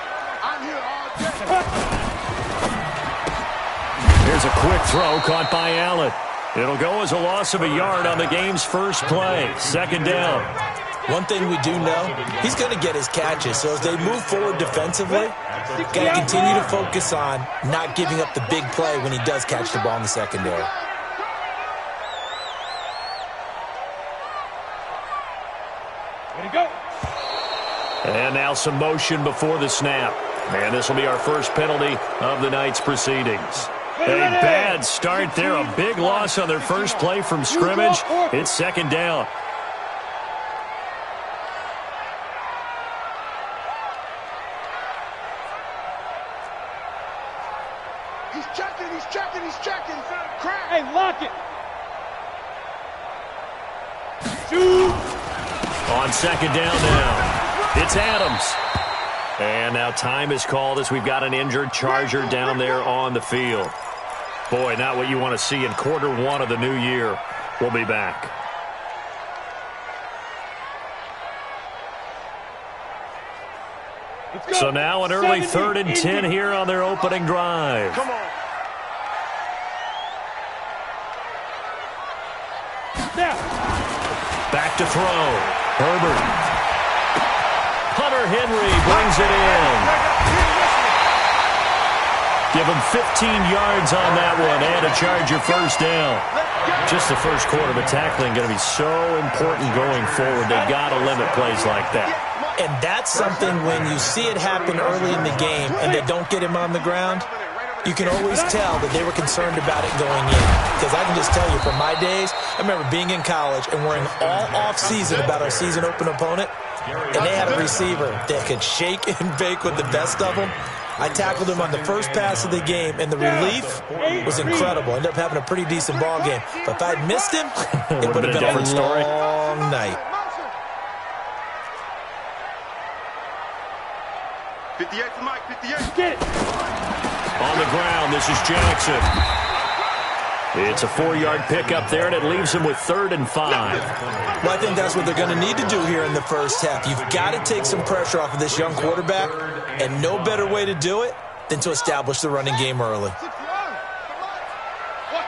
Here's a quick throw caught by Allen. It'll go as a loss of a yard on the game's first play. Second down. One thing we do know, he's going to get his catches. So as they move forward defensively, got to continue to focus on not giving up the big play when he does catch the ball in the secondary. Way to go. And now some motion before the snap. And this will be our first penalty of the night's proceedings. A bad start there. A big loss on their first play from scrimmage. It's second down. He's checking. Crack. Hey, lock it. Shoot. On second down now, it's Adams. And now time is called as we've got an injured Charger down there on the field. Boy, not what you want to see in quarter one of the new year. We'll be back. So now an early 3rd and 10 here on their opening drive. Come on. Now. Back to throw. Herbert. Hunter Henry brings it in. Give him 15 yards on that one and a Charger first down. Just the first quarter, but tackling going to be so important going forward. They've got to limit plays like that. And that's something when you see it happen early in the game and they don't get him on the ground, you can always tell that they were concerned about it going in. Because I can just tell you, from my days, I remember being in college and worrying all off-season about our season-open opponent, and they had a receiver that could shake and bake with the best of them. I tackled him on the first pass of the game, and the relief was incredible. Ended up having a pretty decent ball game. But if I'd missed him, it would have been a different story. long night. 58 for Mike, 58. Get it. On the ground, this is Jackson. It's a 4-yard pickup there, and it leaves him with 3rd and 5. Well, I think that's what they're going to need to do here in the first half. You've got to take some pressure off of this young quarterback, and no better way to do it than to establish the running game early. Watch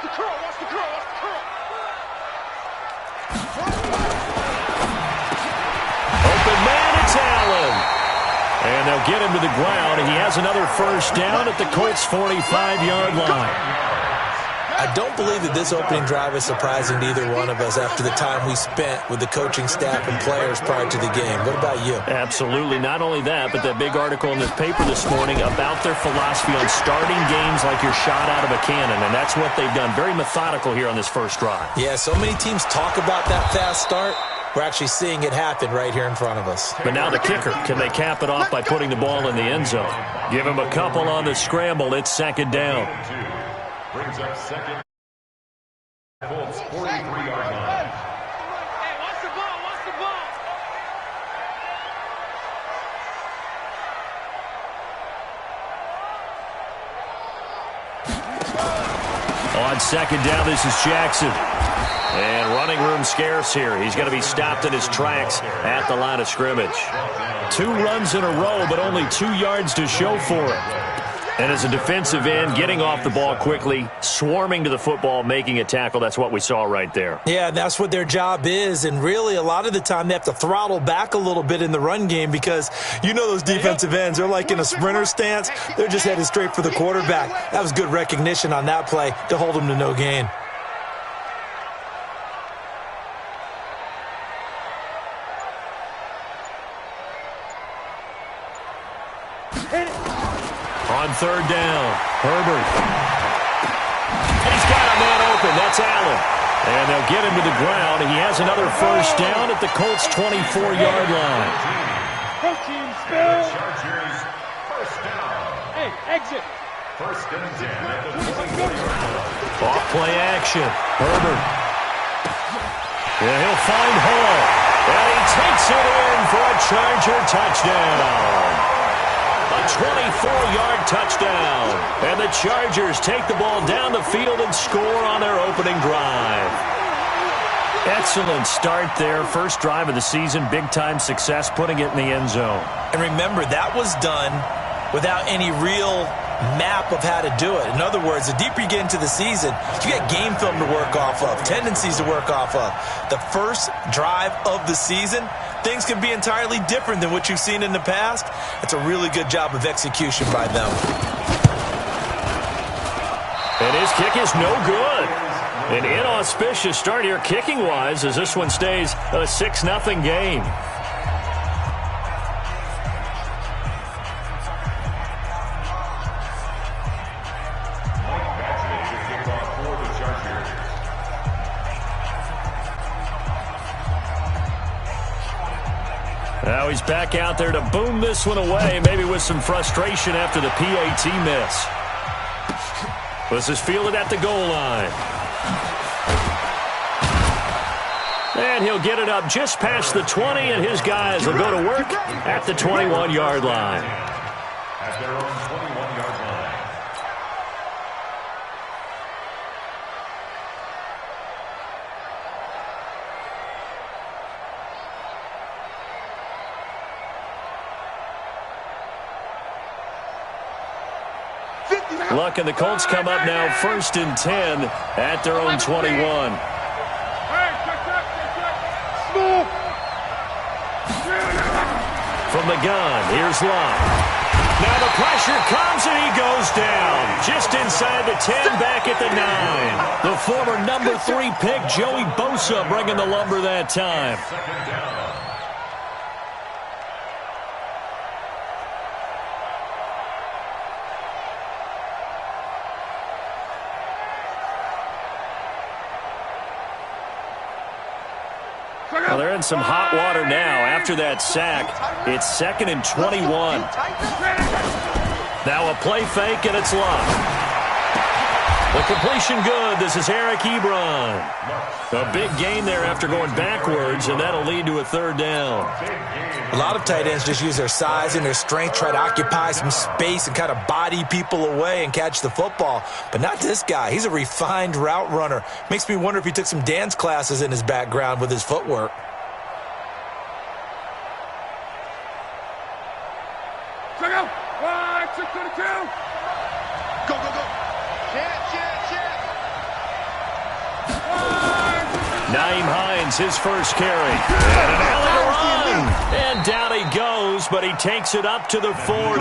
the curl. Open man, it's Allen. And they'll get him to the ground. He has another first down at the Colts' 45-yard line. I don't believe that this opening drive is surprising to either one of us after the time we spent with the coaching staff and players prior to the game. What about you? Absolutely. Not only that, but that big article in the paper this morning about their philosophy on starting games like you're shot out of a cannon, and that's what they've done. Very methodical here on this first drive. Yeah, so many teams talk about that fast start. We're actually seeing it happen right here in front of us. But now the kicker. Can they cap it off by putting the ball in the end zone? Give him a couple on the scramble. It's second down. Brings up second. Colts 43-yard line. Hey, watch the ball. On second down, this is Jackson. And running room scarce here. He's going to be stopped in his tracks at the line of scrimmage. 2 runs in a row, but only 2 yards to show for it. And as a defensive end, getting off the ball quickly, swarming to the football, making a tackle, that's what we saw right there. Yeah, and that's what their job is. And really, a lot of the time, they have to throttle back a little bit in the run game because you know those defensive ends, they're like in a sprinter stance. They're just headed straight for the quarterback. That was good recognition on that play to hold them to no gain. On third down, Herbert. And he's got a man open. That's Allen. And they'll get him to the ground. He has another first down at the Colts' 24-yard line. Go team, Spill. Chargers, first down. Hey, exit. First and 10 at the 24-yard line. Off play action. Herbert. And he'll find Hall. And he takes it in for a Charger touchdown. A 24-yard touchdown. And the Chargers take the ball down the field and score on their opening drive. Excellent start there. First drive of the season. Big-time success putting it in the end zone. And remember, that was done without any real map of how to do it. In other words, the deeper you get into the season, you get game film to work off of, tendencies to work off of. The first drive of the season, things can be entirely different than what you've seen in the past. It's a really good job of execution by them. And his kick is no good. An inauspicious start here kicking-wise as this one stays a 6-0 game. Now he's back out there to boom this one away, maybe with some frustration after the PAT miss. This is fielded at the goal line. And he'll get it up just past the 20, and his guys will go to work at the 21-yard line. At their own 21-yard line. Luck and the Colts come up now 1st and 10 at their own 21. From the gun, here's Luck. Now the pressure comes and he goes down. Just inside the 10, back at the 9. The former number 3 pick, Joey Bosa, bringing the lumber that time. Second down. Well, they're in some hot water now. After that sack, it's 2nd and 21. Now a play fake, and it's Luck. The completion good. This is Eric Ebron. A big gain there after going backwards, and that'll lead to a 3rd down. A lot of tight ends just use their size and their strength, try to occupy some space and kind of body people away and catch the football. But not this guy. He's a refined route runner. Makes me wonder if he took some dance classes in his background with his footwork. Check out. 622. Go, go, go. Naeem Hines, his first carry. And an alley to run. And down he goes, but he takes it up to the 40.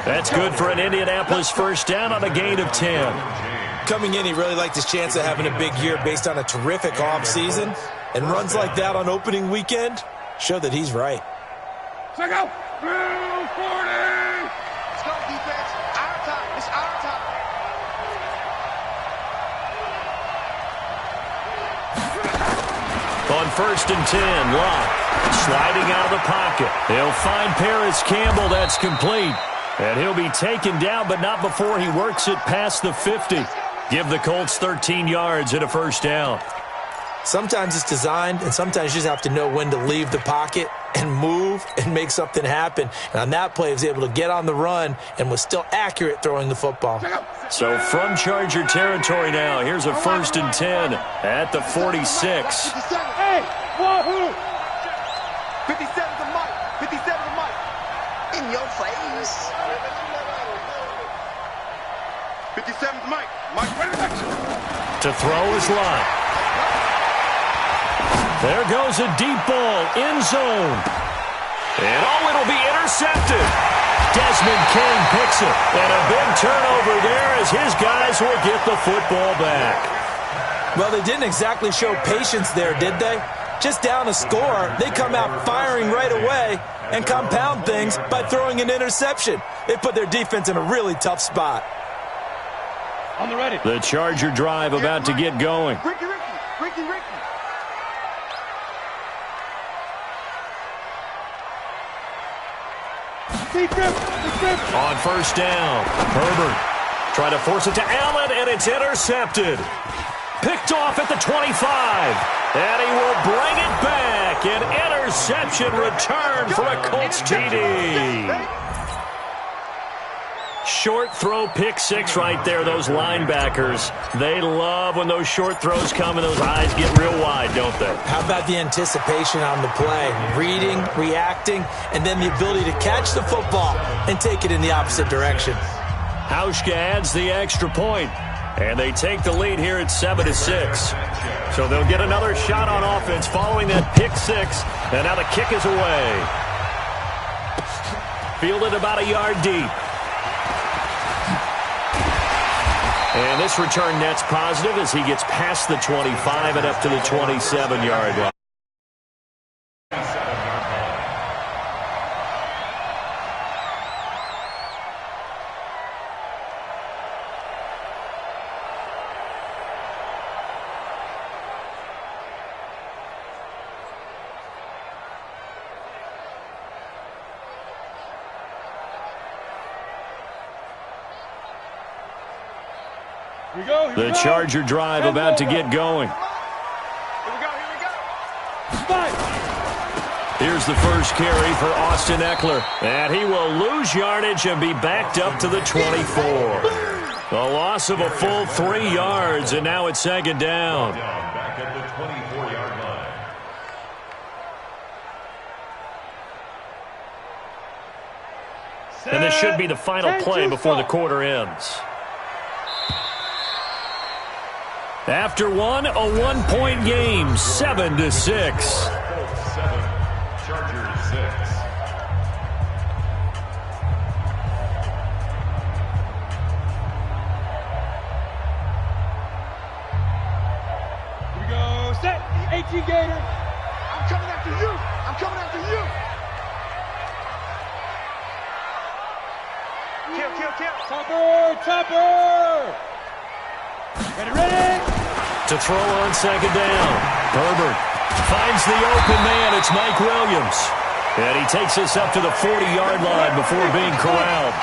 That's good for an Indianapolis first down on a gain of 10. Coming in, he really liked his chance of having a big year based on a terrific offseason. And runs like that on opening weekend show that he's right. Check out. Blue 40. Let's go, defense. Our time. It's our time. On 1st and 10, Luck sliding out of the pocket. He'll find Paris Campbell. That's complete. And he'll be taken down, but not before he works it past the 50. Give the Colts 13 yards and a first down. Sometimes it's designed, and sometimes you just have to know when to leave the pocket and move and make something happen. And on that play, he was able to get on the run and was still accurate throwing the football. So from Charger territory now, here's a 1st and 10 at the 46. Hey, wahoo! 57's a mic. 57's a mic. In your face. 57's Mike. Mike, ready back. To throw his line. There goes a deep ball, end zone. And it'll be intercepted. Desmond King picks it. And a big turnover there as his guys will get the football back. Well, they didn't exactly show patience there, did they? Just down a score, they come out firing right away and compound things by throwing an interception. They put their defense in a really tough spot. On the ready. The Charger drive about to get going. Ricky. On first down, Herbert trying to force it to Allen, and it's intercepted. Picked off at the 25, and he will bring it back. An interception return for a Colts TD. Short throw, pick six right there. Those linebackers, they love when those short throws come and those eyes get real wide, don't they? How about the anticipation on the play? Reading, reacting, and then the ability to catch the football and take it in the opposite direction. Hauschka adds the extra point, and they take the lead here at 7-6. So they'll get another shot on offense following that pick six, and now the kick is away. Fielded about a yard deep. And this return net's positive as he gets past the 25 and up to the 27-yard line. The Charger drive about to get going. Here we go. Here's the first carry for Austin Eckler. And he will lose yardage and be backed up to the 24. A loss of a full 3 yards, and now it's second down. Back at the 24-yard line. And this should be the final play before the quarter ends. After one, a 1-point game, 7-6. 7, Chargers 6. Here we go. Set. 18 Gator. I'm coming after you. Kill. Topper. Ready. To throw on second down. Herbert finds the open man. It's Mike Williams. And he takes us up to the 40-yard line before being corralled.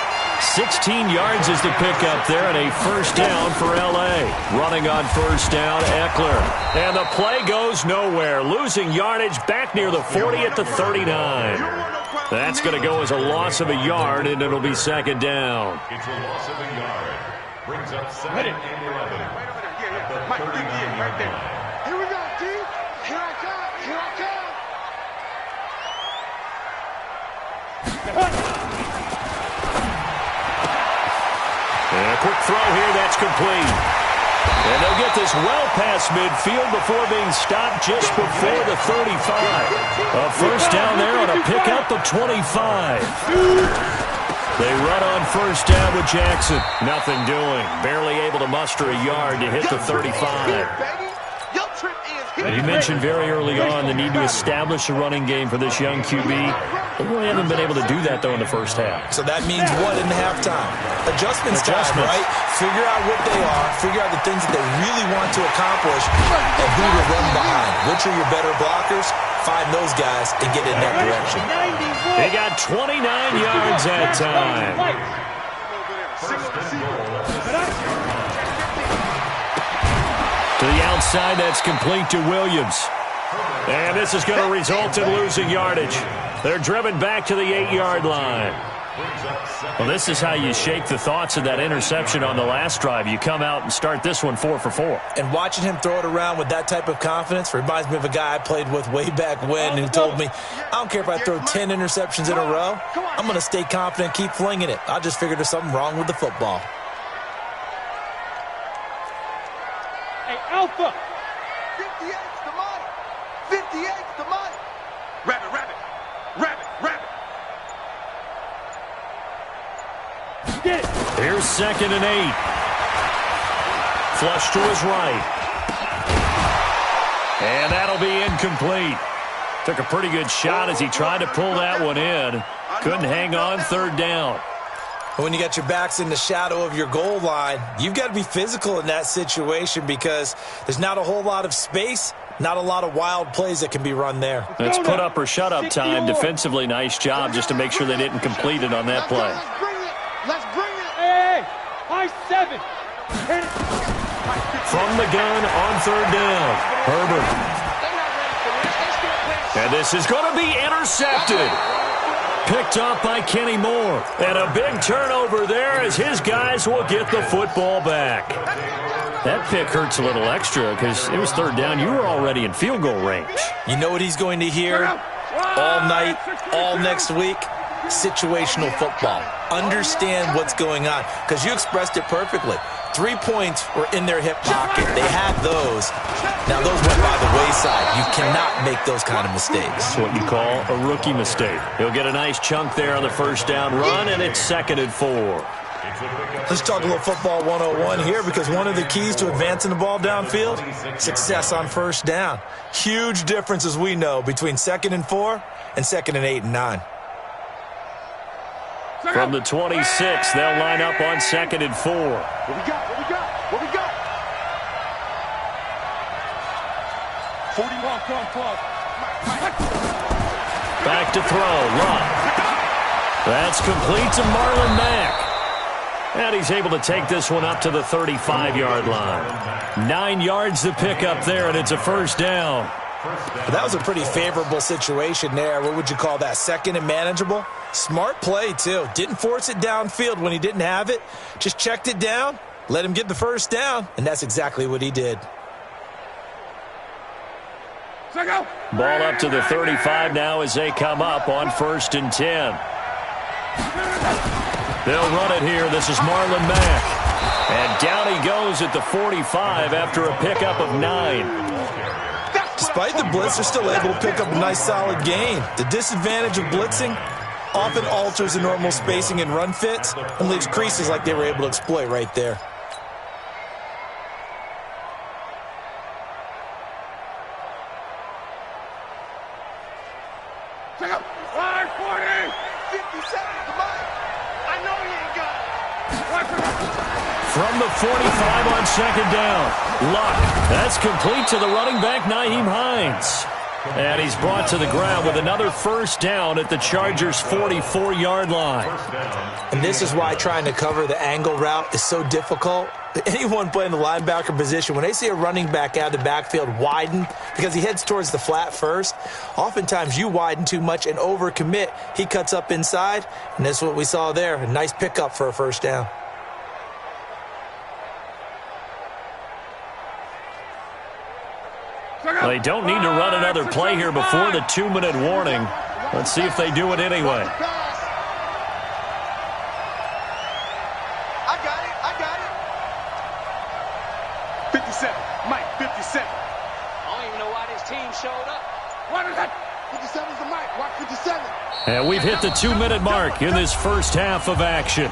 16 yards is the pickup there, and a first down for L.A. Running on first down, Eckler. And the play goes nowhere. Losing yardage back near the 40 at the 39. That's going to go as a loss of a yard, and it'll be second down. It's a loss of a yard. Brings up 2nd and 11. Mike, right there. Here we go, D. Here I come. And a quick throw here, that's complete. And they'll get this well past midfield before being stopped just before the 35. A first down there on a pickup of 25. They run on first down with Jackson. Nothing doing. Barely able to muster a yard to hit the 35. You mentioned very early on the need to establish a running game for this young QB. They really haven't been able to do that, though, in the first half. So that means what in halftime? Adjustments time, right? Figure out what they are, figure out the things that they really want to accomplish, and who to run behind. Which are your better blockers? Find those guys and get in that direction. They got 29 yards that time. To the outside, that's complete to Williams. And this is going to result in losing yardage. They're driven back to the 8-yard line. Well, this is how you shake the thoughts of that interception on the last drive. You come out and start this one 4 for 4. And watching him throw it around with that type of confidence reminds me of a guy I played with way back when who told me, I don't care if I throw 10 interceptions in a row. I'm going to stay confident, keep flinging it. I just figured there's something wrong with the football. Hey, Alpha. 58's the money. 58's the money. Rabbit, rabbit. Rabbit, rabbit. Get it. Here's 2nd and 8. Flush to his right. And that'll be incomplete. Took a pretty good shot as he tried to pull that one in. Couldn't hang on 3rd down. When you got your backs in the shadow of your goal line, you've got to be physical in that situation because there's not a whole lot of space, not a lot of wild plays that can be run there. It's put up or shut up time. Defensively, nice job just to make sure they didn't complete it on that play. Let's bring it. Let's bring it. Hey, high 7. Hit it. From the gun on 3rd down. Herbert. And this is going to be intercepted. Picked off by Kenny Moore. And a big turnover there as his guys will get the football back. That pick hurts a little extra because it was 3rd down. You were already in field goal range. You know what he's going to hear all night, all next week? Situational football. Understand what's going on because you expressed it perfectly. 3 points were in their hip pocket. They had those. Now, those went by the wayside. You cannot make those kind of mistakes. That's what you call a rookie mistake. He'll get a nice chunk there on the 1st down run, and it's 2nd and 4. Let's talk a little football 101 here because one of the keys to advancing the ball downfield, success on 1st down. Huge difference, as we know, between 2nd and 4 and 2nd and 8 and 9. From the 26, they'll line up on 2nd and 4. What we got? What we got? What we got? 41 plus. Back to throw. Luck. That's complete to Marlon Mack. And he's able to take this one up to the 35-yard line. 9 yards to pick up there, and it's a 1st down. But that was a pretty favorable situation there. What would you call that? 2nd and manageable? Smart play, too. Didn't force it downfield when he didn't have it. Just checked it down, let him get the 1st down, and that's exactly what he did. Ball up to the 35 now as they come up on 1st and 10. They'll run it here. This is Marlon Mack. And down he goes at the 45 after a pickup of 9. Despite the blitz, they're still able to pick up a nice solid gain. The disadvantage of blitzing often alters the normal spacing and run fits and leaves creases like they were able to exploit right there. From the 45 on 2nd down. Luck. That's complete to the running back, Nyheim Hines. And he's brought to the ground with another 1st down at the Chargers' 44-yard line. And this is why trying to cover the angle route is so difficult. Anyone playing the linebacker position, when they see a running back out of the backfield widen because he heads towards the flat first, oftentimes you widen too much and overcommit. He cuts up inside, and that's what we saw there. A nice pickup for a 1st down. Well, they don't need to run another play here before the 2-minute warning. Let's see if they do it anyway. I got it. 57. Mike, 57. I don't even know why this team showed up. What is that? 57's the Mike. Watch 57. And we've hit the 2-minute mark in this 1st half of action.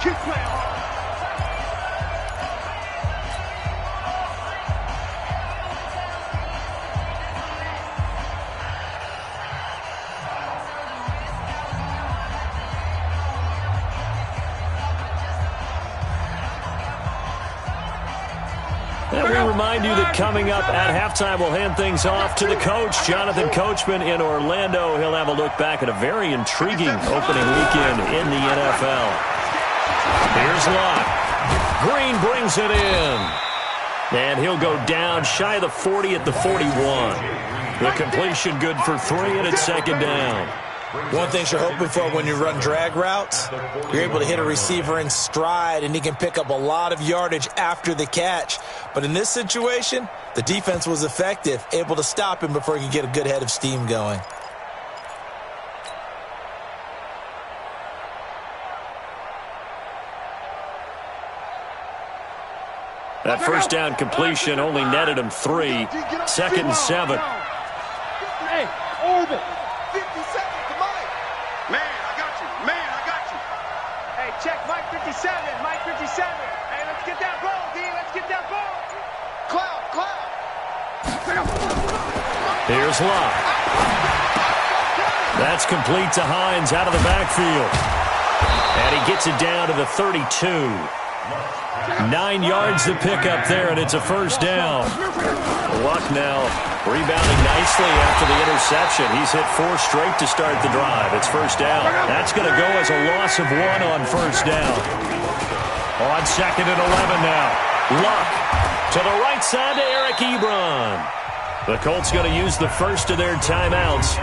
Keep playing hard. And we remind you that coming up at halftime, we'll hand things off to the coach, Jonathan Coachman in Orlando. He'll have a look back at a very intriguing opening weekend in the NFL. Here's Locke. Green brings it in. And he'll go down shy of the 40 at the 41. The completion good for 3, and it's 2nd down. One thing you're hoping for when you run drag routes, you're able to hit a receiver in stride, and he can pick up a lot of yardage after the catch. But in this situation, the defense was effective, able to stop him before he could get a good head of steam going. That first down completion only netted him 3. 2nd and 7. Hey, orbit. 50 seconds to Mike. Man, I got you. Man, I got you. Hey, check Mike 57. Mike 57. Hey, let's get that ball, D. Let's get that ball. Cloud. Here's Luck. That's complete to Hines out of the backfield. And he gets it down to the 32. 9 yards to pick up there, and it's a first down. Luck now rebounding nicely after the interception. He's hit 4 straight to start the drive. It's first down. That's going to go as a loss of 1 on first down. On 2nd and 11 now. Luck to the right side to Eric Ebron. The Colts going to use the first of their timeouts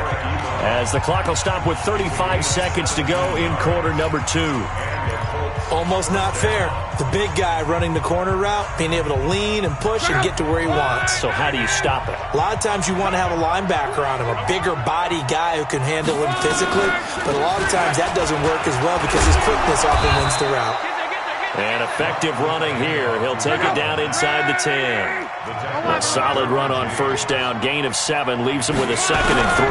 as the clock will stop with 35 seconds to go in quarter number 2. Almost not fair. The big guy running the corner route, being able to lean and push and get to where he wants. So how do you stop it? A lot of times you want to have a linebacker on him, a bigger body guy who can handle him physically, but a lot of times that doesn't work as well because his quickness often wins the route. And effective running here. He'll take it down inside the 10. A solid run on first down. Gain of 7 leaves him with a 2nd and 3.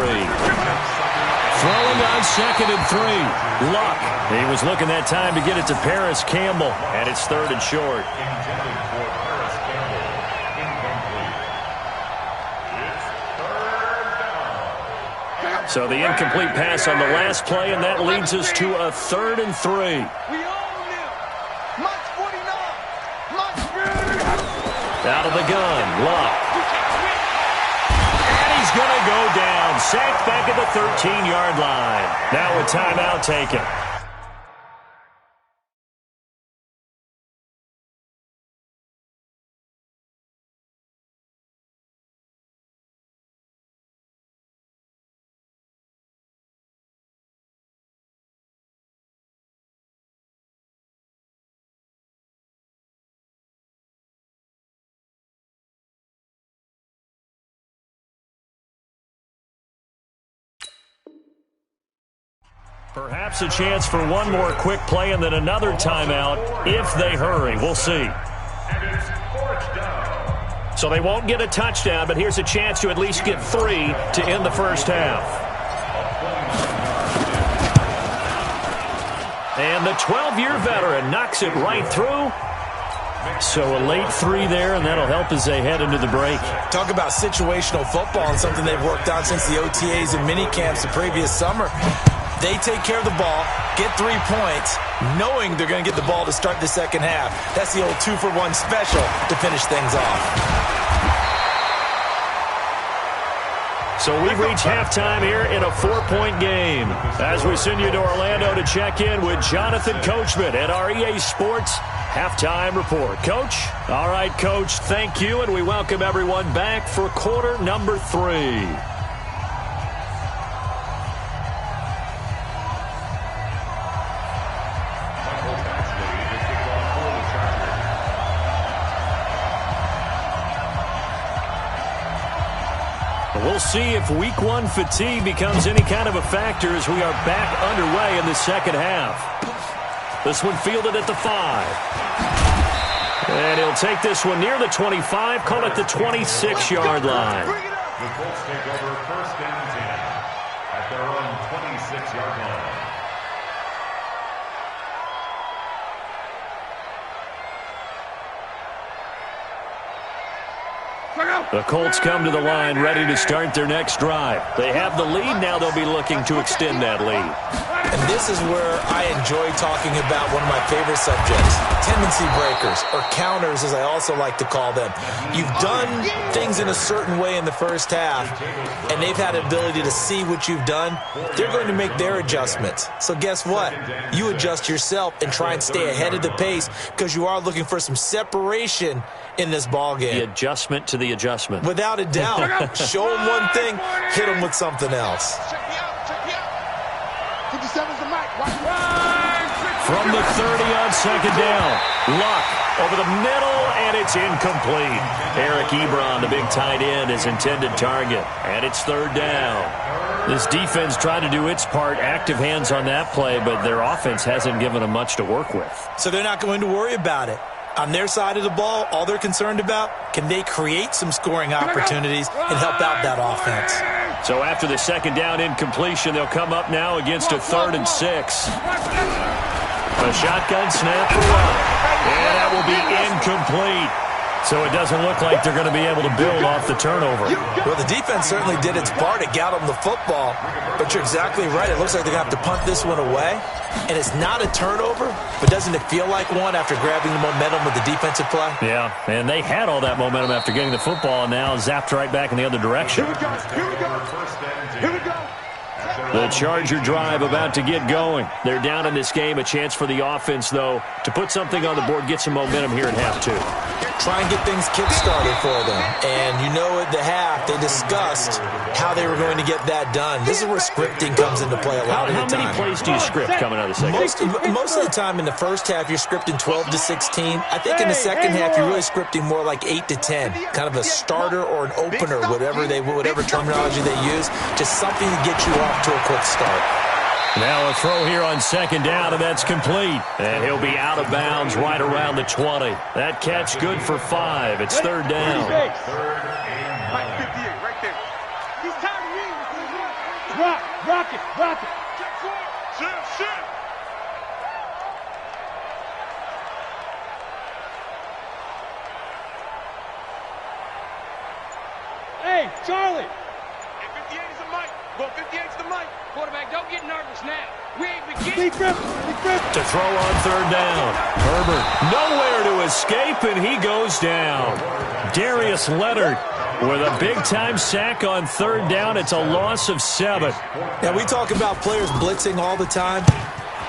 Throwing on 2nd and 3. Luck. He was looking that time to get it to Paris Campbell. And it's 3rd and short. So the incomplete pass on the last play, and that leads us to a 3rd and 3. Out of the gun, Luck. And he's going to go down. Sacked back at the 13-yard line. Now a timeout taken. Perhaps a chance for one more quick play and then another timeout if they hurry. We'll see. So they won't get a touchdown, but here's a chance to at least get 3 to end the first half. And the 12-year veteran knocks it right through. So a late 3 there, and that'll help as they head into the break. Talk about situational football and something they've worked on since the OTAs and mini camps the previous summer. They take care of the ball, get 3 points, knowing they're going to get the ball to start the second half. That's the old 2-for-1 special to finish things off. So we've reached halftime here in a 4-point game. As we send you to Orlando to check in with Jonathan Coachman at our EA Sports Halftime Report. Coach? All right, Coach, thank you, and we welcome everyone back for quarter number 3. We'll see if week 1 fatigue becomes any kind of a factor as we are back underway in the second half. This one fielded at the 5. And he'll take this one near the 25, call it the 26-yard line. The Colts take over first and 10 at their own 26-yard line. The Colts come to the line ready to start their next drive. They have the lead. Now they'll be looking to extend that lead. And this is where I enjoy talking about one of my favorite subjects, tendency breakers, or counters as I also like to call them. You've done things in a certain way in the first half, and they've had the ability to see what you've done. They're going to make their adjustments. So guess what? You adjust yourself and try and stay ahead of the pace because you are looking for some separation in this ball game. The adjustment to the adjustment. Without a doubt. Show them one thing, hit them with something else. Check me out. 57's the mic. From the 30 on second down. Luck over the middle, and it's incomplete. Eric Ebron, the big tight end, is intended target. And it's 3rd down. This defense tried to do its part, active hands on that play, but their offense hasn't given them much to work with. So they're not going to worry about it. On their side of the ball, all they're concerned about, can they create some scoring opportunities and help out that offense? So after the second down incompletion, they'll come up now against a 3rd and 6. A shotgun snap for one. And that will be incomplete. So it doesn't look like they're going to be able to build off the turnover. Well, the defense certainly did its part to get them the football. But you're exactly right. It looks like they're going to have to punt this one away. And it's not a turnover, but doesn't it feel like one after grabbing the momentum with the defensive play? Yeah, and they had all that momentum after getting the football and now zapped right back in the other direction. Here we go. Here we go. Here we go. The Charger drive about to get going. They're down in this game. A chance for the offense, though, to put something on the board, get some momentum here in half 2. Try and get things kick-started for them. And you know at the half, they discussed how they were going to get that done. This is where scripting comes into play a lot of the time. How many plays do you script coming out of the second? Most of the time in the first half, you're scripting 12 to 16. I think in the second half, you're really scripting more like 8 to 10. Kind of a starter or an opener, whatever terminology they use. Just something to get you off to a quick start. Now a throw here on second down, and that's complete. And he'll be out of bounds right around the 20. That catch good for 5. It's 3rd down. Mike 58, right there. He's tired of reading. Rock it. Shit. Hey, Charlie. And 58 is the Mike. Well, 58 is the Mike. Quarterback, don't get nervous now. We ain't beginning. Deep grip. To throw on 3rd down. Herbert nowhere to escape, and he goes down. Darius Leonard with a big-time sack on 3rd down. It's a loss of 7. Now, we talk about players blitzing all the time.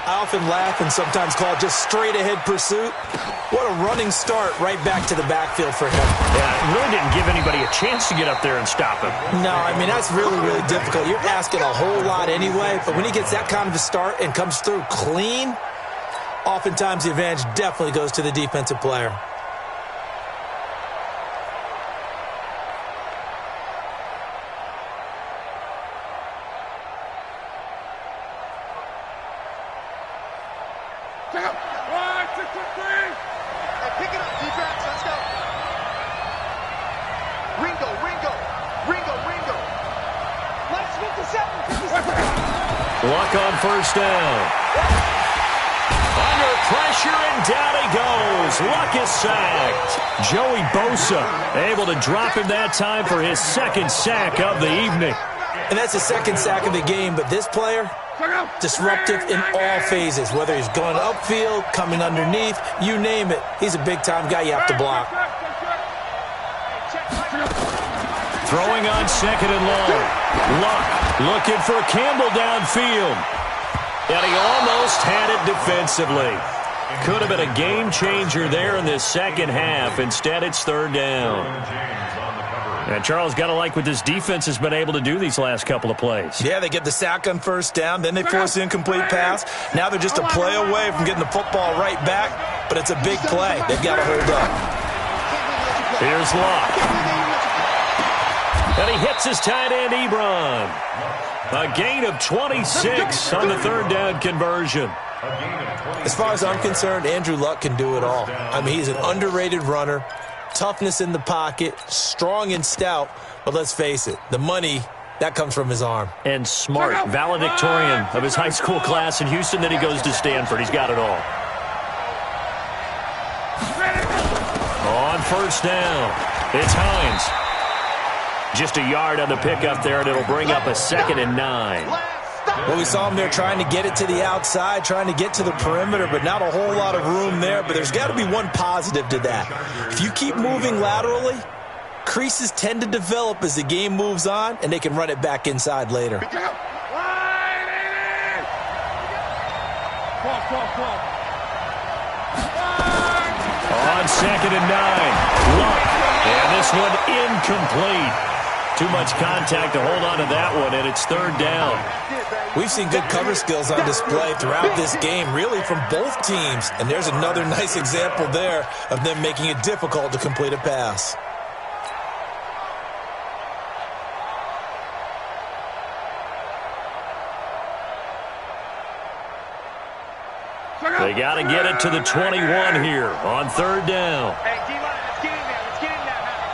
I often laugh and sometimes call it just straight-ahead pursuit. What a running start right back to the backfield for him. Yeah, it really didn't give anybody a chance to get up there and stop him. No, I mean, that's really, really difficult. You're asking a whole lot anyway, but when he gets that kind of a start and comes through clean, oftentimes the advantage definitely goes to the defensive player. Pick it up, defense. Let's go. Ringo. Let's 57. Luck on 1st down. Under pressure, and down he goes. Luck is sacked. Joey Bosa able to drop him that time for his 2nd sack of the evening. And that's the 2nd sack of the game, but this player, disruptive in all phases, whether he's going upfield, coming underneath, you name it. He's a big-time guy you have to block. Throwing on 2nd and long. Luck looking for Campbell downfield. And he almost had it defensively. Could have been a game changer there in this second half. Instead, it's 3rd down. And Charles, got to like what this defense has been able to do these last couple of plays. Yeah, they get the sack on 1st down, then they force the incomplete pass. Now they're just a play away from getting the football right back, but it's a big play. They've got to hold up. Here's Luck. And he hits his tight end, Ebron. A gain of 26 on the 3rd down conversion. As far as I'm concerned, Andrew Luck can do it all. I mean, he's an underrated runner. Toughness in the pocket, strong and stout, but let's face it, the money, that comes from his arm. And smart, valedictorian of his high school class in Houston, then he goes to Stanford. He's got it all. On 1st down, it's Hines. Just a yard on the pickup there, and it'll bring up a 2nd and 9. Well, we saw him there trying to get it to the outside, trying to get to the perimeter, but not a whole lot of room there. But there's got to be one positive to that. If you keep moving laterally, creases tend to develop as the game moves on, and they can run it back inside later. Ball. On 2nd and 9, Luck. And this one incomplete. Too much contact to hold on to that one, and it's 3rd down. We've seen good cover skills on display throughout this game, really from both teams. And there's another nice example there of them making it difficult to complete a pass. They got to get it to the 21 here on third down. Hey, D-line, let's get in there. Let's get in there, man.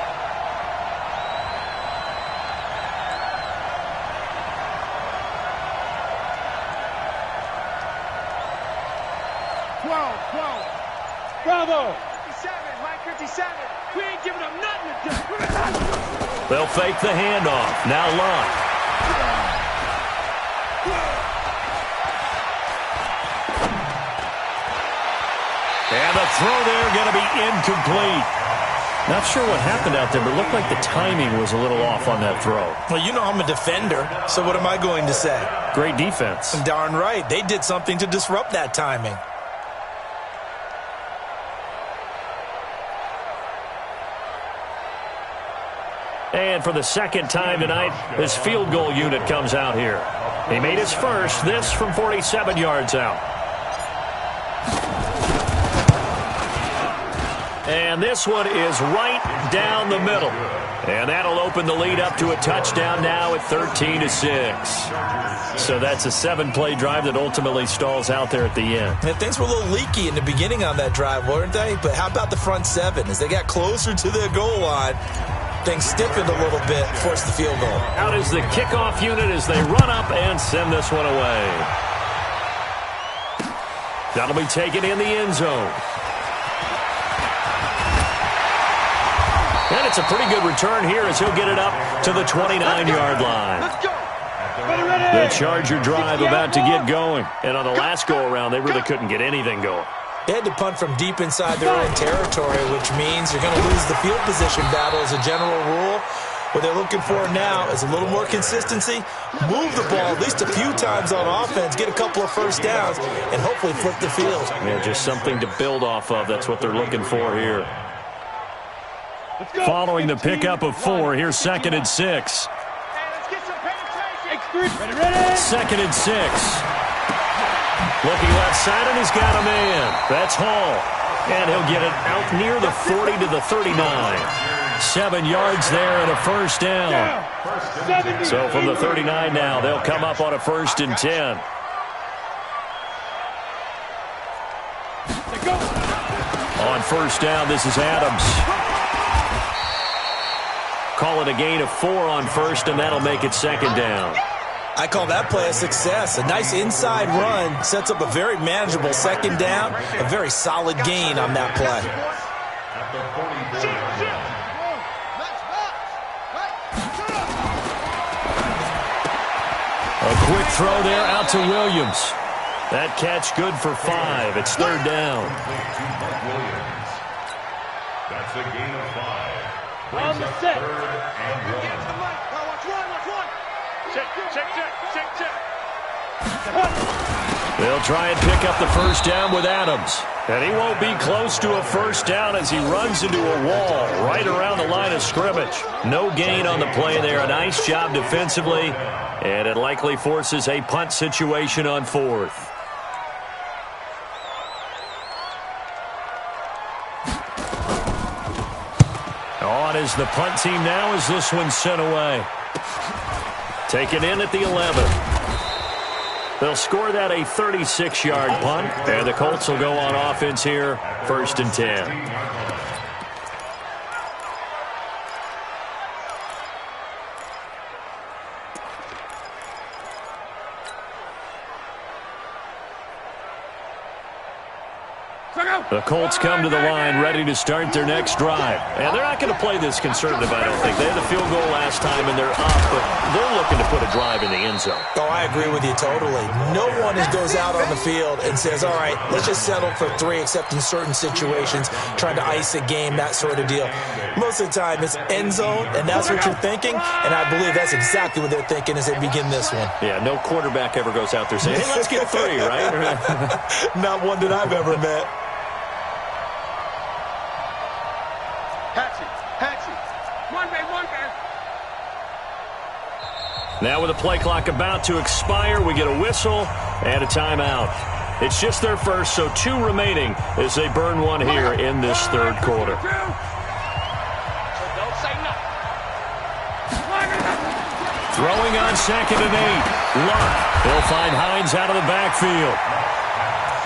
12. Bravo. 57, Mike 57. We ain't giving them nothing to do. They'll fake the handoff. Now Locke. And the throw there going to be incomplete. Not sure what happened out there, but it looked like the timing was a little off on that throw. Well, you know I'm a defender, so what am I going to say? Great defense. Darn right. They did something to disrupt that timing. And for the second time tonight, his field goal unit comes out here. He made his first, this from 47 yards out. And this one is right down the middle. And that'll open the lead up to a touchdown now at 13-6. So that's a 7-play drive that ultimately stalls out there at the end. And things were a little leaky in the beginning on that drive, weren't they? But how about the front seven? As they got closer to their goal line, things stiffened a little bit, forced the field goal. Out is the kickoff unit as they run up and send this one away. That'll be taken in the end zone. And it's a pretty good return here as he'll get it up to the 29-yard line. Let's go. The Charger drive about to get going. And on the last go-around, they really couldn't get anything going. They had to punt from deep inside their own territory, which means you're going to lose the field position battle as a general rule. What they're looking for now is a little more consistency, move the ball at least a few times on offense, get a couple of first downs, and hopefully flip the field. Yeah, just something to build off of. That's what they're looking for here. Following the pickup of 4, here's 2nd and 6. Hey, let's get some penetration. Ready. 2nd and 6. Looking left side, and he's got a man. That's Hall. And he'll get it out near the 40 to the 39. 7 yards there and a first down. So from the 39 now, they'll come up on a 1st and 10. On 1st down, this is Adams. Call it a gain of 4 on 1st, and that'll make it 2nd down. I call that play a success. A nice inside run sets up a very manageable 2nd down. A very solid gain on that play. A quick throw there out to Williams. That catch good for 5. It's 3rd down. That's a gain of 5. On the set. 3rd and 1. Check. They'll try and pick up the first down with Adams. And he won't be close to a first down as he runs into a wall right around the line of scrimmage. No gain on the play there. A nice job defensively. And it likely forces a punt situation on 4th. On is the punt team now as this one's sent away. Taken in at the 11. They'll score that a 36-yard punt, and the Colts will go on offense here, 1st and 10. The Colts come to the line ready to start their next drive. And they're not going to play this conservative, I don't think. They had the field goal last time, and they're up, but they're looking to put a drive in the end zone. Oh, I agree with you totally. No one goes out on the field and says, all right, let's just settle for 3, except in certain situations, trying to ice a game, that sort of deal. Most of the time, it's end zone, and that's what you're thinking, and I believe that's exactly what they're thinking as they begin this one. Yeah, no quarterback ever goes out there saying, hey, let's get 3, right? Not one that I've ever met. Hatchet. One man. Now with the play clock about to expire, we get a whistle and a timeout. It's just their first, so 2 remaining as they burn one here in this 3rd quarter. Don't say nothing. Throwing on 2nd and 8. Luck. He'll find Hines out of the backfield.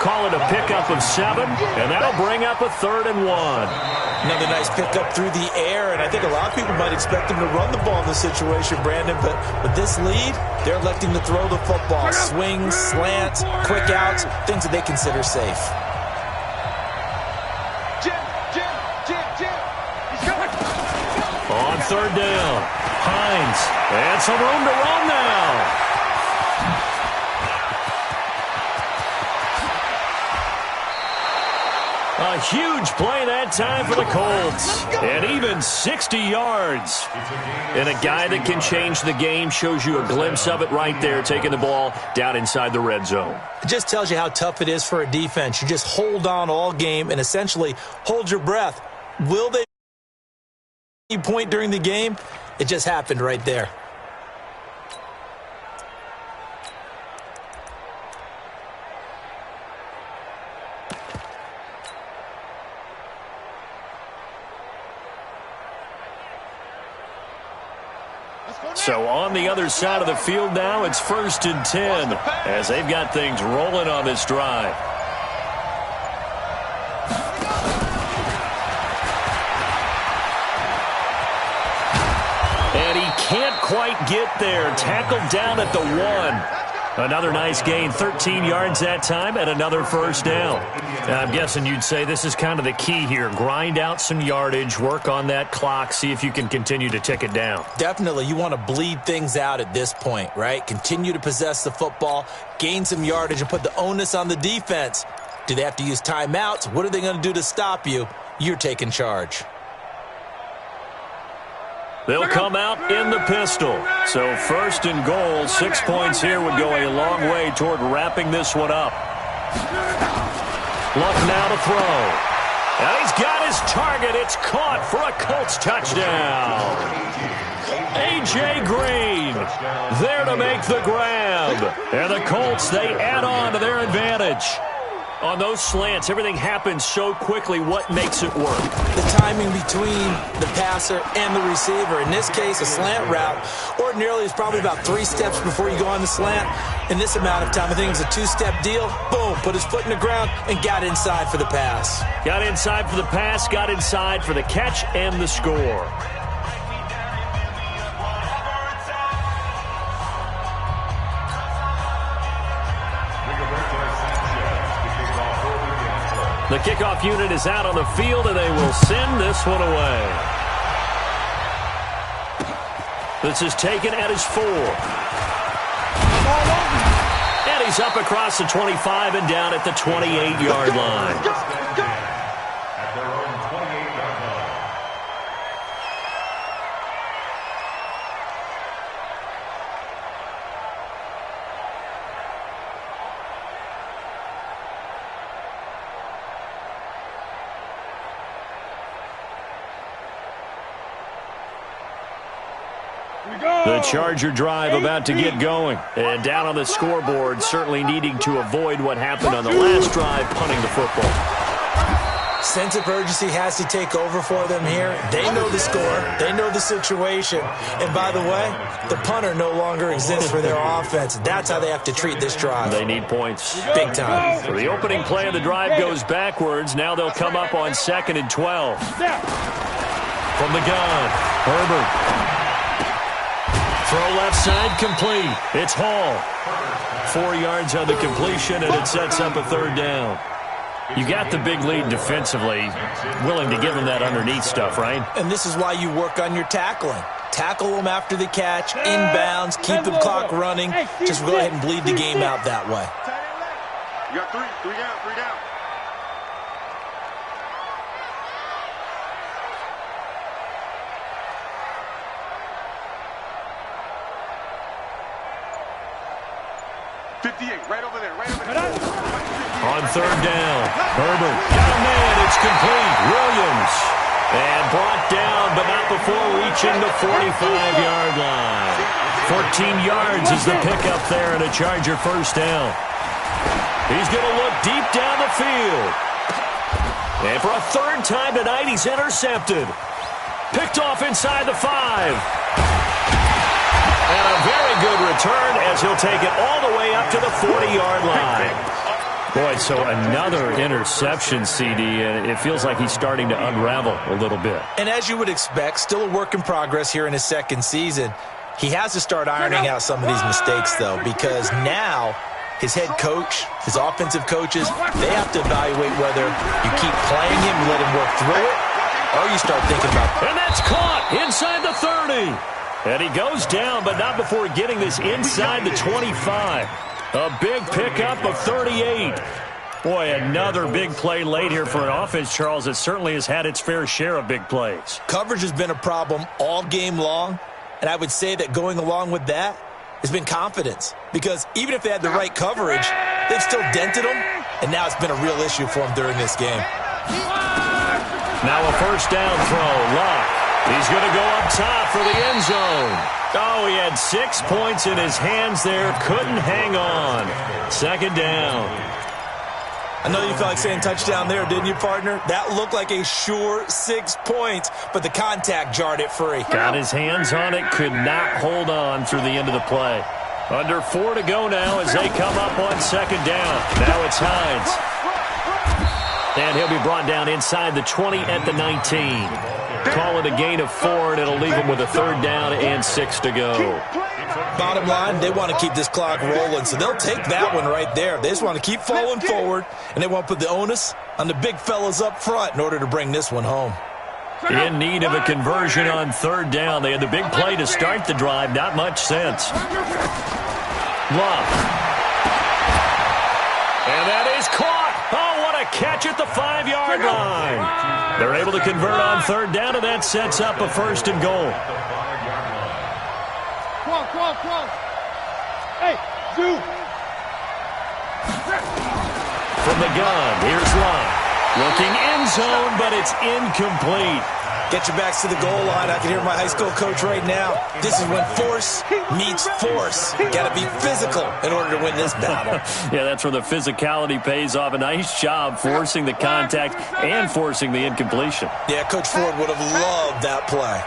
call it a pickup of 7, and that'll bring up a 3rd and 1. Another nice pickup through the air, and I think a lot of people might expect him to run the ball in this situation, Brandon, but with this lead, they're electing to throw the football. Swings, slants, quick outs, things that they consider safe. On 3rd down, Hines, and some room to run now. A huge play that time for the Colts, and even 60 yards. And a guy that can change the game, shows you a glimpse of it right there, taking the ball down inside the red zone. It just tells you how tough it is for a defense. You just hold on all game and essentially hold your breath. Will they point during the game? It just happened right there. So on the other side of the field now, it's 1st and 10 as they've got things rolling on this drive. And he can't quite get there. Tackled down at the 1. Another nice gain, 13 yards that time, and another 1st down. Now, I'm guessing you'd say this is kind of the key here. Grind out some yardage, work on that clock, see if you can continue to tick it down. Definitely. You want to bleed things out at this point, right? Continue to possess the football, gain some yardage, and put the onus on the defense. Do they have to use timeouts? What are they going to do to stop you? You're taking charge. They'll come out in the pistol. So 1st and goal, 6 points here would go a long way toward wrapping this one up. Luck now to throw. And he's got his target. It's caught for a Colts touchdown. A.J. Green there to make the grab. And the Colts, they add on to their advantage. On those slants, everything happens so quickly. What makes it work? The timing between the passer and the receiver. In this case, a slant route ordinarily is probably about 3 steps before you go on the slant. In this amount of time, I think it was a 2-step deal. Boom, put his foot in the ground and got inside for the pass. Got inside for the pass, got inside for the catch and the score. The kickoff unit is out on the field, and they will send this one away. This is taken at his 4. And he's up across the 25 and down at the 28-yard line. At their own 28-yard line. The Charger drive about to get going. And down on the scoreboard, certainly needing to avoid what happened on the last drive, punting the football. Sense of urgency has to take over for them here. They know the score. They know the situation. And by the way, the punter no longer exists for their offense. That's how they have to treat this drive. They need points. Big time. So the opening play of the drive goes backwards. Now they'll come up on 2nd and 12. From the gun, Herbert. Throw left side, complete. It's Hall. 4 yards on the completion, and it sets up a 3rd down. You got the big lead defensively, willing to give them that underneath stuff, right? And this is why you work on your tackling. Tackle them after the catch, inbounds, keep the clock running. Just go ahead and bleed the game out that way. You got 3 down, 3 down. Right over there, right over there. On 3rd down, Herbert got a man. It's complete. Williams. And brought down, but not before reaching the 45-yard line. 14 yards is the pickup there, and a Charger 1st down. He's going to look deep down the field. And for a 3rd time tonight, he's intercepted. Picked off inside the 5. And a very good return as he'll take it all the way up to the 40-yard line. Boy, so another interception, CD, and it feels like he's starting to unravel a little bit. And as you would expect, still a work in progress here in his second season. He has to start ironing out some of these mistakes, though, because now his head coach, his offensive coaches, they have to evaluate whether you keep playing him, let him work through it, or you start thinking about it. And that's caught inside the 30. And he goes down, but not before getting this inside the 25. A big pickup of 38. Boy, another big play late here for an offense, Charles, that certainly has had its fair share of big plays. Coverage has been a problem all game long, and I would say that going along with that has been confidence. Because even if they had the right coverage, they've still dented them, and now it's been a real issue for them during this game. Now a first down throw. Luck. He's going to go up top for the end zone. Oh, he had 6 points in his hands there. Couldn't hang on. Second down. I know you felt like saying touchdown there, didn't you, partner? That looked like a sure 6 points, but the contact jarred it free. Got his hands on it, could not hold on through the end of the play. Under 4 to go now as they come up on second down. Now it's Hines. And he'll be brought down inside the 20 at the 19. Call it a gain of 4, and it'll leave him with a third down and 6 to go. Bottom line, they want to keep this clock rolling, so they'll take that one right there. They just want to keep falling forward, and they want to put the onus on the big fellas up front in order to bring this one home. In need of a conversion on third down. They had the big play to start the drive. Not much sense. Love. And that is caught. Oh, what a catch at the 5-yard line. They're able to convert on third down, and that sets up a first and goal. Come on. Hey, Zoo. From the gun, here's Love. Looking end zone, but it's incomplete. Get your backs to the goal line. I can hear my high school coach right now. This is when force meets force. Got to be physical in order to win this battle. Yeah, that's where the physicality pays off. A nice job forcing the contact and forcing the incompletion. Yeah, Coach Ford would have loved that play.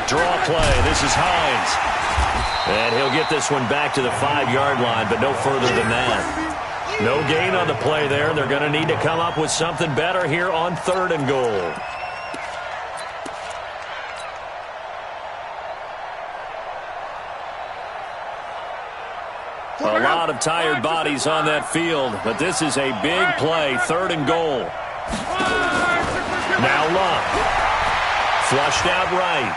Draw play. This is Hines. And he'll get this one back to the 5-yard line, but no further than that. No gain on the play there. They're going to need to come up with something better here on third and goal. A lot of tired bodies on that field, but this is a big play, third and goal. Now Luck. Flushed out right.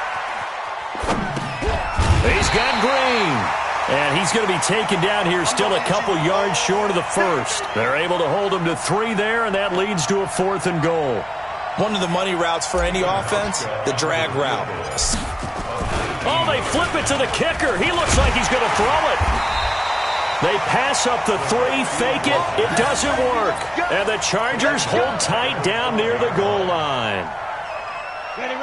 He's got Green. And he's going to be taken down here still a couple yards short of the first. They're able to hold him to 3 there, and that leads to a fourth and goal. One of the money routes for any offense, the drag route. Oh, they flip it to the kicker. He looks like he's going to throw it. They pass up the 3, fake it. It doesn't work. And the Chargers hold tight down near the goal line. Ready.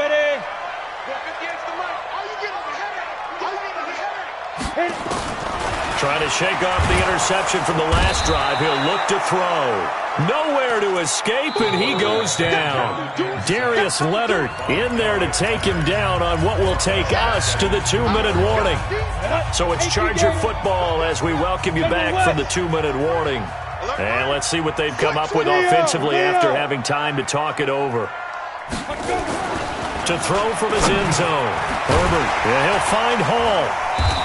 Trying to shake off the interception from the last drive. He'll look to throw. Nowhere to escape, and he goes down. Darius Leonard in there to take him down on what will take us to the 2-minute warning. So it's Charger football as we welcome you back from the 2-minute warning. And let's see what they've come up with offensively after having time to talk it over. To throw from his end zone. Herbert, yeah, he'll find Hall.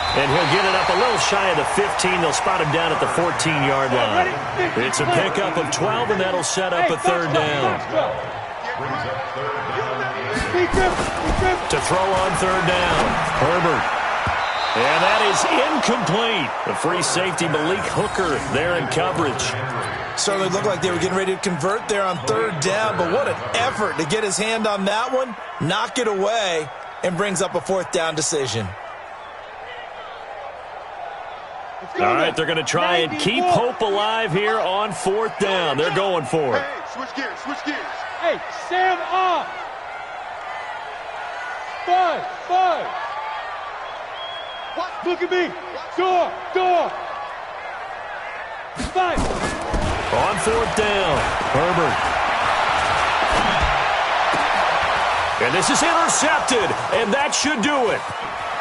And he'll get it up a little shy of the 15. They'll spot him down at the 14-yard line. It's a pickup of 12, and that'll set up a third down. To throw on third down. Herbert. And that is incomplete. The free safety, Malik Hooker, there in coverage. Certainly looked like they were getting ready to convert there on third down, but what an effort to get his hand on that one, knock it away, and brings up a fourth down decision. All right, they're going to try and keep hope alive here on fourth down. They're going for it. Hey, switch gears. Hey, Sam off. 5. What? Look at me. Door. 5. On fourth down, Herbert. And this is intercepted, and that should do it.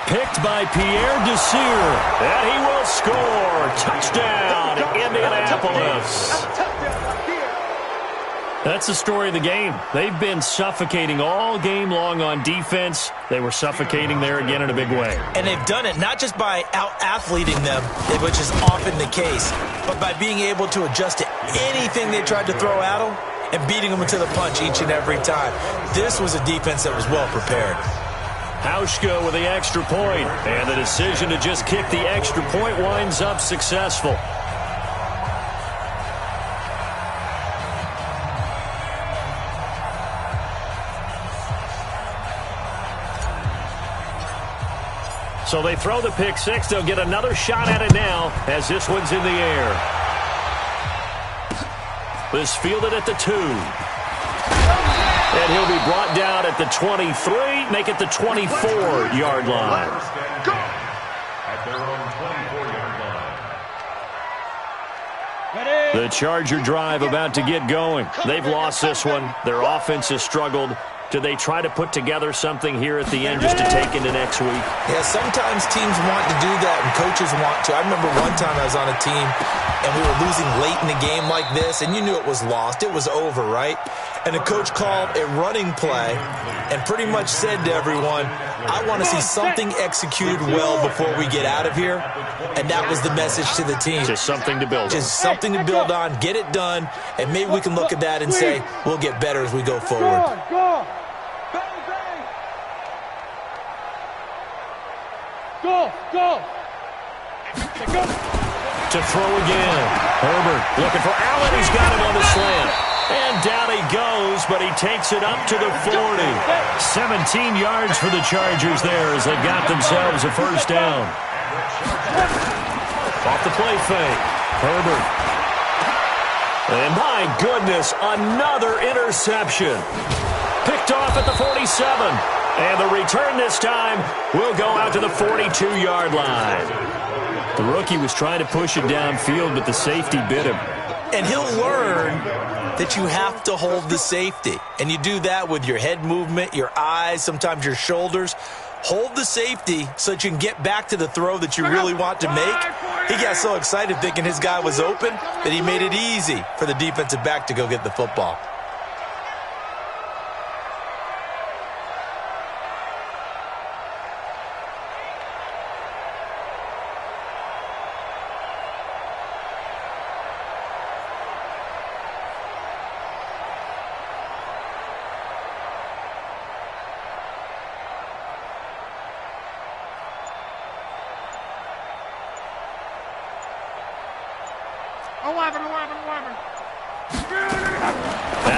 Picked by Pierre Desir. And he will score. Touchdown, Indianapolis. That's the story of the game. They've been suffocating all game long on defense. They were suffocating there again in a big way. And they've done it not just by out-athleting them, which is often the case, but by being able to adjust to anything they tried to throw at them and beating them to the punch each and every time. This was a defense that was well prepared. Hauschka with the extra point, and the decision to just kick the extra point winds up successful. So they throw the pick six. They'll get another shot at it now as this one's in the air. This fielded at the 2. And he'll be brought down at the 23, make it the 24-yard line. At their own 24-yard line. The Charger drive about to get going. They've lost this one. Their offense has struggled. Do they try to put together something here at the end just to take into next week? Yeah, sometimes teams want to do that and coaches want to. I remember one time I was on a team and we were losing late in the game like this, and you knew it was lost. It was over, right? And the coach called a running play and pretty much said to everyone, I want to see something executed well before we get out of here. And that was the message to the team. Just something to build on. Just something to build on, get it done, and maybe we can look at that and say, we'll get better as we go forward. Go! To throw again. Herbert looking for Allen. He's got him on the slant. And down he goes, but he takes it up to the 40. 17 yards for the Chargers there as they got themselves a first down. Off the play fake. Herbert. And my goodness, another interception. Picked off at the 47. And the return this time will go out to the 42-yard line. The rookie was trying to push it downfield, but the safety bit him. And he'll learn that you have to hold the safety. And you do that with your head movement, your eyes, sometimes your shoulders. Hold the safety so that you can get back to the throw that you really want to make. He got so excited thinking his guy was open that he made it easy for the defensive back to go get the football.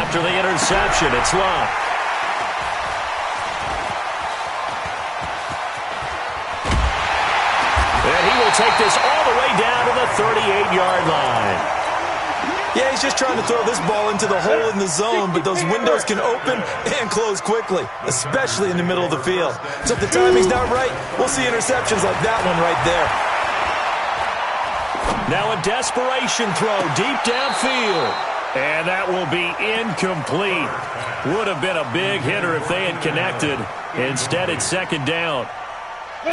After the interception, it's Locke. And he will take this all the way down to the 38-yard line. Yeah, he's just trying to throw this ball into the hole in the zone, but those windows can open and close quickly, especially in the middle of the field. So if the timing's not right, we'll see interceptions like that one right there. Now a desperation throw deep downfield. And that will be incomplete. Would have been a big hitter if they had connected. Instead, it's second down.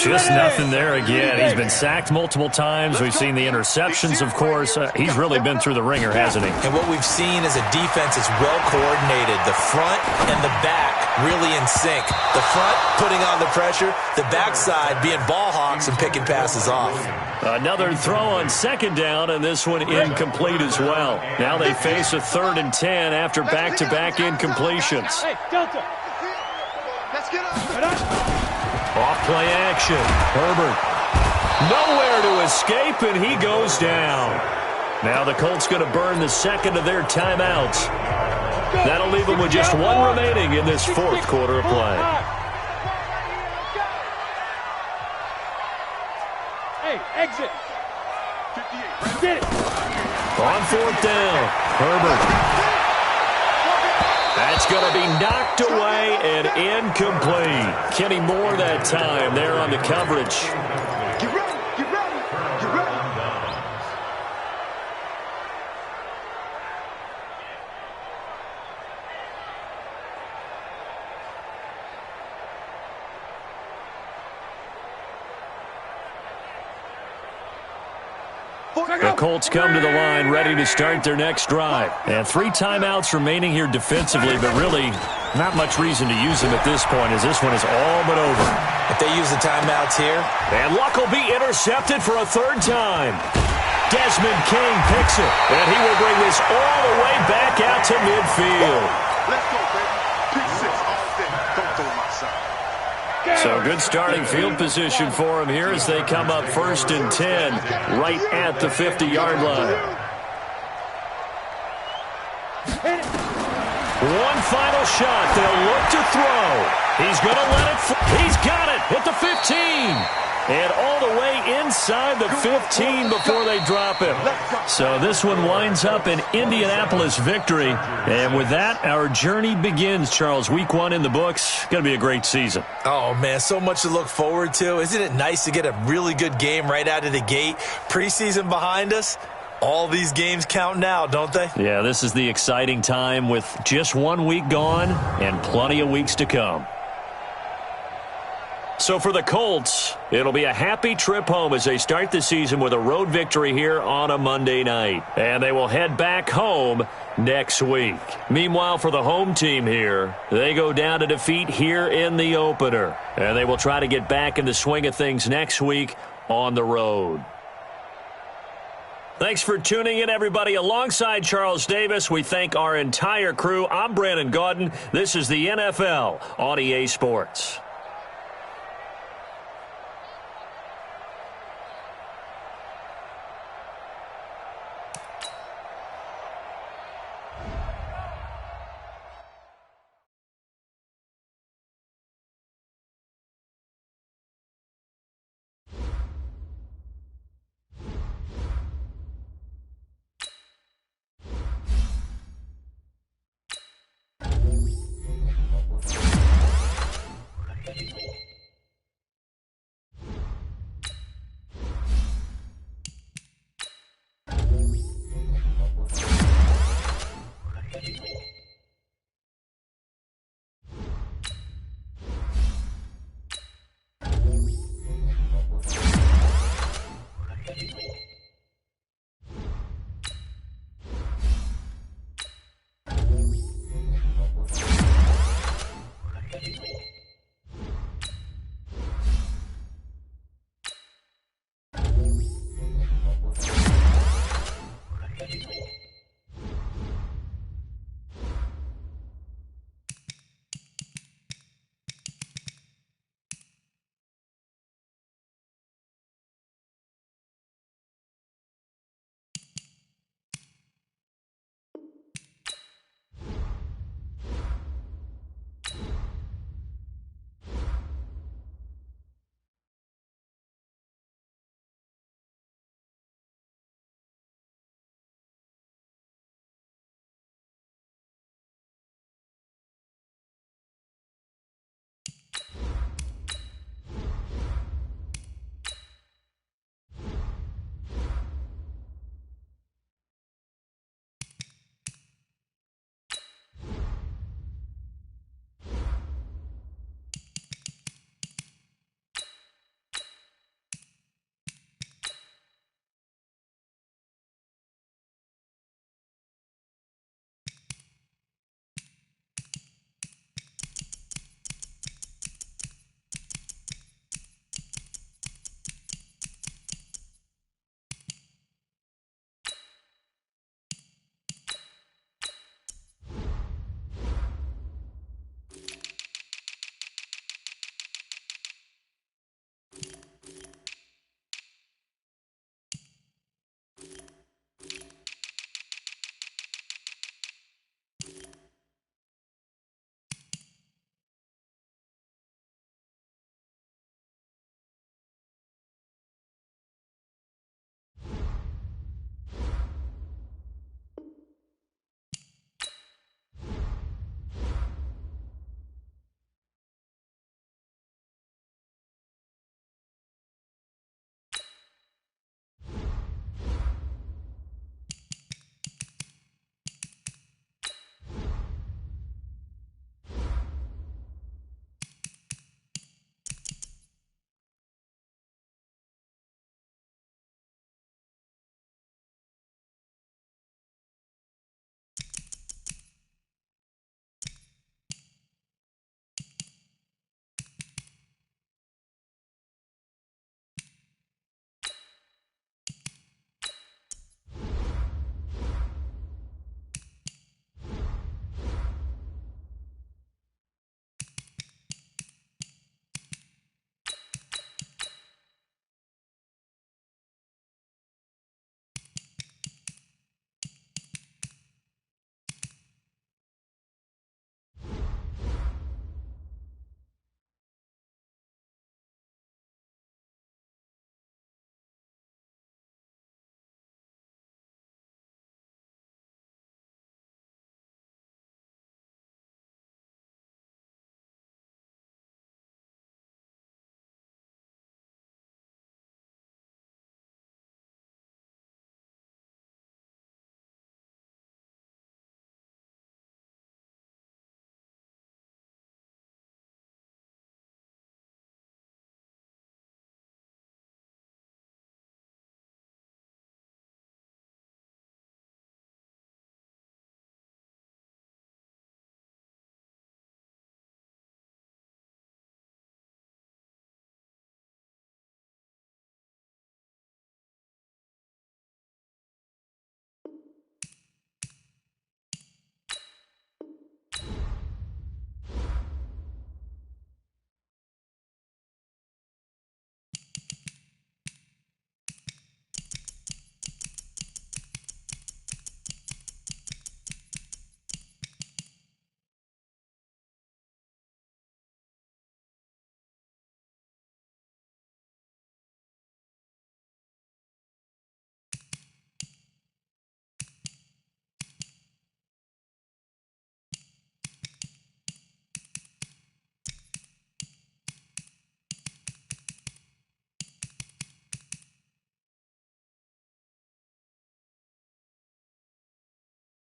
Just nothing there again. He's been sacked multiple times. We've seen the interceptions, of course. He's really been through the ringer, hasn't he? And what we've seen is a defense that's well coordinated. The front and the back really in sync. The front putting on the pressure. The backside being ball hawks and picking passes off. Another throw on second down, and this one incomplete as well. Now they face a 3rd and 10 after back-to-back incompletions. Hey, Delta. Let's get up. Off-play action. Herbert. Nowhere to escape, and he goes down. Now the Colts going to burn the second of their timeouts. That'll leave them with just one remaining in this 4th quarter of play. Hey, exit. Get it. On 4th down, Herbert. That's going to be knocked away and incomplete. Kenny Moore that time there on the coverage. Get ready, get ready, get ready. The Colts come to the line ready to start their next drive. And 3 timeouts remaining here defensively, but really not much reason to use them at this point as this one is all but over. If they use the timeouts here. And Luck will be intercepted for a 3rd time. Desmond King picks it, and he will bring this all the way back out to midfield. Let's go, baby. Pick 6 all day. Don't throw my side. So good starting field position for him here as they come up 1st and 10 right at the 50-yard line. One final shot. They'll look to throw. He's going to let it fly. He's got it at the 15. And all the way inside the 15 before they drop him. So this one winds up an Indianapolis victory. And with that, our journey begins, Charles. Week 1 in the books. Going to be a great season. Oh, man, so much to look forward to. Isn't it nice to get a really good game right out of the gate? Preseason behind us. All these games count now, don't they? Yeah, this is the exciting time with just 1 week gone and plenty of weeks to come. So for the Colts, it'll be a happy trip home as they start the season with a road victory here on a Monday night. And they will head back home next week. Meanwhile, for the home team here, they go down to defeat here in the opener. And they will try to get back in the swing of things next week on the road. Thanks for tuning in, everybody. Alongside Charles Davis, we thank our entire crew. I'm Brandon Gaudin. This is the NFL on EA Sports.